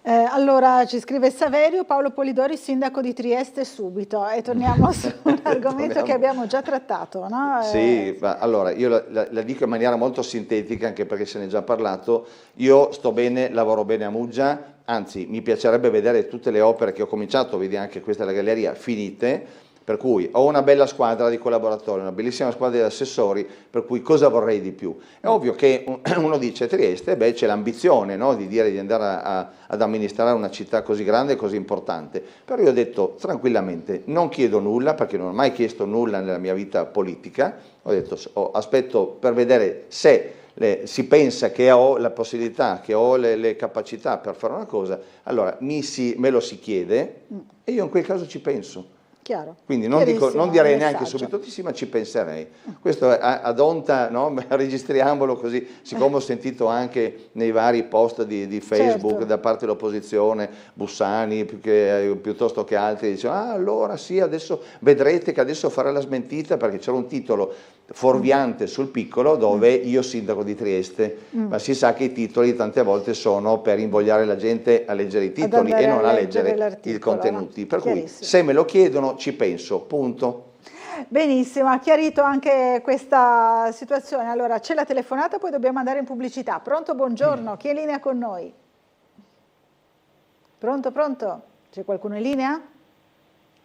Allora ci scrive Saverio: Paolo Polidori, sindaco di Trieste subito, e torniamo su un argomento che abbiamo già trattato, no? Sì, allora io la dico in maniera molto sintetica, anche perché se ne è già parlato. Io sto bene, lavoro bene a Muggia, anzi mi piacerebbe vedere tutte le opere che ho cominciato, vedi anche questa è la galleria, finite. Per cui ho una bella squadra di collaboratori, una bellissima squadra di assessori, per cui cosa vorrei di più? È ovvio che uno dice Trieste, c'è l'ambizione, no, di dire di andare ad amministrare una città così grande e così importante, però io ho detto tranquillamente, non chiedo nulla, perché non ho mai chiesto nulla nella mia vita politica, ho detto aspetto per vedere se si pensa che ho la possibilità, che ho le capacità per fare una cosa, allora me lo si chiede e io in quel caso ci penso. Chiaro. Quindi non direi neanche subito sì, ma ci penserei. Questo ad onta, no? Registriamolo così, siccome ho sentito anche nei vari post di Facebook da parte dell'opposizione, Bussani piuttosto che altri, dicevano allora sì, adesso vedrete che adesso farà la smentita, perché c'era un titolo fuorviante sul Piccolo dove io sindaco di Trieste, ma si sa che i titoli tante volte sono per invogliare la gente a leggere i titoli e non a leggere i contenuti, per cui se me lo chiedono ci penso, punto. Benissimo, ha chiarito anche questa situazione. Allora c'è la telefonata, poi dobbiamo andare in pubblicità. Pronto, buongiorno, chi è in linea con noi? Pronto? C'è qualcuno in linea?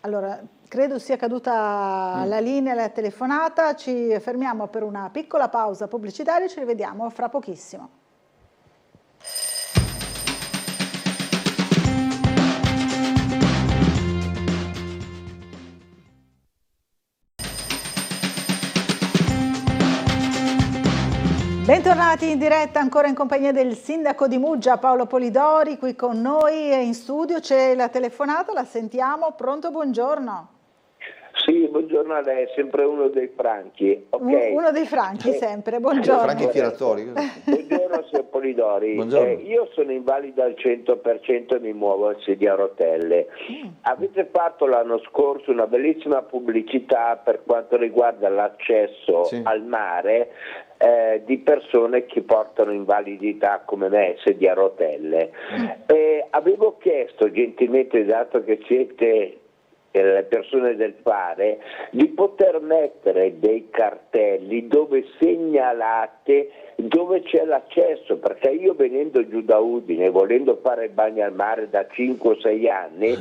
Allora, credo sia caduta la linea, la telefonata, ci fermiamo per una piccola pausa pubblicitaria e ci rivediamo fra pochissimo. Bentornati in diretta ancora in compagnia del sindaco di Muggia Paolo Polidori, qui con noi in studio. C'è la telefonata, la sentiamo. Pronto, buongiorno. Sì, buongiorno a lei, sempre uno dei franchi. Okay. Uno dei franchi sempre, buongiorno. Franchi tiratori. Buongiorno signor Polidori, io sono invalido al 100% e mi muovo a sedia a rotelle. Avete fatto l'anno scorso una bellissima pubblicità per quanto riguarda l'accesso al mare di persone che portano invalidità come me, sedia a rotelle. Avevo chiesto gentilmente, dato che siete le persone del fare, di poter mettere dei cartelli dove segnalate dove c'è l'accesso, perché io venendo giù da Udine, volendo fare il bagno al mare da 5-6 anni,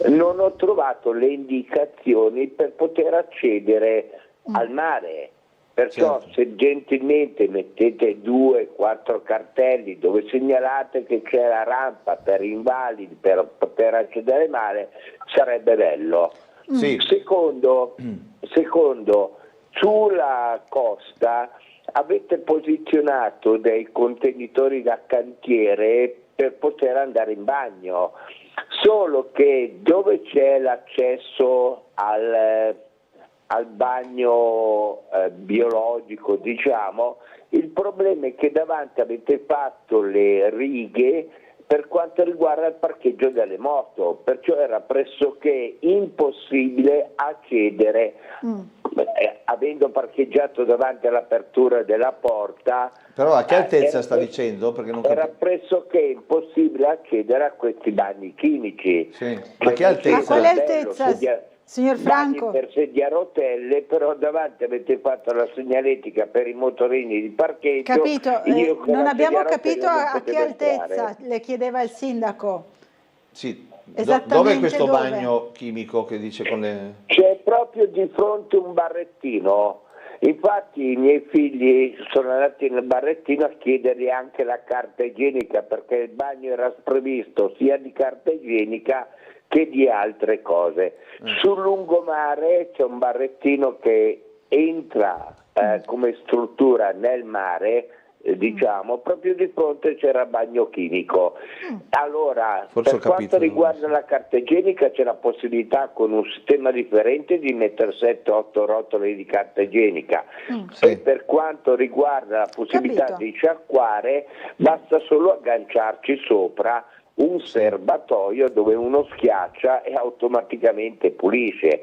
non ho trovato le indicazioni per poter accedere al mare. Perciò se gentilmente mettete 2-4 cartelli dove segnalate che c'è la rampa per invalidi per poter accedere al mare, sarebbe bello. Sì. Secondo, sulla costa avete posizionato dei contenitori da cantiere per poter andare in bagno, solo che dove c'è l'accesso al bagno biologico, diciamo, il problema è che davanti avete fatto le righe per quanto riguarda il parcheggio delle moto, perciò era pressoché impossibile accedere, avendo parcheggiato davanti all'apertura della porta. Però a che altezza sta dicendo? Perché non era pressoché impossibile accedere a questi bagni chimici. Sì. Ma che altezza? A quale altezza, signor Franco? Per sedia a rotelle, però davanti avete fatto la segnaletica per i motorini di parcheggio. Capito, non abbiamo capito a che altezza le chiedeva il sindaco. Sì. Esattamente dove è questo dove? bagno chimico che dice con le... C'è proprio di fronte un barrettino. Infatti i miei figli sono andati nel barrettino a chiedergli anche la carta igienica, perché il bagno era previsto sia di carta igienica che di altre cose. Sul lungomare c'è un barrettino che entra come struttura nel mare, diciamo, proprio di fronte c'era bagno chimico. Allora, Forse per quanto riguarda la carta igienica c'è la possibilità con un sistema differente di mettere 7-8 rotole di carta igienica e per quanto riguarda la possibilità di sciacquare basta solo agganciarci sopra un serbatoio dove uno schiaccia e automaticamente pulisce.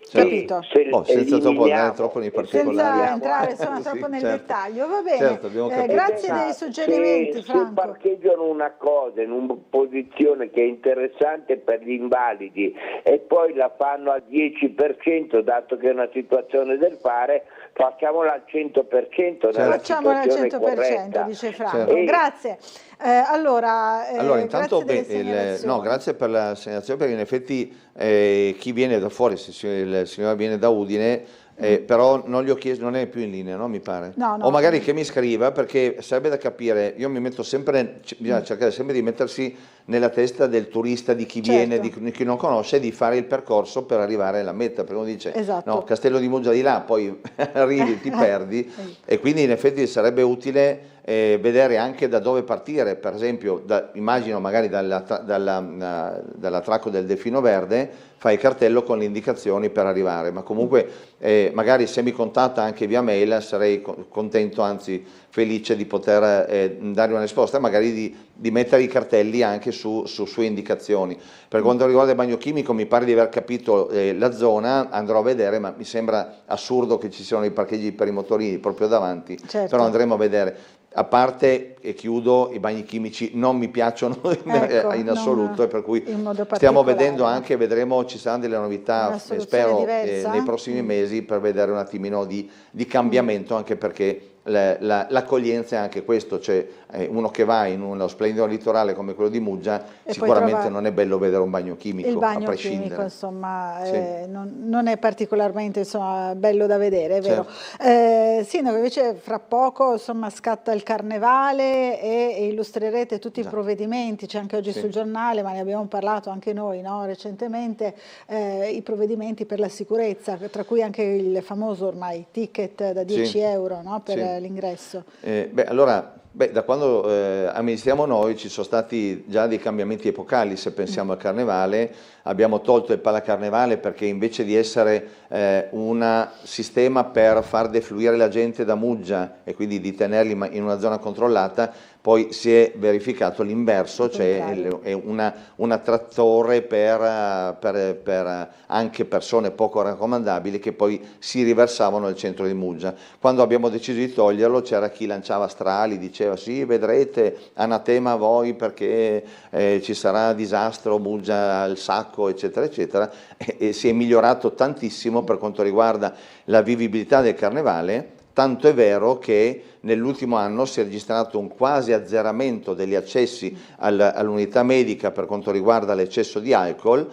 Capito. Senza troppo andare troppo nei particolari. Senza entrare troppo nel dettaglio, va bene. Certo, grazie dei suggerimenti, Franco. Se parcheggiano una cosa in una posizione che è interessante per gli invalidi e poi la fanno al 10%, dato che è una situazione del fare, facciamola al 100%. Facciamola al 100%, corretta. dice Franco. Grazie. Allora intanto grazie per la segnalazione, perché in effetti chi viene da fuori, se il signore viene da Udine, però non gli ho chiesto, non è più in linea, no? Mi pare. No. O magari che mi scriva, perché sarebbe da capire, io mi metto sempre, bisogna cercare sempre di mettersi nella testa del turista, di chi viene, di chi non conosce, di fare il percorso per arrivare alla meta, perché uno dice no, Castello di Muggia di là, poi arrivi, ti perdi, e quindi in effetti sarebbe utile vedere anche da dove partire, per esempio immagino magari dall'attracco del Delfino Verde fai il cartello con le indicazioni per arrivare, ma comunque magari se mi contatta anche via mail sarei contento, anzi felice di poter dare una risposta, magari di mettere i cartelli anche su sue indicazioni. Per quanto riguarda il bagno chimico mi pare di aver capito la zona, andrò a vedere, ma mi sembra assurdo che ci siano i parcheggi per i motorini proprio davanti, però andremo a vedere. A parte, e chiudo, i bagni chimici non mi piacciono in assoluto, e per cui stiamo vedendo anche, vedremo, ci saranno delle novità, spero nei prossimi mesi, per vedere un attimino di cambiamento, anche perché l'accoglienza è anche questo, cioè uno che va in uno splendido litorale come quello di Muggia sicuramente non è bello vedere un bagno chimico, il bagno a prescindere. Chimico, insomma, non è particolarmente bello da vedere, è vero. Sindaco, invece fra poco scatta il Carnevale e illustrerete tutti i provvedimenti, c'è anche oggi sul giornale, ma ne abbiamo parlato anche noi recentemente, i provvedimenti per la sicurezza, tra cui anche il famoso ormai ticket da 10 euro per l'ingresso. Da quando amministriamo noi ci sono stati già dei cambiamenti epocali. Se pensiamo al Carnevale, abbiamo tolto il palacarnevale perché invece di essere un sistema per far defluire la gente da Muggia e quindi di tenerli in una zona controllata, poi si è verificato l'inverso, cioè è un attrattore per anche persone poco raccomandabili che poi si riversavano al centro di Muggia. Quando abbiamo deciso di toglierlo c'era chi lanciava strali, diceva sì, vedrete, anatema a voi perché ci sarà disastro, Muggia al sacco, eccetera, eccetera, e si è migliorato tantissimo per quanto riguarda la vivibilità del carnevale. Tanto è vero che nell'ultimo anno si è registrato un quasi azzeramento degli accessi all'unità medica per quanto riguarda l'eccesso di alcol,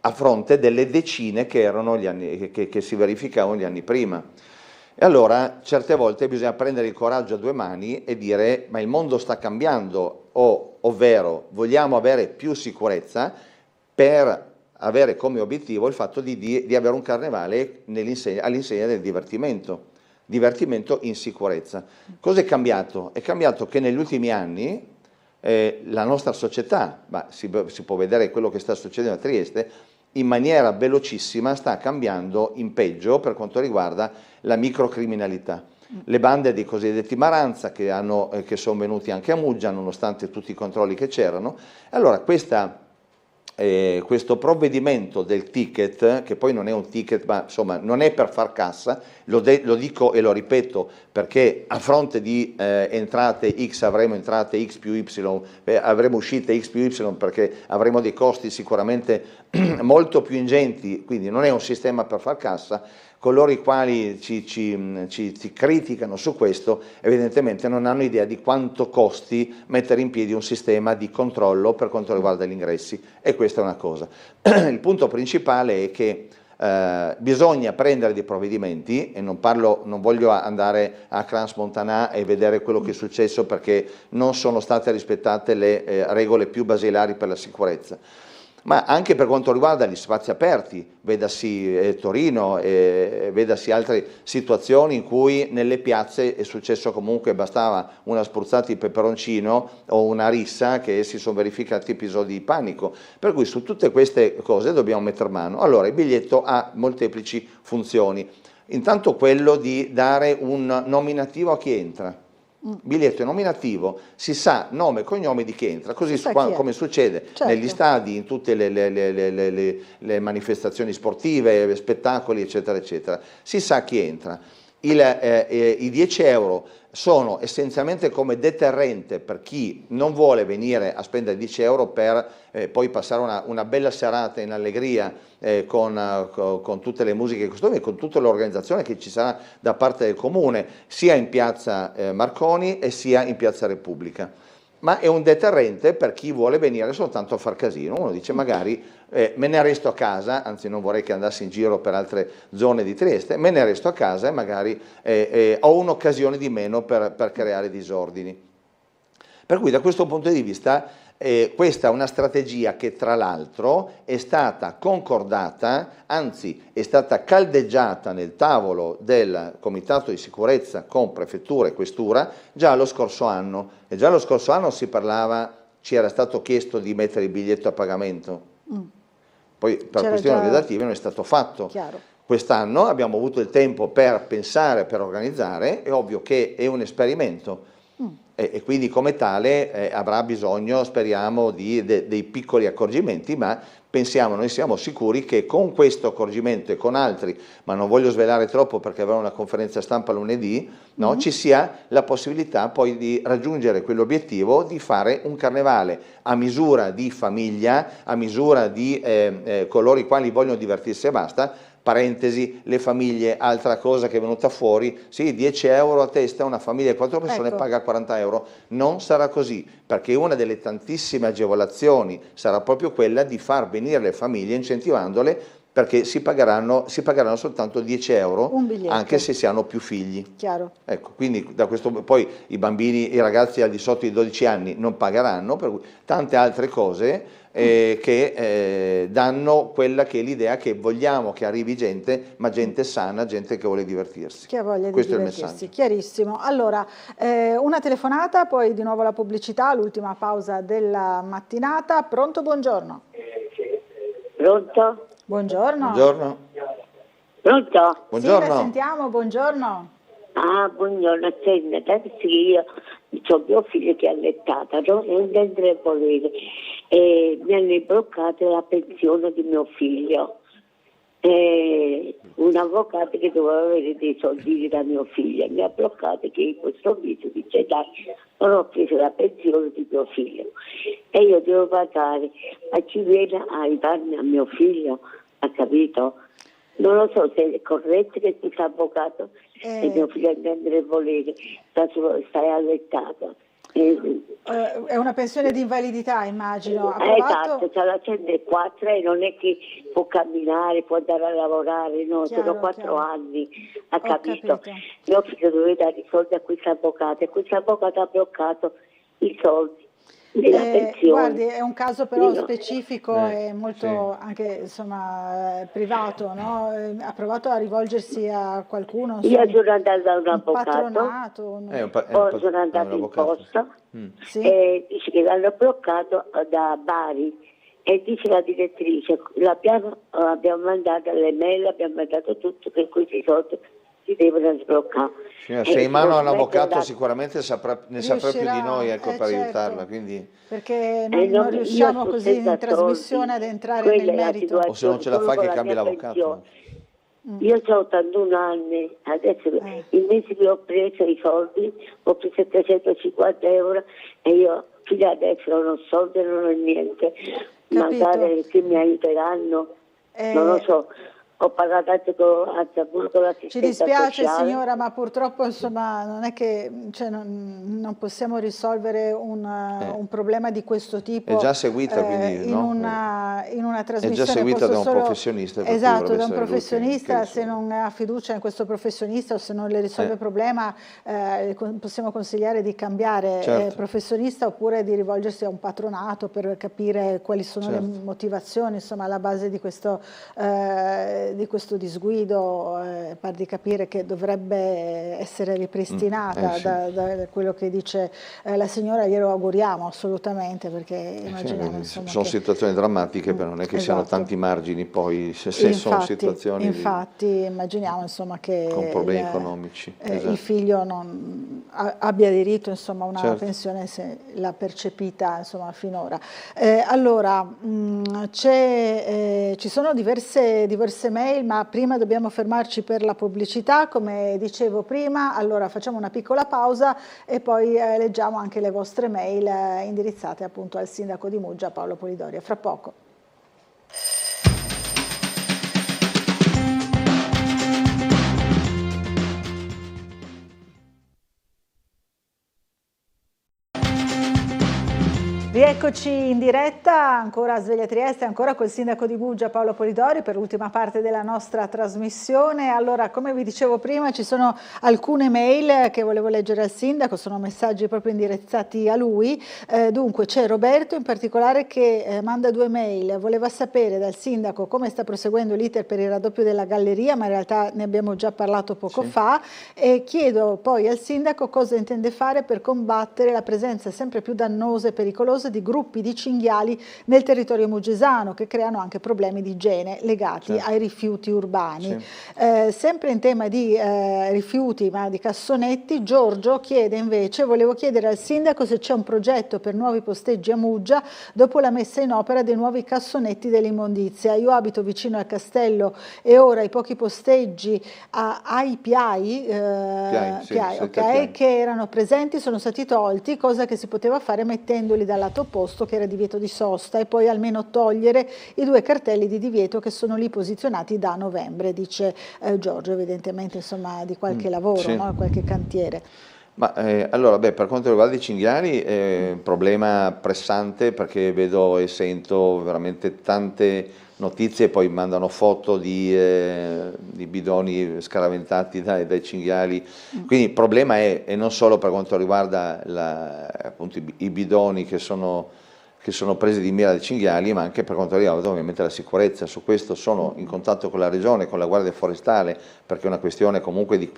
a fronte delle decine che erano gli anni, che si verificavano gli anni prima. E allora certe volte bisogna prendere il coraggio a due mani e dire ma il mondo sta cambiando, ovvero vogliamo avere più sicurezza per avere come obiettivo il fatto di avere un carnevale all'insegna del divertimento in sicurezza. Cosa è cambiato? È cambiato che negli ultimi anni la nostra società, ma si può vedere quello che sta succedendo a Trieste, in maniera velocissima sta cambiando in peggio per quanto riguarda la microcriminalità. Le bande dei cosiddetti Maranza che sono venuti anche a Muggia nonostante tutti i controlli che c'erano. Allora questo provvedimento del ticket, che poi non è un ticket, ma insomma non è per far cassa, lo dico e lo ripeto perché a fronte di entrate X avremo entrate X più Y, avremo uscite X più Y perché avremo dei costi sicuramente molto più ingenti, quindi non è un sistema per far cassa. Coloro i quali ci criticano su questo evidentemente non hanno idea di quanto costi mettere in piedi un sistema di controllo per quanto riguarda gli ingressi, e questa è una cosa. Il punto principale è che bisogna prendere dei provvedimenti, e non voglio andare a Crans-Montana e vedere quello che è successo perché non sono state rispettate le regole più basilari per la sicurezza. Ma anche per quanto riguarda gli spazi aperti, vedasi Torino, vedasi altre situazioni in cui nelle piazze è successo comunque, bastava una spruzzata di peperoncino o una rissa che si sono verificati episodi di panico. Per cui su tutte queste cose dobbiamo mettere mano. Allora, il biglietto ha molteplici funzioni. Intanto quello di dare un nominativo a chi entra. Biglietto nominativo, si sa nome e cognome di chi entra, così come succede negli stadi, in tutte le manifestazioni sportive, spettacoli, eccetera, eccetera. Si sa chi entra. I 10 euro sono essenzialmente come deterrente per chi non vuole venire a spendere 10 euro per poi passare una bella serata in allegria con tutte le musiche e costumi e con tutta l'organizzazione che ci sarà da parte del Comune, sia in piazza Marconi e sia in piazza Repubblica. Ma è un deterrente per chi vuole venire soltanto a far casino. Uno dice magari me ne resto a casa, anzi non vorrei che andassi in giro per altre zone di Trieste, me ne resto a casa e magari ho un'occasione di meno per creare disordini. Per cui da questo punto di vista questa è una strategia che tra l'altro è stata concordata, anzi è stata caldeggiata nel tavolo del Comitato di Sicurezza con Prefettura e Questura già lo scorso anno, e già lo scorso anno si parlava, ci era stato chiesto di mettere il biglietto a pagamento, poi per questioni organizzative non è stato fatto. Quest'anno abbiamo avuto il tempo per pensare, per organizzare, è ovvio che è un esperimento. E quindi come tale avrà bisogno, speriamo, dei piccoli accorgimenti, ma noi siamo sicuri che con questo accorgimento e con altri, ma non voglio svelare troppo perché avrò una conferenza stampa lunedì, ci sia la possibilità poi di raggiungere quell'obiettivo di fare un carnevale a misura di famiglia, a misura di coloro i quali vogliono divertirsi e basta. Parentesi, le famiglie, altra cosa che è venuta fuori, sì, 10 euro a testa, una famiglia di 4 persone paga 40 euro. Non sarà così, perché una delle tantissime agevolazioni sarà proprio quella di far venire le famiglie incentivandole, perché si pagheranno soltanto 10 euro, anche se si hanno più figli. Chiaro. Ecco, quindi da questo poi i bambini, i ragazzi al di sotto di 12 anni non pagheranno, per cui tante altre cose che danno quella che è l'idea che vogliamo che arrivi gente, ma gente sana, gente che vuole divertirsi. Che ha voglia Questo di divertirsi, è il messaggio. Chiarissimo. Allora, una telefonata, poi di nuovo la pubblicità, l'ultima pausa della mattinata. Pronto, buongiorno. Pronto? Buongiorno. Buongiorno. Pronto? Buongiorno. Sì, la sentiamo, buongiorno. Ah, buongiorno, senti, io c'ho mio figlio che è allettata, no? Non intendere volere, e mi hanno bloccato la pensione di mio figlio. Un avvocato che doveva avere dei soldini da mio figlio mi ha bloccato, che in questo mese dice dai, non ho preso la pensione di mio figlio e io devo pagare, ma ci viene a aiutarmi a mio figlio, ha capito? Non lo so se è corretto che questo avvocato, se mio figlio intende volere, stai allettato. È una pensione di invalidità, immagino. Esatto, c'ha la 104 e non è che può camminare, può andare a lavorare, no, sono 4 anni, ha capito? Mio figlio doveva dare i soldi a questo avvocato e questo avvocato ha bloccato i soldi della pensione. Guardi, è un caso però specifico e molto anche insomma privato, no? Ha provato a rivolgersi a qualcuno? Io sono andata da un avvocato, patronato, sono andata in posta e dice che l'hanno bloccato da Bari e dice la direttrice, abbiamo mandato le mail, abbiamo mandato tutto, che questi soldi si devono sbloccare. Se in mano a un avvocato sicuramente ne saprà più di noi, ecco, per aiutarla. Quindi... Perché non riusciamo così in trasmissione ad entrare nel merito. O se non ce la fa che cambia l'avvocato. Io ho 81 anni, adesso il mese che ho preso i soldi, ho preso 350 euro e io fino adesso non ho soldi, non ho niente. Magari che mi aiuteranno, non lo so. Ho pagato anche con l'assistenza Ci dispiace sociale. signora, ma purtroppo insomma non è che non possiamo risolvere un problema di questo tipo. È già seguita quindi, in una trasmissione. È già seguita da un professionista. Esatto, da un professionista. Se non ha fiducia in questo professionista o se non le risolve il problema, possiamo consigliare di cambiare professionista oppure di rivolgersi a un patronato per capire quali sono le motivazioni insomma alla base di questo disguido, par di capire che dovrebbe essere ripristinata da quello che dice la signora. Glielo auguriamo assolutamente, perché immaginiamo sono situazioni drammatiche, però non è che siano tanti margini poi, se sono situazioni infatti immaginiamo insomma che con problemi economici il figlio abbia diritto insomma a una pensione se l'ha percepita insomma finora. Allora ci sono diverse mail, ma prima dobbiamo fermarci per la pubblicità, come dicevo prima. Allora facciamo una piccola pausa e poi leggiamo anche le vostre mail indirizzate appunto al sindaco di Muggia, Paolo Polidori. A fra poco. Rieccoci in diretta, ancora a Sveglia Trieste, ancora col sindaco di Muggia Paolo Polidori per l'ultima parte della nostra trasmissione. Allora, come vi dicevo prima, ci sono alcune mail che volevo leggere al sindaco, sono messaggi proprio indirizzati a lui. Dunque c'è Roberto in particolare che manda 2 mail, voleva sapere dal sindaco come sta proseguendo l'iter per il raddoppio della galleria, ma in realtà ne abbiamo già parlato poco fa, e chiedo poi al sindaco cosa intende fare per combattere la presenza sempre più dannosa e pericolosa di gruppi di cinghiali nel territorio muggesano che creano anche problemi di igiene legati ai rifiuti urbani. Sempre in tema di rifiuti ma di cassonetti, Giorgio chiede invece, volevo chiedere al sindaco se c'è un progetto per nuovi posteggi a Muggia dopo la messa in opera dei nuovi cassonetti dell'immondizia. Io abito vicino al castello e ora i pochi posteggi ai PIAI che erano presenti sono stati tolti, cosa che si poteva fare mettendoli dal lato opposto, che era divieto di sosta, e poi almeno togliere i 2 cartelli di divieto che sono lì posizionati da novembre, dice Giorgio, evidentemente insomma di qualche lavoro, no? Qualche cantiere. Ma allora, per quanto riguarda i cinghiali è un problema pressante, perché vedo e sento veramente tante notizie, poi mandano foto di bidoni scaraventati dai cinghiali, quindi il problema è non solo per quanto riguarda appunto i bidoni che sono presi di mira dai cinghiali, ma anche per quanto riguarda ovviamente la sicurezza. Su questo sono in contatto con la Regione, con la Guardia Forestale, perché è una questione comunque di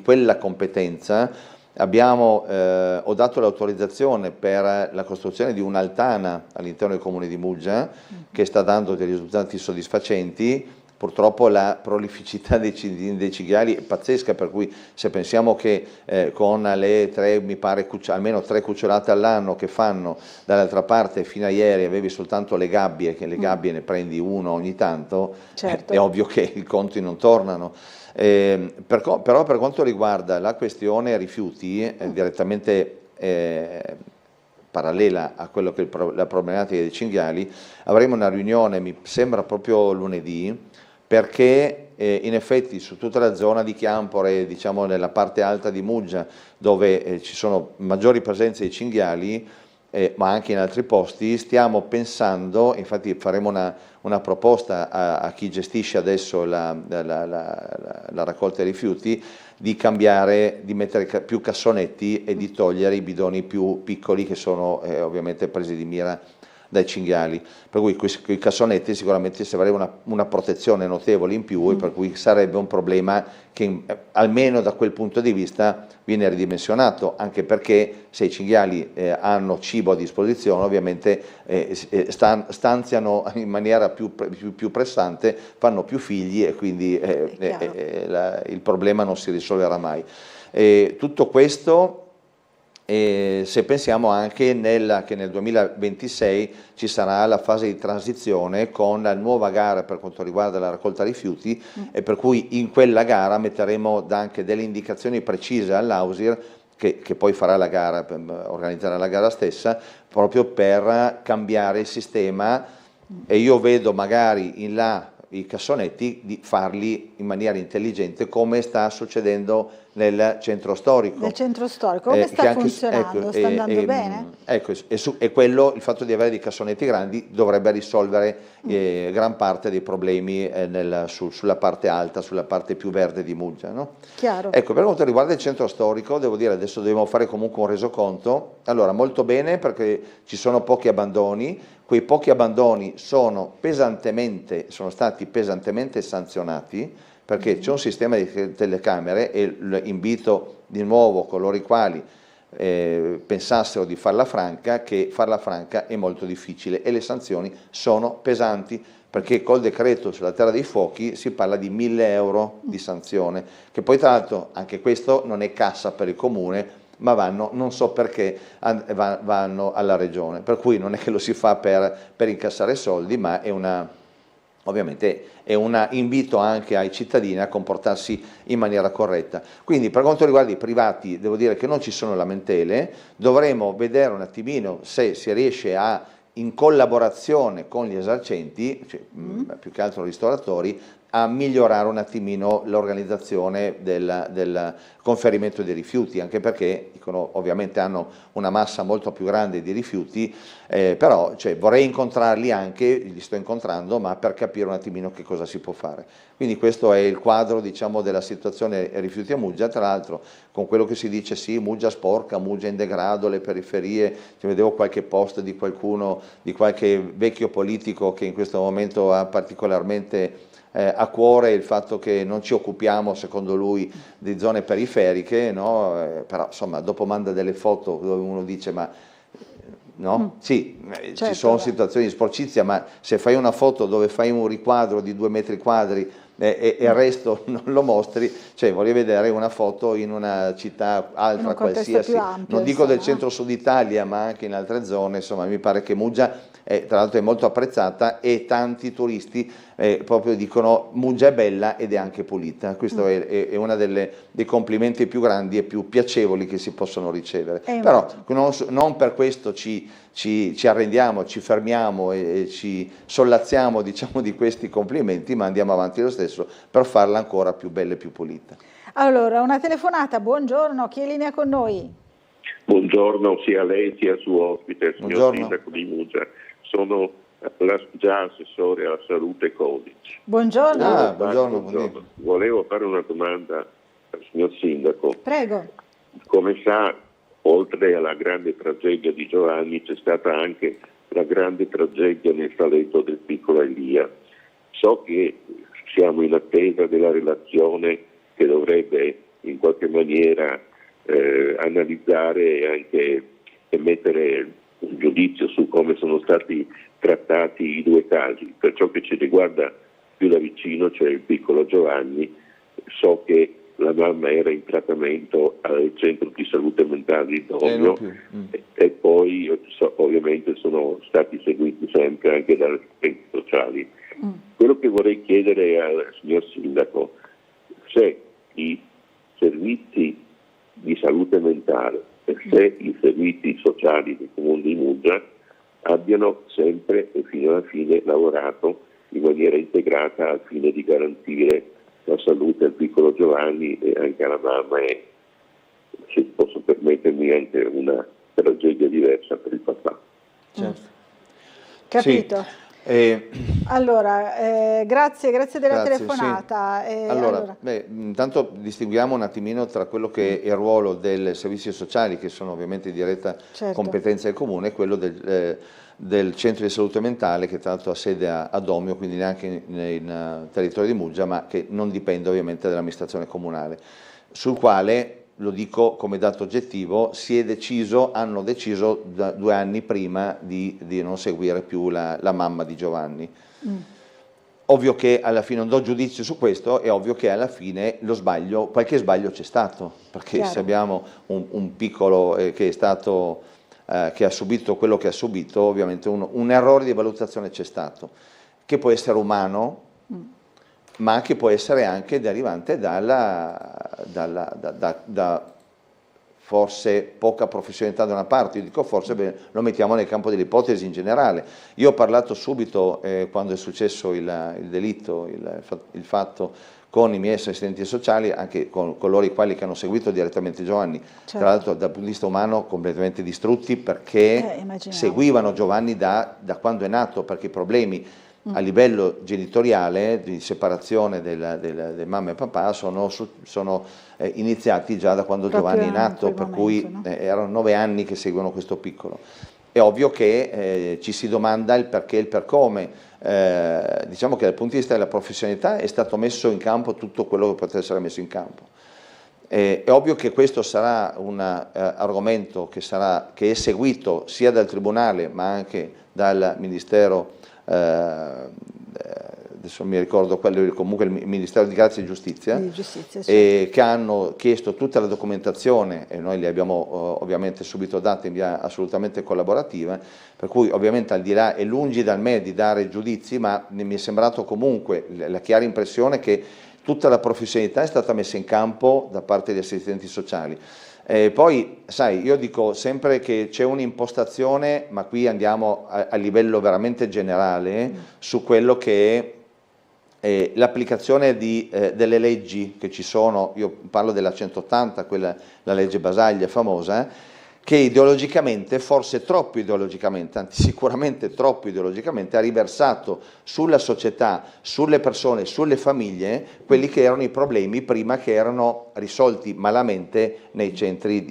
quella competenza. Ho dato l'autorizzazione per la costruzione di un'altana all'interno del comune di Muggia che sta dando dei risultati soddisfacenti. purtroppo la prolificità dei cinghiali è pazzesca, per cui se pensiamo che con le 3, mi pare, almeno 3 cucciolate all'anno che fanno, dall'altra parte fino a ieri avevi soltanto le gabbie, che le gabbie ne prendi uno ogni tanto, certo. È ovvio che i conti non tornano. Però per quanto riguarda la questione rifiuti, direttamente parallela a quello che è la problematica dei cinghiali, avremo una riunione, mi sembra proprio lunedì, perché in effetti su tutta la zona di Chiampore, diciamo nella parte alta di Muggia, dove ci sono maggiori presenze di cinghiali, ma anche in altri posti, stiamo pensando, infatti faremo una proposta a chi gestisce adesso la raccolta dei rifiuti, di cambiare, di mettere più cassonetti e di togliere i bidoni più piccoli che sono ovviamente presi di mira dai cinghiali, per cui quei cassonetti sicuramente si avrebbe una protezione notevole in più e per cui sarebbe un problema che almeno da quel punto di vista viene ridimensionato, anche perché se i cinghiali hanno cibo a disposizione ovviamente stanziano in maniera più pressante, fanno più figli e quindi il problema non si risolverà mai. Tutto questo se pensiamo anche che nel 2026 ci sarà la fase di transizione con la nuova gara per quanto riguarda la raccolta rifiuti e per cui in quella gara metteremo anche delle indicazioni precise all'Ausir che poi farà la gara, organizzerà la gara stessa, proprio per cambiare il sistema e io vedo magari in là i cassonetti di farli in maniera intelligente come sta succedendo nel centro storico. Nel centro storico, come sta funzionando? Sta andando bene? Ecco, e quello, il fatto di avere dei cassonetti grandi dovrebbe risolvere gran parte dei problemi sulla parte alta, sulla parte più verde di Muggia. No? Chiaro. Ecco, per quanto riguarda il centro storico, devo dire, adesso dobbiamo fare comunque un resoconto. Allora, molto bene perché ci sono pochi abbandoni, quei pochi abbandoni sono stati pesantemente sanzionati, perché c'è un sistema di telecamere e invito di nuovo coloro i quali pensassero di farla franca, che farla franca è molto difficile e le sanzioni sono pesanti, perché col decreto sulla terra dei fuochi si parla di 1.000 euro di sanzione, che poi tra l'altro anche questo non è cassa per il comune, ma vanno, non so perché, vanno alla regione, per cui non è che lo si fa per incassare soldi, ma ovviamente è un invito anche ai cittadini a comportarsi in maniera corretta. Quindi per quanto riguarda i privati devo dire che non ci sono lamentele, dovremo vedere un attimino se si riesce in collaborazione con gli esercenti, cioè, più che altro ristoratori, a migliorare un attimino l'organizzazione del conferimento dei rifiuti, anche perché ovviamente hanno una massa molto più grande di rifiuti, però vorrei incontrarli anche, li sto incontrando, ma per capire un attimino che cosa si può fare. Quindi questo è il quadro, diciamo, della situazione rifiuti a Muggia, tra l'altro con quello che si dice sì, Muggia sporca, Muggia in degrado, le periferie, vedevo qualche post di qualcuno, di qualche vecchio politico che in questo momento ha particolarmente a cuore il fatto che non ci occupiamo, secondo lui, di zone periferiche, no? Però insomma dopo manda delle foto dove uno dice ma no? Sì, certo, ci sono situazioni di sporcizia, ma se fai una foto dove fai un riquadro di 2 metri quadri e il resto non lo mostri, voglio vedere una foto in una città altra qualsiasi, ampio, non dico del centro-sud Italia, ma anche in altre zone, insomma mi pare che Muggia tra l'altro è molto apprezzata e tanti turisti proprio dicono Muggia è bella ed è anche pulita. Questo è uno dei complimenti più grandi e più piacevoli che si possono ricevere. Però non per questo ci arrendiamo, ci fermiamo e ci sollazziamo, diciamo, di questi complimenti, ma andiamo avanti lo stesso per farla ancora più bella e più pulita. Allora, una telefonata, buongiorno, chi è in linea con noi? Buongiorno sia a lei sia al suo ospite, signor Sindaco di Muggia. Sono già assessore alla salute Covid. Buongiorno. Buongiorno. Volevo fare una domanda al signor Sindaco. Prego. Come sa, oltre alla grande tragedia di Giovanni c'è stata anche la grande tragedia nel Saletto del piccolo Elia. So che siamo in attesa della relazione che dovrebbe in qualche maniera analizzare e anche emettere un giudizio su come sono stati trattati i due casi. Per ciò che ci riguarda più da vicino, cioè il piccolo Giovanni. So che la mamma era in trattamento al centro di salute mentale di Domio e poi ovviamente sono stati seguiti sempre anche dalle assistenti sociali. Quello che vorrei chiedere al signor Sindaco, se i servizi di salute mentale e se i servizi sociali del Comune di Muggia abbiano sempre e fino alla fine lavorato in maniera integrata al fine di garantire la salute al piccolo Giovanni e anche alla mamma e, se posso permettermi, anche una tragedia diversa per il papà. Certo. Capito? Sì. Allora, grazie della telefonata. Sì. Intanto distinguiamo un attimino tra quello che è il ruolo dei servizi sociali, che sono ovviamente di diretta competenza del Comune, e quello del centro di salute mentale, che tra l'altro ha sede a Domio, quindi neanche in territorio di Muggia, ma che non dipende ovviamente dall'amministrazione comunale, sul quale, lo dico come dato oggettivo, hanno deciso 2 anni prima di non seguire più la mamma di Giovanni. Ovvio che alla fine, non do giudizio su questo, è ovvio che alla fine qualche sbaglio c'è stato, perché se abbiamo un piccolo che ha subito quello che ha subito, ovviamente un errore di valutazione c'è stato, che può essere umano, ma che può essere anche derivante da forse poca professionalità da una parte. Io dico forse, lo mettiamo nel campo delle ipotesi in generale. Io ho parlato subito quando è successo il delitto, il fatto, con i miei assistenti sociali, anche con coloro i quali che hanno seguito direttamente Giovanni, tra l'altro dal punto di vista umano completamente distrutti, perché seguivano Giovanni da quando è nato, perché i problemi a livello genitoriale di separazione del mamma e papà sono iniziati già da quando Giovanni è nato, per cui erano 9 anni che seguono questo piccolo. È ovvio che ci si domanda il perché e il per come. Diciamo che dal punto di vista della professionalità è stato messo in campo tutto quello che poteva essere messo in campo. È ovvio che questo sarà un argomento che è seguito sia dal Tribunale ma anche dal Ministero, adesso mi ricordo comunque il Ministero di Grazia e Giustizia, che hanno chiesto tutta la documentazione e noi li abbiamo ovviamente subito data in via assolutamente collaborativa, per cui ovviamente al di là, è lungi dal me di dare giudizi, ma mi è sembrato comunque la chiara impressione che tutta la professionalità è stata messa in campo da parte degli assistenti sociali. Poi, sai, io dico sempre che c'è un'impostazione, ma qui andiamo a livello veramente generale, su quello che è l'applicazione delle leggi che ci sono. Io parlo della 180, la legge Basaglia famosa, che ideologicamente, forse troppo ideologicamente, anzi sicuramente troppo ideologicamente, ha riversato sulla società, sulle persone, sulle famiglie, quelli che erano i problemi prima, che erano risolti malamente nei centri,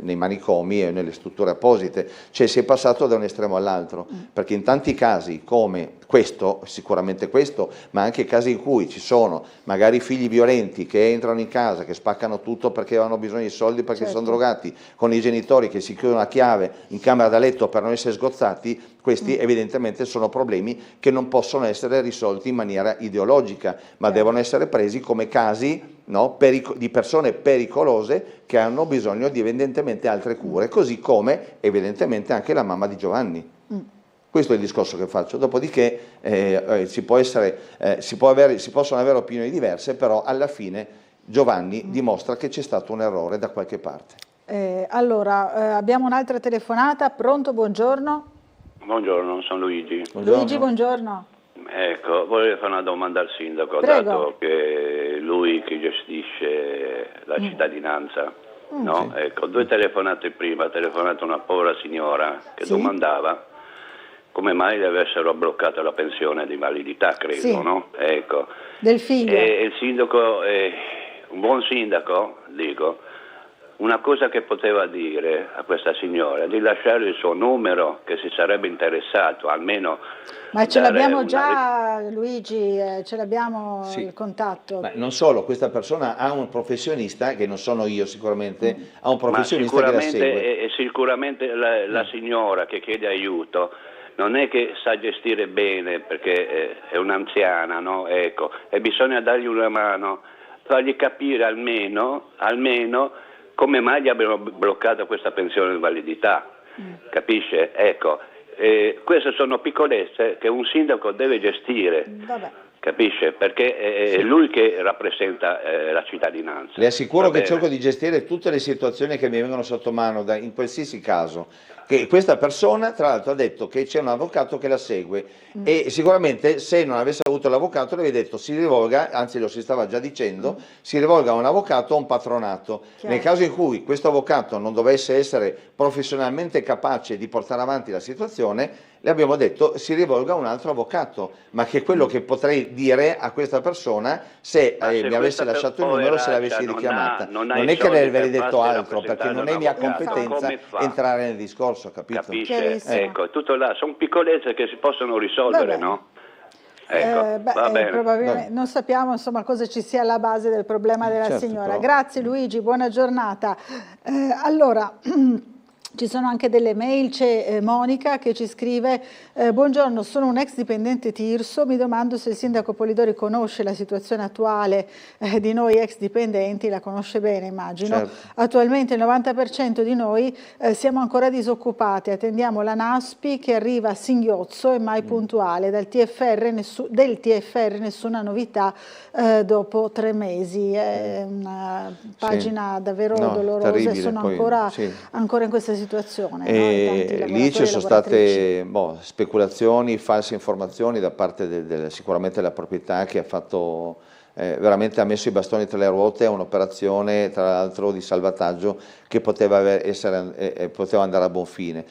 nei manicomi e nelle strutture apposite. Cioè si è passato da un estremo all'altro, perché in tanti casi come questo, sicuramente questo, ma anche casi in cui ci sono magari figli violenti che entrano in casa, che spaccano tutto perché hanno bisogno di soldi, perché sono drogati, con i genitori che si chiudono a chiave in camera da letto per non essere sgozzati. Questi evidentemente sono problemi che non possono essere risolti in maniera ideologica, ma devono essere presi come casi, no, di persone pericolose che hanno bisogno di evidentemente altre cure, così come evidentemente anche la mamma di Giovanni. Questo è il discorso che faccio. Dopodiché si possono avere opinioni diverse, però alla fine Giovanni dimostra che c'è stato un errore da qualche parte. Allora, abbiamo un'altra telefonata. Pronto, buongiorno. Buongiorno, sono Luigi. Buongiorno. Luigi, buongiorno. Ecco, volevo fare una domanda al sindaco, Prego. dato che lui che gestisce la cittadinanza, no? Sì. Ecco, 2 telefonate prima, ha telefonato una povera signora che domandava come mai le avessero bloccata la pensione di validità, credo, no? Ecco. Del figlio. E il sindaco, un buon sindaco, dico, una cosa che poteva dire a questa signora, di lasciare il suo numero, che si sarebbe interessato almeno. Ma ce l'abbiamo già, Luigi, ce l'abbiamo il contatto. Ma non solo, questa persona ha un professionista, che non sono io sicuramente, ha un professionista che la segue. Sicuramente la signora che chiede aiuto non è che sa gestire bene perché è un'anziana, no? Ecco, e bisogna dargli una mano, fargli capire almeno come mai gli abbiano bloccato questa pensione di invalidità, capisce? Ecco, queste sono piccolezze che un sindaco deve gestire. Vabbè. Capisce? Perché è lui che rappresenta la cittadinanza. Le assicuro che cerco di gestire tutte le situazioni che mi vengono sotto mano in qualsiasi caso. Che questa persona tra l'altro ha detto che c'è un avvocato che la segue e sicuramente se non avesse avuto l'avvocato le aveva detto si rivolga, anzi lo si stava già dicendo, si rivolga a un avvocato o a un patronato. Nel caso in cui questo avvocato non dovesse essere professionalmente capace di portare avanti la situazione, le abbiamo detto si rivolga a un altro avvocato, ma che quello che potrei dire a questa persona se mi avesse lasciato il numero, se l'avessi richiamata. Non è che le avrei detto altro, perché non è mia competenza entrare nel discorso, capito? Capisce? Ecco, tutto là, sono piccolezze che si possono risolvere, no? Ecco, va bene. Probabilmente non sappiamo insomma cosa ci sia alla base del problema della signora. Però. Grazie Luigi, buona giornata. Allora ci sono anche delle mail, c'è Monica che ci scrive buongiorno, sono un ex dipendente Tirso, mi domando se il sindaco Polidori conosce la situazione attuale di noi ex dipendenti, la conosce bene immagino. Certo. Attualmente il 90% di noi siamo ancora disoccupati, attendiamo la NASPI che arriva a singhiozzo e mai puntuale, del TFR nessuna novità dopo 3 mesi, è una pagina davvero dolorosa e sono ancora in questa situazione. Lì ci sono state speculazioni, false informazioni da parte sicuramente della proprietà che ha fatto veramente ha messo i bastoni tra le ruote a un'operazione tra l'altro di salvataggio che poteva andare a buon fine.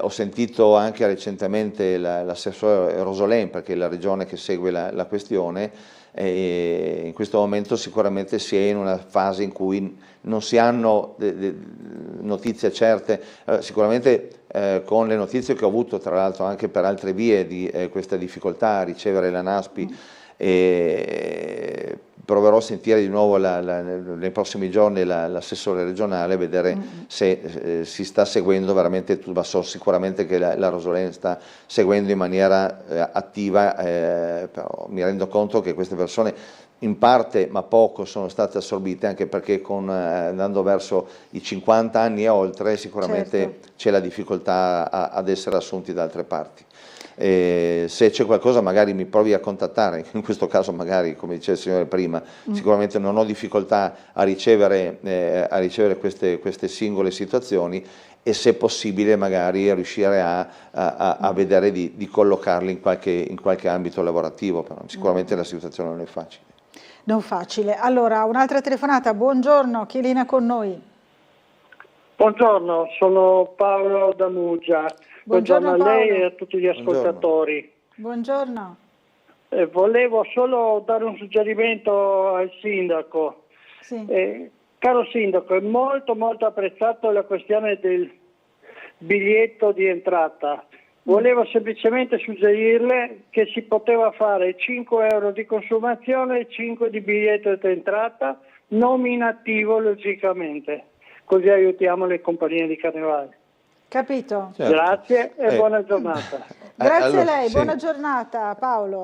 Ho sentito anche recentemente l'assessore Rosolén, perché è la regione che segue la questione, e in questo momento sicuramente si è in una fase in cui non si hanno notizie certe, sicuramente con le notizie che ho avuto tra l'altro anche per altre vie di questa difficoltà a ricevere la NASPI, proverò a sentire di nuovo nei prossimi giorni l'assessore regionale, vedere se si sta seguendo veramente tutto, ma so sicuramente che la Rosolén sta seguendo in maniera attiva, però mi rendo conto che queste persone in parte ma poco sono state assorbite, anche perché andando verso i 50 anni e oltre sicuramente c'è la difficoltà ad essere assunti da altre parti. Se c'è qualcosa magari mi provi a contattare, in questo caso magari come diceva il signore prima, sicuramente non ho difficoltà a ricevere queste singole situazioni e se possibile magari riuscire a vedere di collocarli in qualche ambito lavorativo, però sicuramente la situazione non è facile. Non facile. Allora, un'altra telefonata, buongiorno, chi è in linea con noi? Buongiorno, sono Paolo da Muggia. Buongiorno a lei e a tutti gli ascoltatori. Buongiorno. Volevo solo dare un suggerimento al sindaco. Sì. Caro sindaco, è molto apprezzato la questione del biglietto di entrata. Volevo semplicemente suggerirle che si poteva fare 5 euro di consumazione e 5 di biglietto di entrata, nominativo logicamente, così aiutiamo le compagnie di carnevale. Capito? Certo. Grazie e buona giornata. Grazie allora, a lei, buona giornata Paolo.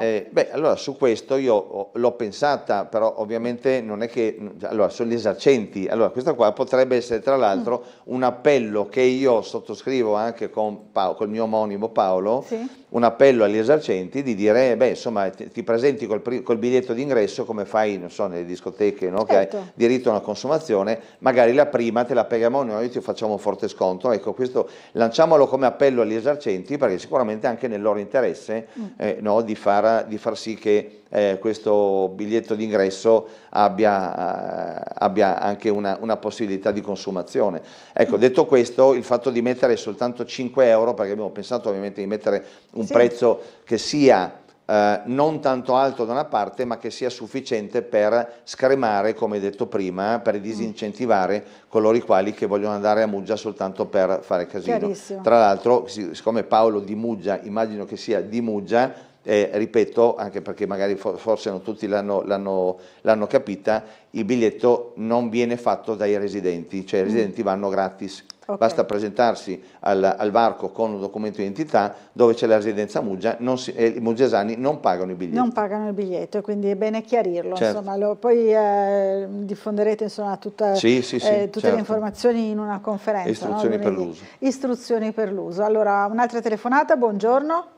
Allora su questo io l'ho pensata, però ovviamente non è che, allora sono gli esercenti, allora questa qua potrebbe essere tra l'altro un appello che io sottoscrivo anche col mio omonimo Paolo, un appello agli esercenti di dire, insomma ti presenti col biglietto d'ingresso come fai, non so, nelle discoteche, no? Che hai diritto a una consumazione, magari la prima te la paghiamo noi e ti facciamo un forte sconto, ecco questo lanciamolo come appello agli esercenti perché sicuramente anche nel loro interesse di far sì che questo biglietto d'ingresso abbia anche una possibilità di consumazione. Ecco, detto questo, il fatto di mettere soltanto 5 euro, perché abbiamo pensato ovviamente di mettere un prezzo che sia non tanto alto da una parte, ma che sia sufficiente per scremare, come detto prima, per disincentivare coloro i quali che vogliono andare a Muggia soltanto per fare casino. Tra l'altro, siccome Paolo di Muggia, immagino che sia di Muggia, ripeto, anche perché magari forse non tutti l'hanno capita, il biglietto non viene fatto dai residenti, cioè i residenti vanno gratis. Okay. Basta presentarsi al varco con un documento di identità dove c'è la residenza Muggia, i muggesani non pagano il biglietto. Non pagano il biglietto, quindi è bene chiarirlo. Certo. Insomma, poi diffonderete insomma, tutte certo. le informazioni in una conferenza. Istruzioni per l'uso. Istruzioni per l'uso. Allora, un'altra telefonata, buongiorno.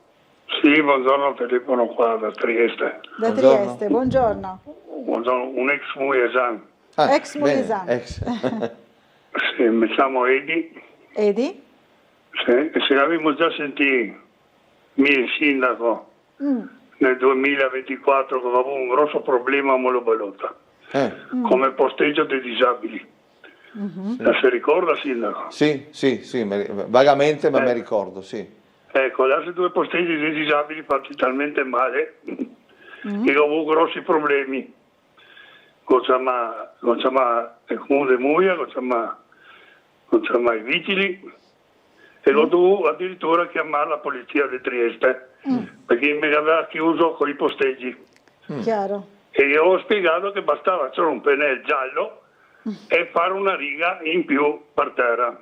Sì, buongiorno, telefono qua da Trieste. Da Trieste, buongiorno. Buongiorno, un ex muesano. Ex muesano. Sì, mi chiamo Edi. Edi? Sì, e se l'avevo già sentito, il sindaco, nel 2024, che avevo un grosso problema a Molo Balota, come posteggio dei disabili. Si ricorda, sindaco? Sì, vagamente, ma mi ricordo, sì. Ecco, gli altri 2 posteggi dei disabili fatti talmente male che ho avuto grossi problemi. Con il comune di Muggia, con i vigili, e l'ho dovuto addirittura chiamare la polizia di Trieste perché mi aveva chiuso con i posteggi. Chiaro. E io ho spiegato che bastava solo un pennello giallo e fare una riga in più per terra.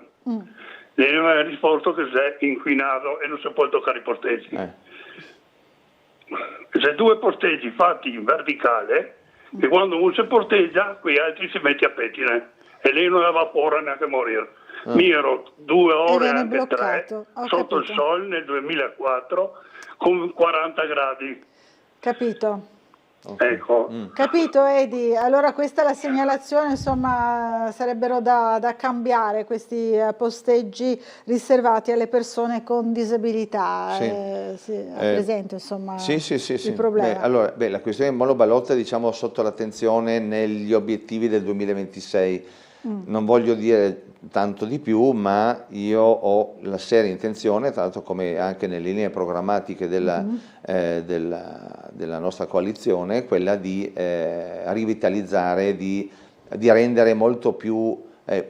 Lei mi ha risposto che sei inquinato e non si può toccare i posteggi. Se 2 posteggi fatti in verticale, che quando uno si posteggia, quegli altri si mette a pettine e lei non aveva paura neanche a morire. Mi ero 2 ore, anche 3, sotto il sole nel 2004 con 40 gradi. Capito. Ecco. Capito, Edi. Allora questa è la segnalazione, insomma, sarebbero da cambiare questi posteggi riservati alle persone con disabilità. Presente, insomma, il problema. Allora, la questione di Molo Balota, diciamo, sotto l'attenzione negli obiettivi del 2026. Non voglio dire tanto di più, ma io ho la seria intenzione, tra l'altro come anche nelle linee programmatiche della nostra coalizione, quella di rivitalizzare, di rendere molto più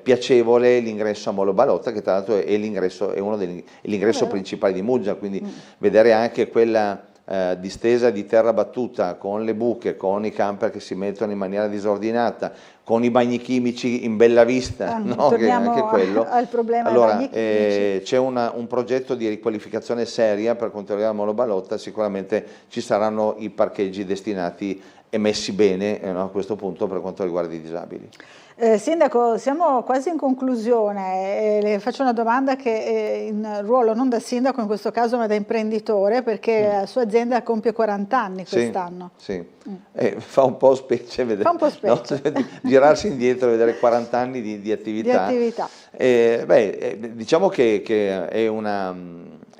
piacevole l'ingresso a Molo Balota, che tra l'altro è l'ingresso principale di Muggia, quindi vedere anche quella distesa di terra battuta con le buche, con i camper che si mettono in maniera disordinata, con i bagni chimici in bella vista, no? Che anche quello. Al problema allora, c'è un progetto di riqualificazione seria per quanto riguarda Molo Balota, sicuramente ci saranno i parcheggi destinati e messi bene a questo punto per quanto riguarda i disabili. Sindaco, siamo quasi in conclusione, le faccio una domanda che in ruolo non da sindaco in questo caso ma da imprenditore, perché la sua azienda compie 40 anni quest'anno. Fa un po' specie vedere, girarsi indietro e vedere 40 anni di attività. Diciamo che è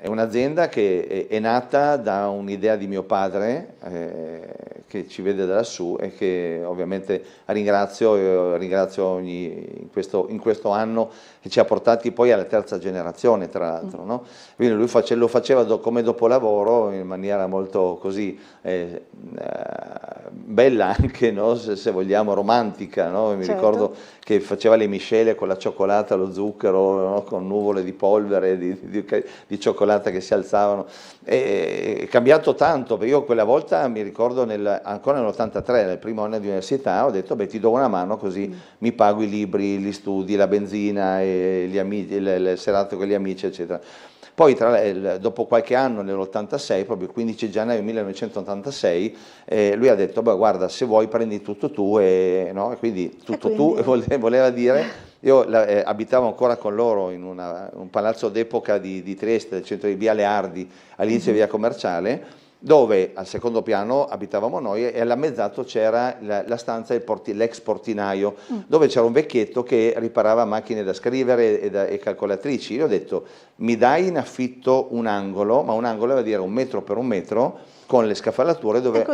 un'azienda che è nata da un'idea di mio padre, che ci vede da lassù e che ovviamente ringrazio in questo anno che ci ha portati poi alla terza generazione, tra l'altro. No? Quindi lui lo faceva come dopolavoro in maniera molto così bella anche, no? se vogliamo, romantica. No? Mi ricordo che faceva le miscele con la cioccolata, lo zucchero, no? Con nuvole di polvere, di cioccolata che si alzavano. È cambiato tanto, perché io quella volta mi ricordo ancora nell'83, nel primo anno di università, ho detto ti do una mano così mi pago i libri, gli studi, la benzina, e gli amici, le serate con gli amici, eccetera. Poi dopo qualche anno, nell'86, proprio il 15 gennaio 1986, lui ha detto guarda, se vuoi prendi tutto tu, e quindi tutto tu voleva dire. Io abitavo ancora con loro in un palazzo d'epoca di Trieste, nel centro di Via Leardi, all'inizio di Via Commerciale, dove al secondo piano abitavamo noi e all'ammezzato c'era la stanza, l'ex portinaio, dove c'era un vecchietto che riparava macchine da scrivere e calcolatrici. Io ho detto, mi dai in affitto un angolo, ma un angolo vuol dire 1 metro per 1 metro, con le scafallature, dove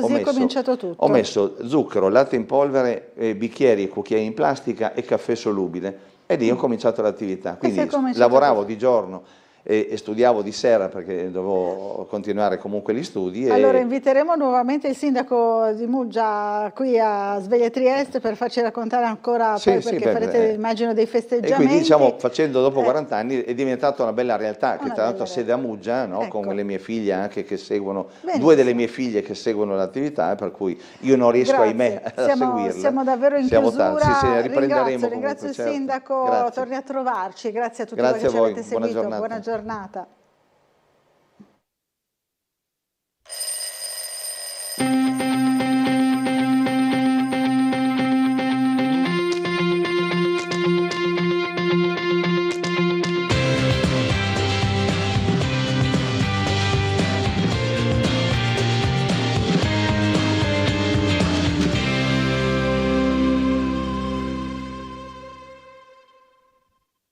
ho messo zucchero, latte in polvere, bicchieri e cucchiai in plastica e caffè solubile. E lì ho cominciato l'attività, quindi lavoravo di giorno e studiavo di sera perché dovevo continuare comunque gli studi. Allora inviteremo nuovamente il sindaco di Muggia qui a Sveglia Trieste per farci raccontare ancora, perché farete immagino dei festeggiamenti. E quindi diciamo, facendo dopo 40 anni è diventata una bella realtà, che tra l'altro ha sede a Muggia, no? Con le mie figlie anche che seguono, due delle mie figlie che seguono l'attività, per cui io non riesco ahimè a seguirla. Siamo davvero in chiusura. Riprenderemo ringrazio il certo. sindaco, torni a trovarci, grazie a tutti voi che ci avete seguito, buona giornata.